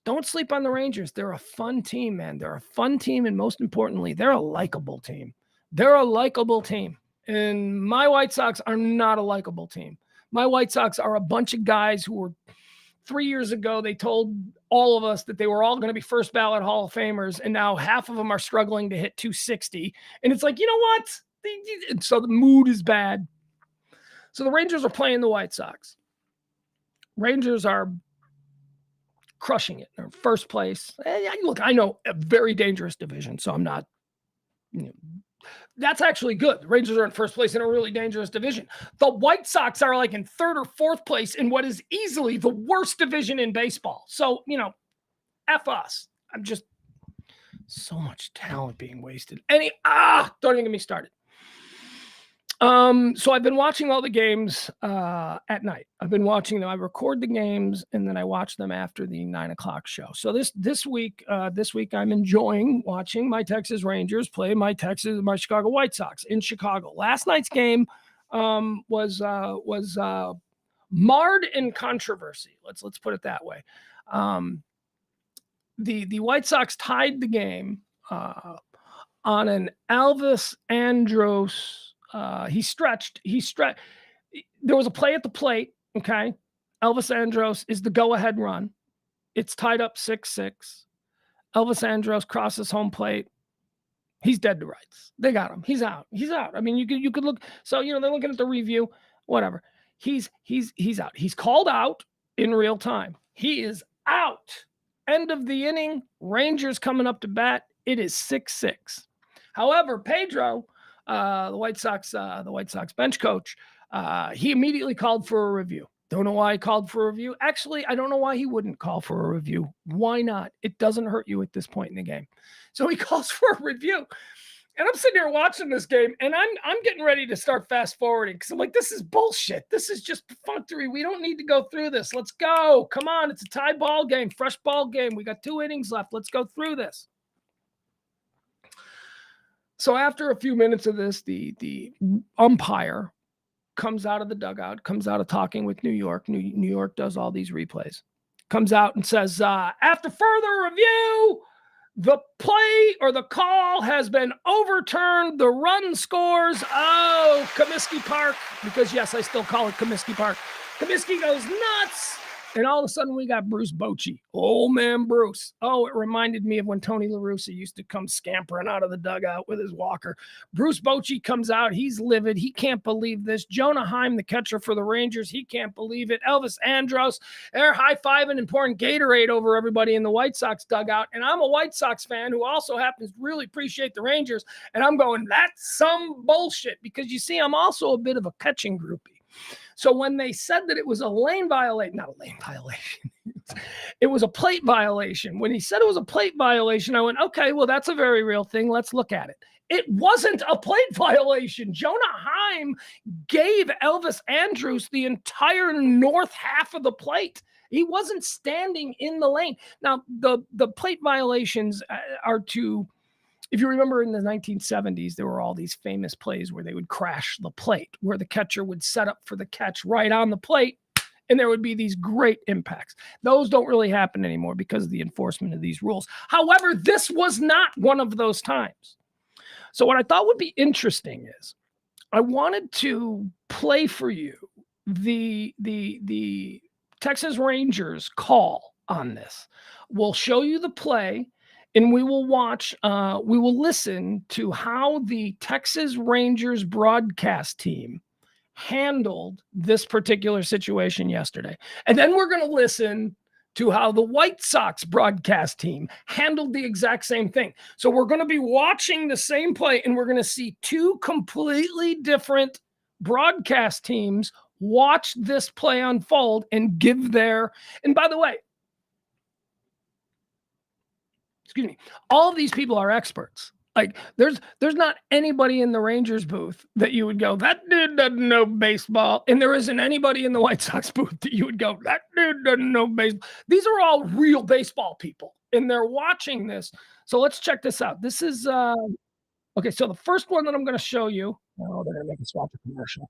don't sleep on the Rangers. They're a fun team, man. They're a fun team, and most importantly, they're a likable team. They're a likable team. And my White Sox are not a likable team. My White Sox are a bunch of guys who were 3 years ago, they told all of us that they were all going to be first ballot Hall of Famers, and now half of them are struggling to hit 260. And it's like, you know what? So the mood is bad. So the Rangers are playing the White Sox. Rangers are crushing it. They're in first place. Look, I know a very dangerous division, so I'm not, that's actually good. The Rangers are in first place in a really dangerous division. The White Sox are like in 3rd or 4th place in what is easily the worst division in baseball. So, F us. I'm just so much talent being wasted. Don't even get me started. So I've been watching all the games at night. I've been watching them. I record the games and then I watch them after the 9:00 show. So this week I'm enjoying watching my Texas Rangers play my Chicago White Sox in Chicago. Last night's game was marred in controversy. Let's put it that way. The White Sox tied the game on an Elvis Andrus. He stretched. There was a play at the plate. Okay. Elvis Andrus is the go-ahead run. It's tied up 6-6. Elvis Andrus crosses home plate. He's dead to rights. They got him. He's out. I mean, you could look. So, they're looking at the review, whatever. He's out. He's called out in real time. He is out. End of the inning. Rangers coming up to bat. It is 6-6. However, Pedro, the White Sox bench coach, he immediately called for a review. Don't know why he called for a review. Actually, I don't know why he wouldn't call for a review. Why not? It doesn't hurt you at this point in the game. So he calls for a review. And I'm sitting here watching this game, and I'm getting ready to start fast forwarding because I'm like, this is bullshit. This is just perfunctory. We don't need to go through this. Let's go. Come on. It's a tie ball game, fresh ball game. We got 2 innings left. Let's go through this. So after a few minutes of this, the umpire comes out of the dugout, comes out of talking with New York. New York does all these replays. Comes out and says, after further review, The play or the call has been overturned. The run scores. Oh, Comiskey Park, because yes, I still call it Comiskey Park. Comiskey goes nuts. And all of a sudden we got Bruce Bochy. Old man Bruce. Oh, it reminded me of when Tony La Russa used to come scampering out of the dugout with his walker. Bruce Bochy comes out. He's livid. He can't believe this. Jonah Heim, the catcher for the Rangers, he can't believe it. Elvis Andrus, they're high-fiving and pouring Gatorade over everybody in the White Sox dugout. And I'm a White Sox fan who also happens to really appreciate the Rangers. And I'm going, that's some bullshit. Because you see, I'm also a bit of a catching groupie. So when they said that it was a lane violation, not a lane violation, it was a plate violation. When he said it was a plate violation, I went, okay, well, that's a very real thing. Let's look at it. It wasn't a plate violation. Jonah Heim gave Elvis Andrus the entire north half of the plate. He wasn't standing in the lane. Now, the plate violations are to... If you remember in the 1970s, there were all these famous plays where they would crash the plate, where the catcher would set up for the catch right on the plate, and there would be these great impacts. Those don't really happen anymore because of the enforcement of these rules. However, this was not one of those times. So what I thought would be interesting is I wanted to play for you the Texas Rangers call on this. We'll show you the play. And we will listen to how the Texas Rangers broadcast team handled this particular situation yesterday. And then we're going to listen to how the White Sox broadcast team handled the exact same thing. So we're going to be watching the same play, and we're going to see two completely different broadcast teams watch this play unfold and give their, and by the way, excuse me, all of these people are experts. Like there's not anybody in the Rangers booth that you would go, that dude doesn't know baseball. And there isn't anybody in the White Sox booth that you would go, that dude doesn't know baseball. These are all real baseball people and they're watching this. So let's check this out. This is, okay. So the first one that I'm going to show you, oh, they're going to make a swap a commercial.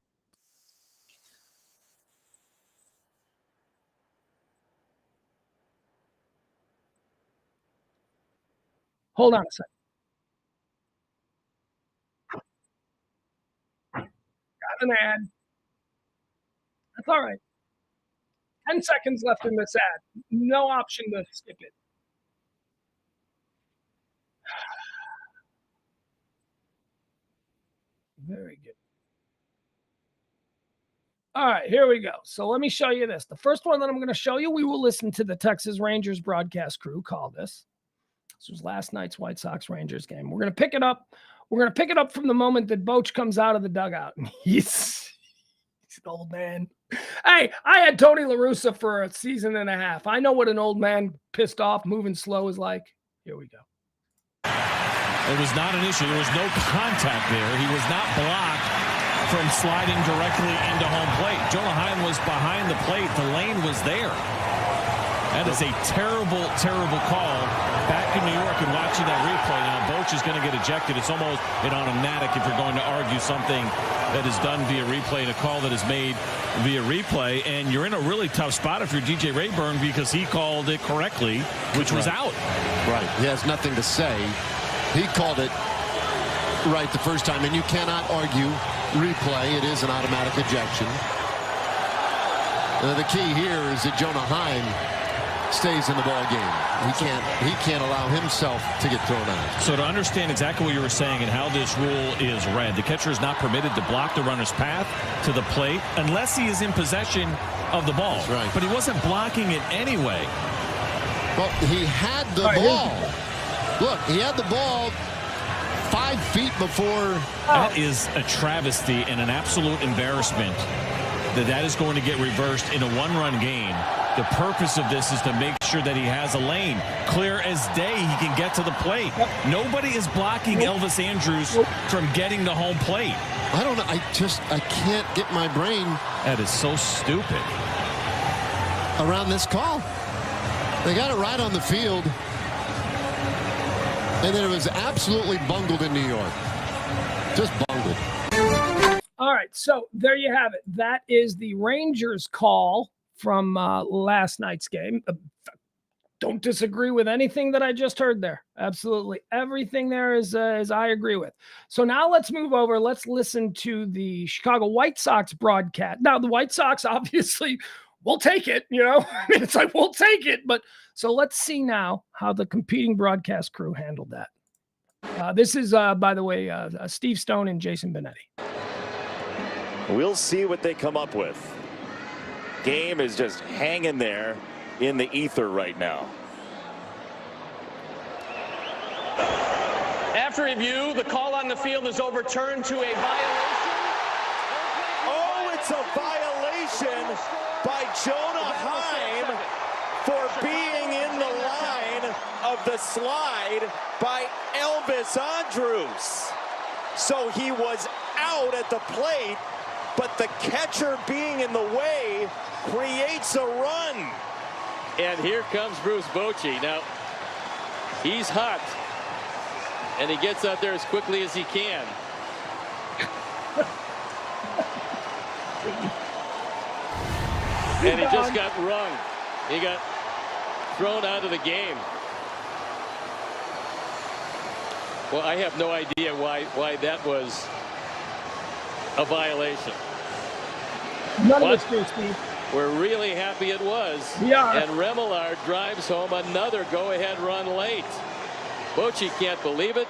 Hold on a second. Got an ad. That's all right. 10 seconds left in this ad. No option to skip it. Very good. All right, here we go. So let me show you this. The first one that I'm going to show you, we will listen to the Texas Rangers broadcast crew call this. This was last night's White Sox Rangers game. We're going to pick it up. We're going to pick it up from the moment that Boch comes out of the dugout. He's an old man. Hey, I had Tony La Russa for a season and a half. I know what an old man pissed off, moving slow is like. Here we go. It was not an issue. There was no contact there. He was not blocked from sliding directly into home plate. Jonah Heim was behind the plate. The lane was there. That is a terrible, terrible call. Back in New York and watching that replay now, Boch is going to get ejected. It's almost an automatic if you're going to argue something that is done via replay and a call that is made via replay. And you're in a really tough spot if you're DJ Rayburn because he called it correctly, which was out. Right. He has nothing to say. He called it right the first time, and you cannot argue replay. It is an automatic ejection. The key here is that Jonah Heim stays in the ball game. He can't allow himself to get thrown out. So to understand exactly what you were saying and how this rule is read, the catcher is not permitted to block the runner's path to the plate unless he is in possession of the ball. That's right. But he wasn't blocking it anyway. Well, he had the ball. Look, he had the ball 5 feet before. That is a travesty and an absolute embarrassment that is going to get reversed in a one-run game. The purpose of this is to make sure that he has a lane. Clear as day, he can get to the plate. Nobody is blocking Elvis Andrus from getting to home plate. I don't know. I can't get my brain. That is so stupid. Around this call. They got it right on the field. And then it was absolutely bungled in New York. Just bungled. All right, so there you have it. That is the Rangers call from last night's game. don't disagree with anything that I just heard there. Absolutely. Everything there is I agree with. So now let's move over. Let's listen to the Chicago White Sox broadcast. Now, the White Sox, obviously, we'll take it, you know. It's like, we'll take it. But so let's see now how the competing broadcast crew handled that. This is, by the way, Steve Stone and Jason Benetti. We'll see what they come up with. Game is just hanging there in the ether right now. After review, the call on the field is overturned to a violation. Oh, it's a violation by Jonah Heim for being in the line of the slide by Elvis Andrus. So he was out at the plate, but the catcher being in the way creates a run. And here comes Bruce Bochy. Now, he's hot, and he gets out there as quickly as he can. And he just got rung. He got thrown out of the game. Well, I have no idea why that was a violation. None of us do, Steve. We're really happy it was. Yeah. And Remillard drives home another go-ahead run late. Bochy can't believe it.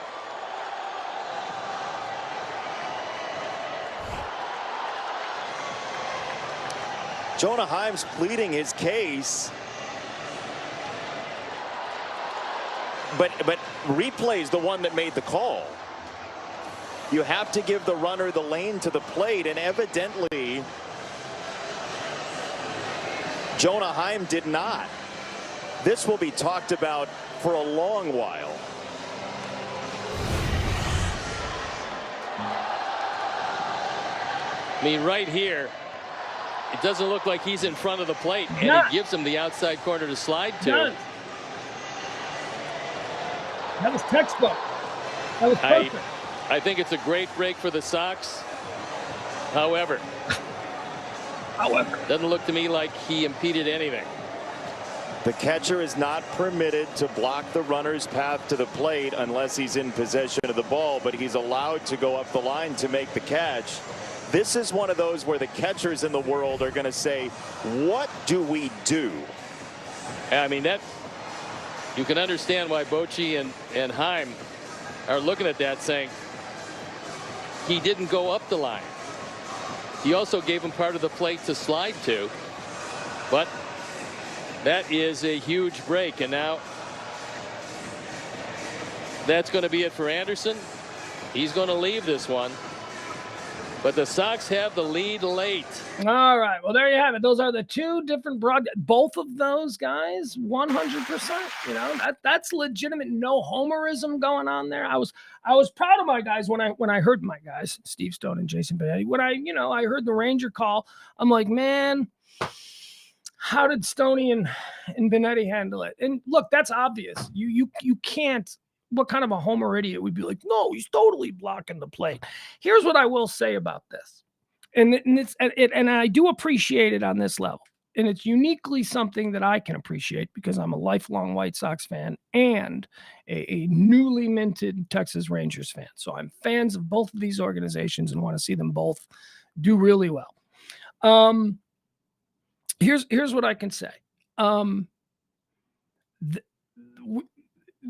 Jonah Heim's pleading his case. But replay's the one that made the call. You have to give the runner the lane to the plate, and evidently Jonah Heim did not. This will be talked about for a long while. I mean, right here, it doesn't look like he's in front of the plate, and he gives him the outside corner to slide to. That was textbook. That was perfect. I think it's a great break for the Sox. However, doesn't look to me like he impeded anything. The catcher is not permitted to block the runner's path to the plate unless he's in possession of the ball, but he's allowed to go up the line to make the catch. This is one of those where the catchers in the world are going to say, what do we do? I mean, that you can understand why Bochy and Heim are looking at that saying he didn't go up the line. He also gave him part of the plate to slide to, but that is a huge break. And now that's going to be it for Anderson. He's going to leave this one. But the Sox have the lead late. All right. Well, there you have it. Those are the two different both of those guys, 100%. You know, that's legitimate. No homerism going on there. I was proud of my guys when I heard my guys, Steve Stone and Jason Benetti. When I heard the Ranger call, I'm like, man, how did Stoney and Benetti handle it? And look, that's obvious. You can't. What kind of a homer idiot would be like, no, he's totally blocking the plate. Here's what I will say about this. And I do appreciate it on this level. And it's uniquely something that I can appreciate because I'm a lifelong White Sox fan and a newly minted Texas Rangers fan. So I'm fans of both of these organizations and want to see them both do really well. Here's what I can say.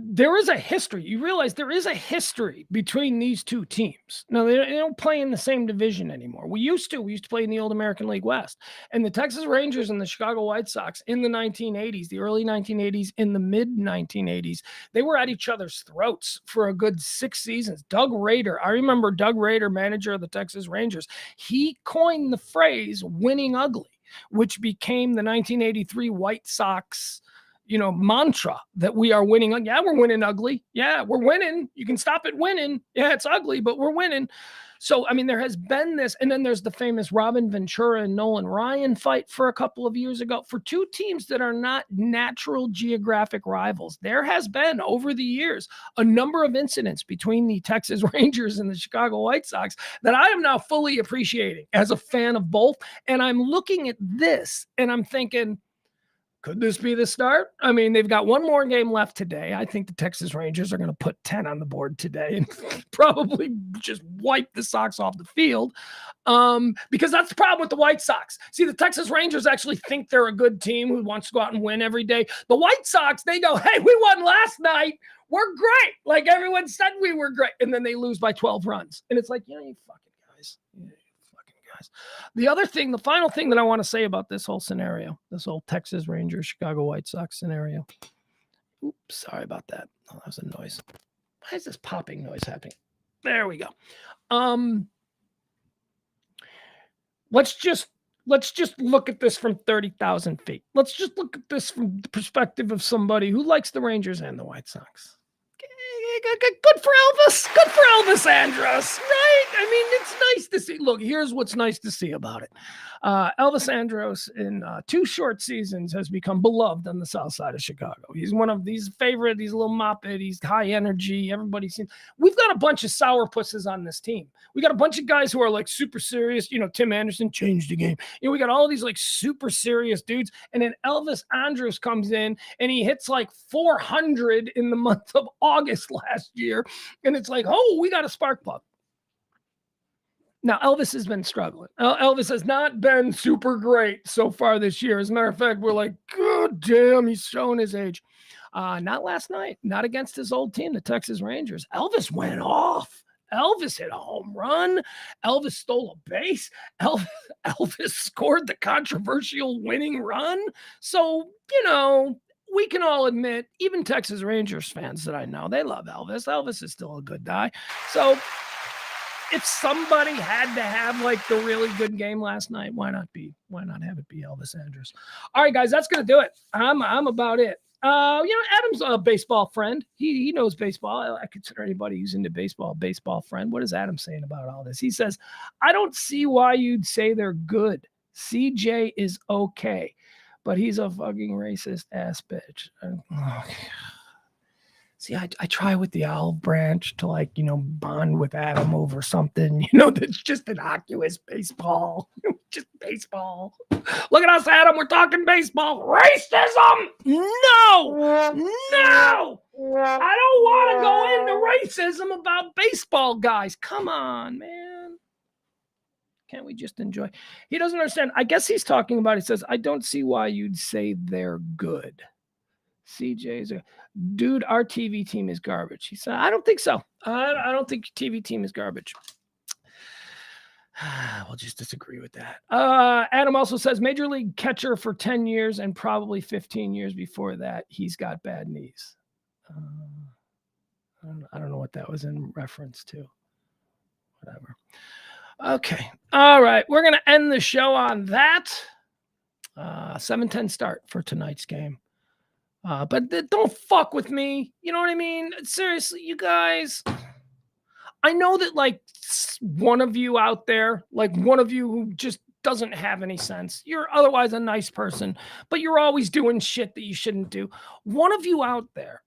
There is a history. You realize there is a history between these two teams. Now, they don't play in the same division anymore. We used to play in the old American League West. And the Texas Rangers and the Chicago White Sox in the 1980s, the early 1980s, in the mid 1980s, they were at each other's throats for a good 6 seasons. Doug Rader, I remember Doug Rader, manager of the Texas Rangers. He coined the phrase winning ugly, which became the 1983 White Sox mantra that we are winning. Yeah, we're winning ugly. Yeah, we're winning. You can stop it winning. Yeah, it's ugly, but we're winning. So, I mean, there has been this, and then there's the famous Robin Ventura and Nolan Ryan fight for a couple of years ago for two teams that are not natural geographic rivals. There has been, over the years, a number of incidents between the Texas Rangers and the Chicago White Sox that I am now fully appreciating as a fan of both. And I'm looking at this and I'm thinking, Could this be the start? I mean, they've got one more game left today. I think the Texas Rangers are going to put 10 on the board today and probably just wipe the Sox off the field, because that's the problem with the White Sox. See, the Texas Rangers actually think they're a good team who wants to go out and win every day. The White Sox, they go, hey, we won last night. We're great. Like everyone said we were great. And then they lose by 12 runs. And it's like, you fucking guys. The final thing that I want to say about this whole scenario, this whole Texas Rangers, Chicago White Sox scenario. Oops, sorry about that. Oh, that was a noise. Why is this popping noise happening? There we go. Let's just look at this from 30,000 feet. Let's just look at this from the perspective of somebody who likes the Rangers and the White Sox. Good for Elvis. Good for Elvis Andrus, right? I mean, it's nice to see. Look, here's what's nice to see about it. Elvis Andrus, in 2 short seasons, has become beloved on the south side of Chicago. He's one of these favorite. He's a little moppet. He's high energy. Everybody's seen. We've got a bunch of sourpusses on this team. We got a bunch of guys who are like super serious. Tim Anderson changed the game. We got all these like super serious dudes. And then Elvis Andrus comes in and he hits like 400 in the month of August last year. And it's like, oh, we got a spark plug. Now, Elvis has been struggling. Elvis has not been super great so far this year. As a matter of fact, we're like, God damn, he's showing his age. Not last night, not against his old team, the Texas Rangers. Elvis went off. Elvis hit a home run. Elvis stole a base. Elvis scored the controversial winning run. So, we can all admit, even Texas Rangers fans that I know, they love Elvis. Elvis is still a good guy. So if somebody had to have like the really good game last night, why not have it be Elvis Andrus? All right, guys, that's going to do it. I'm about it. Adam's a baseball friend. He knows baseball. I consider anybody who's into baseball a baseball friend. What is Adam saying about all this? He says, I don't see why you'd say they're good. CJ is okay, but he's a fucking racist ass bitch. See, I try with the olive branch to bond with Adam over something, that's just innocuous baseball. Just baseball. Look at us, Adam. We're talking baseball. Racism! No! I don't want to go into racism about baseball, guys. Come on, man. Can't we just enjoy? He doesn't understand. I guess he's talking about, he says, I don't see why you'd say they're good. CJ's dude, our TV team is garbage. He said, I don't think so. I don't think your TV team is garbage. We'll just disagree with that. Adam also says Major League catcher for 10 years and probably 15 years before that. He's got bad knees. I don't know what that was in reference to. Whatever. Okay. All right. We're going to end the show on that. 7:10 start for tonight's game. But don't fuck with me. You know what I mean? Seriously, you guys. I know that one of you out there, one of you who just doesn't have any sense. You're otherwise a nice person, but you're always doing shit that you shouldn't do. One of you out there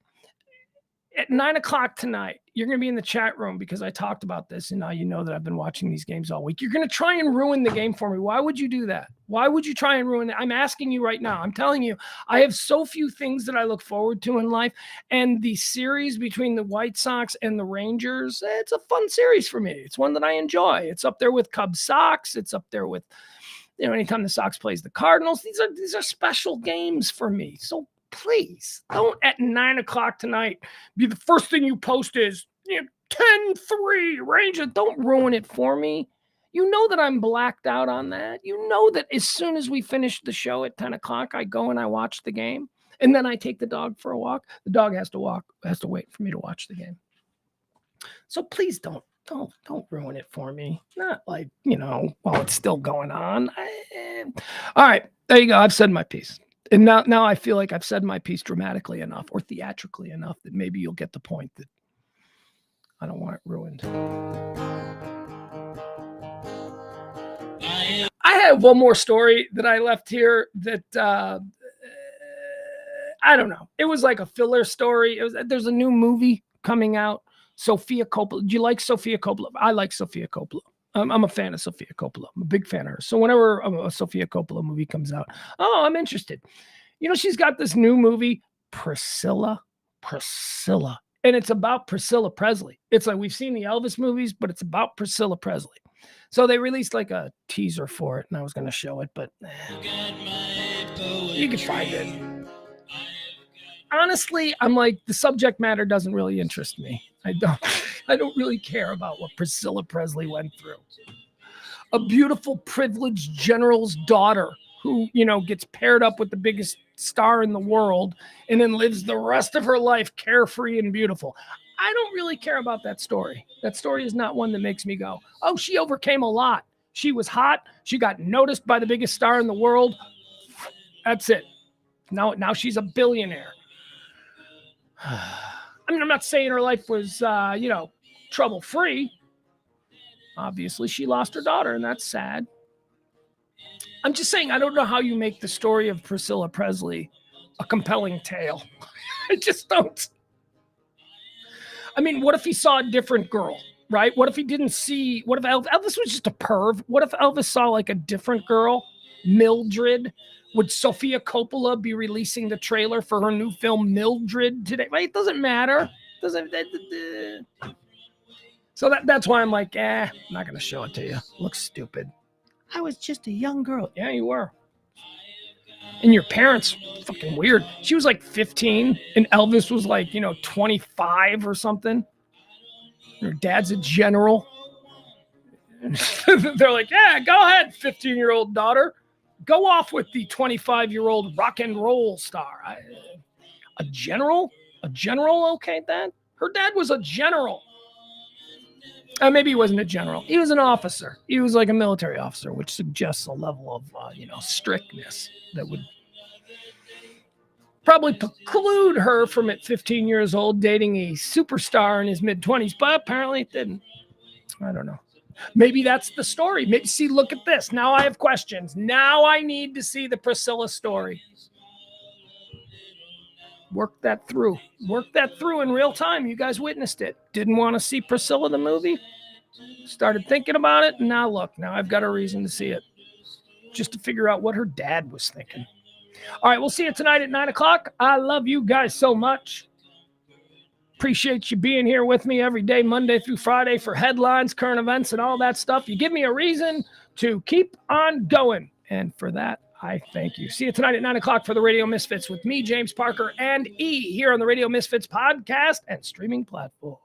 at 9:00 tonight, you're going to be in the chat room because I talked about this and now you know that I've been watching these games all week. You're going to try and ruin the game for me. Why would you do that? Why would you try and ruin it? I'm asking you right now. I'm telling you, I have so few things that I look forward to in life. And the series between the White Sox and the Rangers, it's a fun series for me. It's one that I enjoy. It's up there with Cubs Sox. It's up there with, anytime the Sox plays the Cardinals. These are special games for me. So please don't at 9:00 tonight be the first thing you post is 10-3 Rangers. Don't ruin it for me. You know that I'm blacked out on that. You know that as soon as we finish the show at 10:00, I go and I watch the game. And then I take the dog for a walk. The dog has to wait for me to watch the game. So please don't ruin it for me. Not while it's still going on. All right, there you go. I've said my piece. And now I feel like I've said my piece dramatically enough or theatrically enough that maybe you'll get the point that I don't want it ruined. I have one more story that I left here that I don't know. It was like a filler story. There's a new movie coming out. Sofia Coppola. Do you like Sofia Coppola? I like Sofia Coppola. I'm a fan of Sofia Coppola. I'm a big fan of her. So whenever a Sofia Coppola movie comes out, I'm interested. You know, she's got this new movie, Priscilla. And it's about Priscilla Presley. It's like we've seen the Elvis movies, but it's about Priscilla Presley. So they released like a teaser for it, and I was going to show it, but you can find it. Honestly, I'm like, the subject matter doesn't really interest me. I don't really care about what Priscilla Presley went through. A beautiful, privileged general's daughter who, you know, gets paired up with the biggest star in the world and then lives the rest of her life carefree and beautiful. I don't really care about that story. That story is not one that makes me go, oh, she overcame a lot. She was hot. She got noticed by the biggest star in the world. That's it. Now she's a billionaire. I mean, I'm not saying her life was, trouble-free. Obviously, she lost her daughter, and that's sad. I'm just saying, I don't know how you make the story of Priscilla Presley a compelling tale. I just don't. I mean, what if he saw a different girl, right? What if he didn't see, what if Elvis was just a perv? What if Elvis saw like a different girl, Mildred? Would Sofia Coppola be releasing the trailer for her new film, Mildred, today? Right? It doesn't matter. So that's why I'm like, I'm not going to show it to you. It looks stupid. I was just a young girl. Yeah, you were. And your parents, fucking weird. She was like 15 and Elvis was like, 25 or something. Your dad's a general. They're like, yeah, go ahead, 15-year-old daughter. Go off with the 25-year-old rock and roll star. A general? A general okayed that? Her dad was a general. Maybe he wasn't a general. He was an officer. He was like a military officer, which suggests a level of, strictness that would probably preclude her from at 15 years old dating a superstar in his mid-20s, but apparently it didn't. I don't know. Maybe that's the story. Maybe, see, look at this. Now I have questions. Now I need to see the Priscilla story. Work that through. Work that through in real time. You guys witnessed it. Didn't want to see Priscilla the movie. Started thinking about it. And now look, now I've got a reason to see it. Just to figure out what her dad was thinking. All right, we'll see you tonight at 9 o'clock. I love you guys so much. Appreciate you being here with me every day, Monday through Friday, for headlines, current events, and all that stuff. You give me a reason to keep on going. And for that, I thank you. See you tonight at 9 o'clock for the Radio Misfits with me, James Parker, and E here on the Radio Misfits podcast and streaming platform.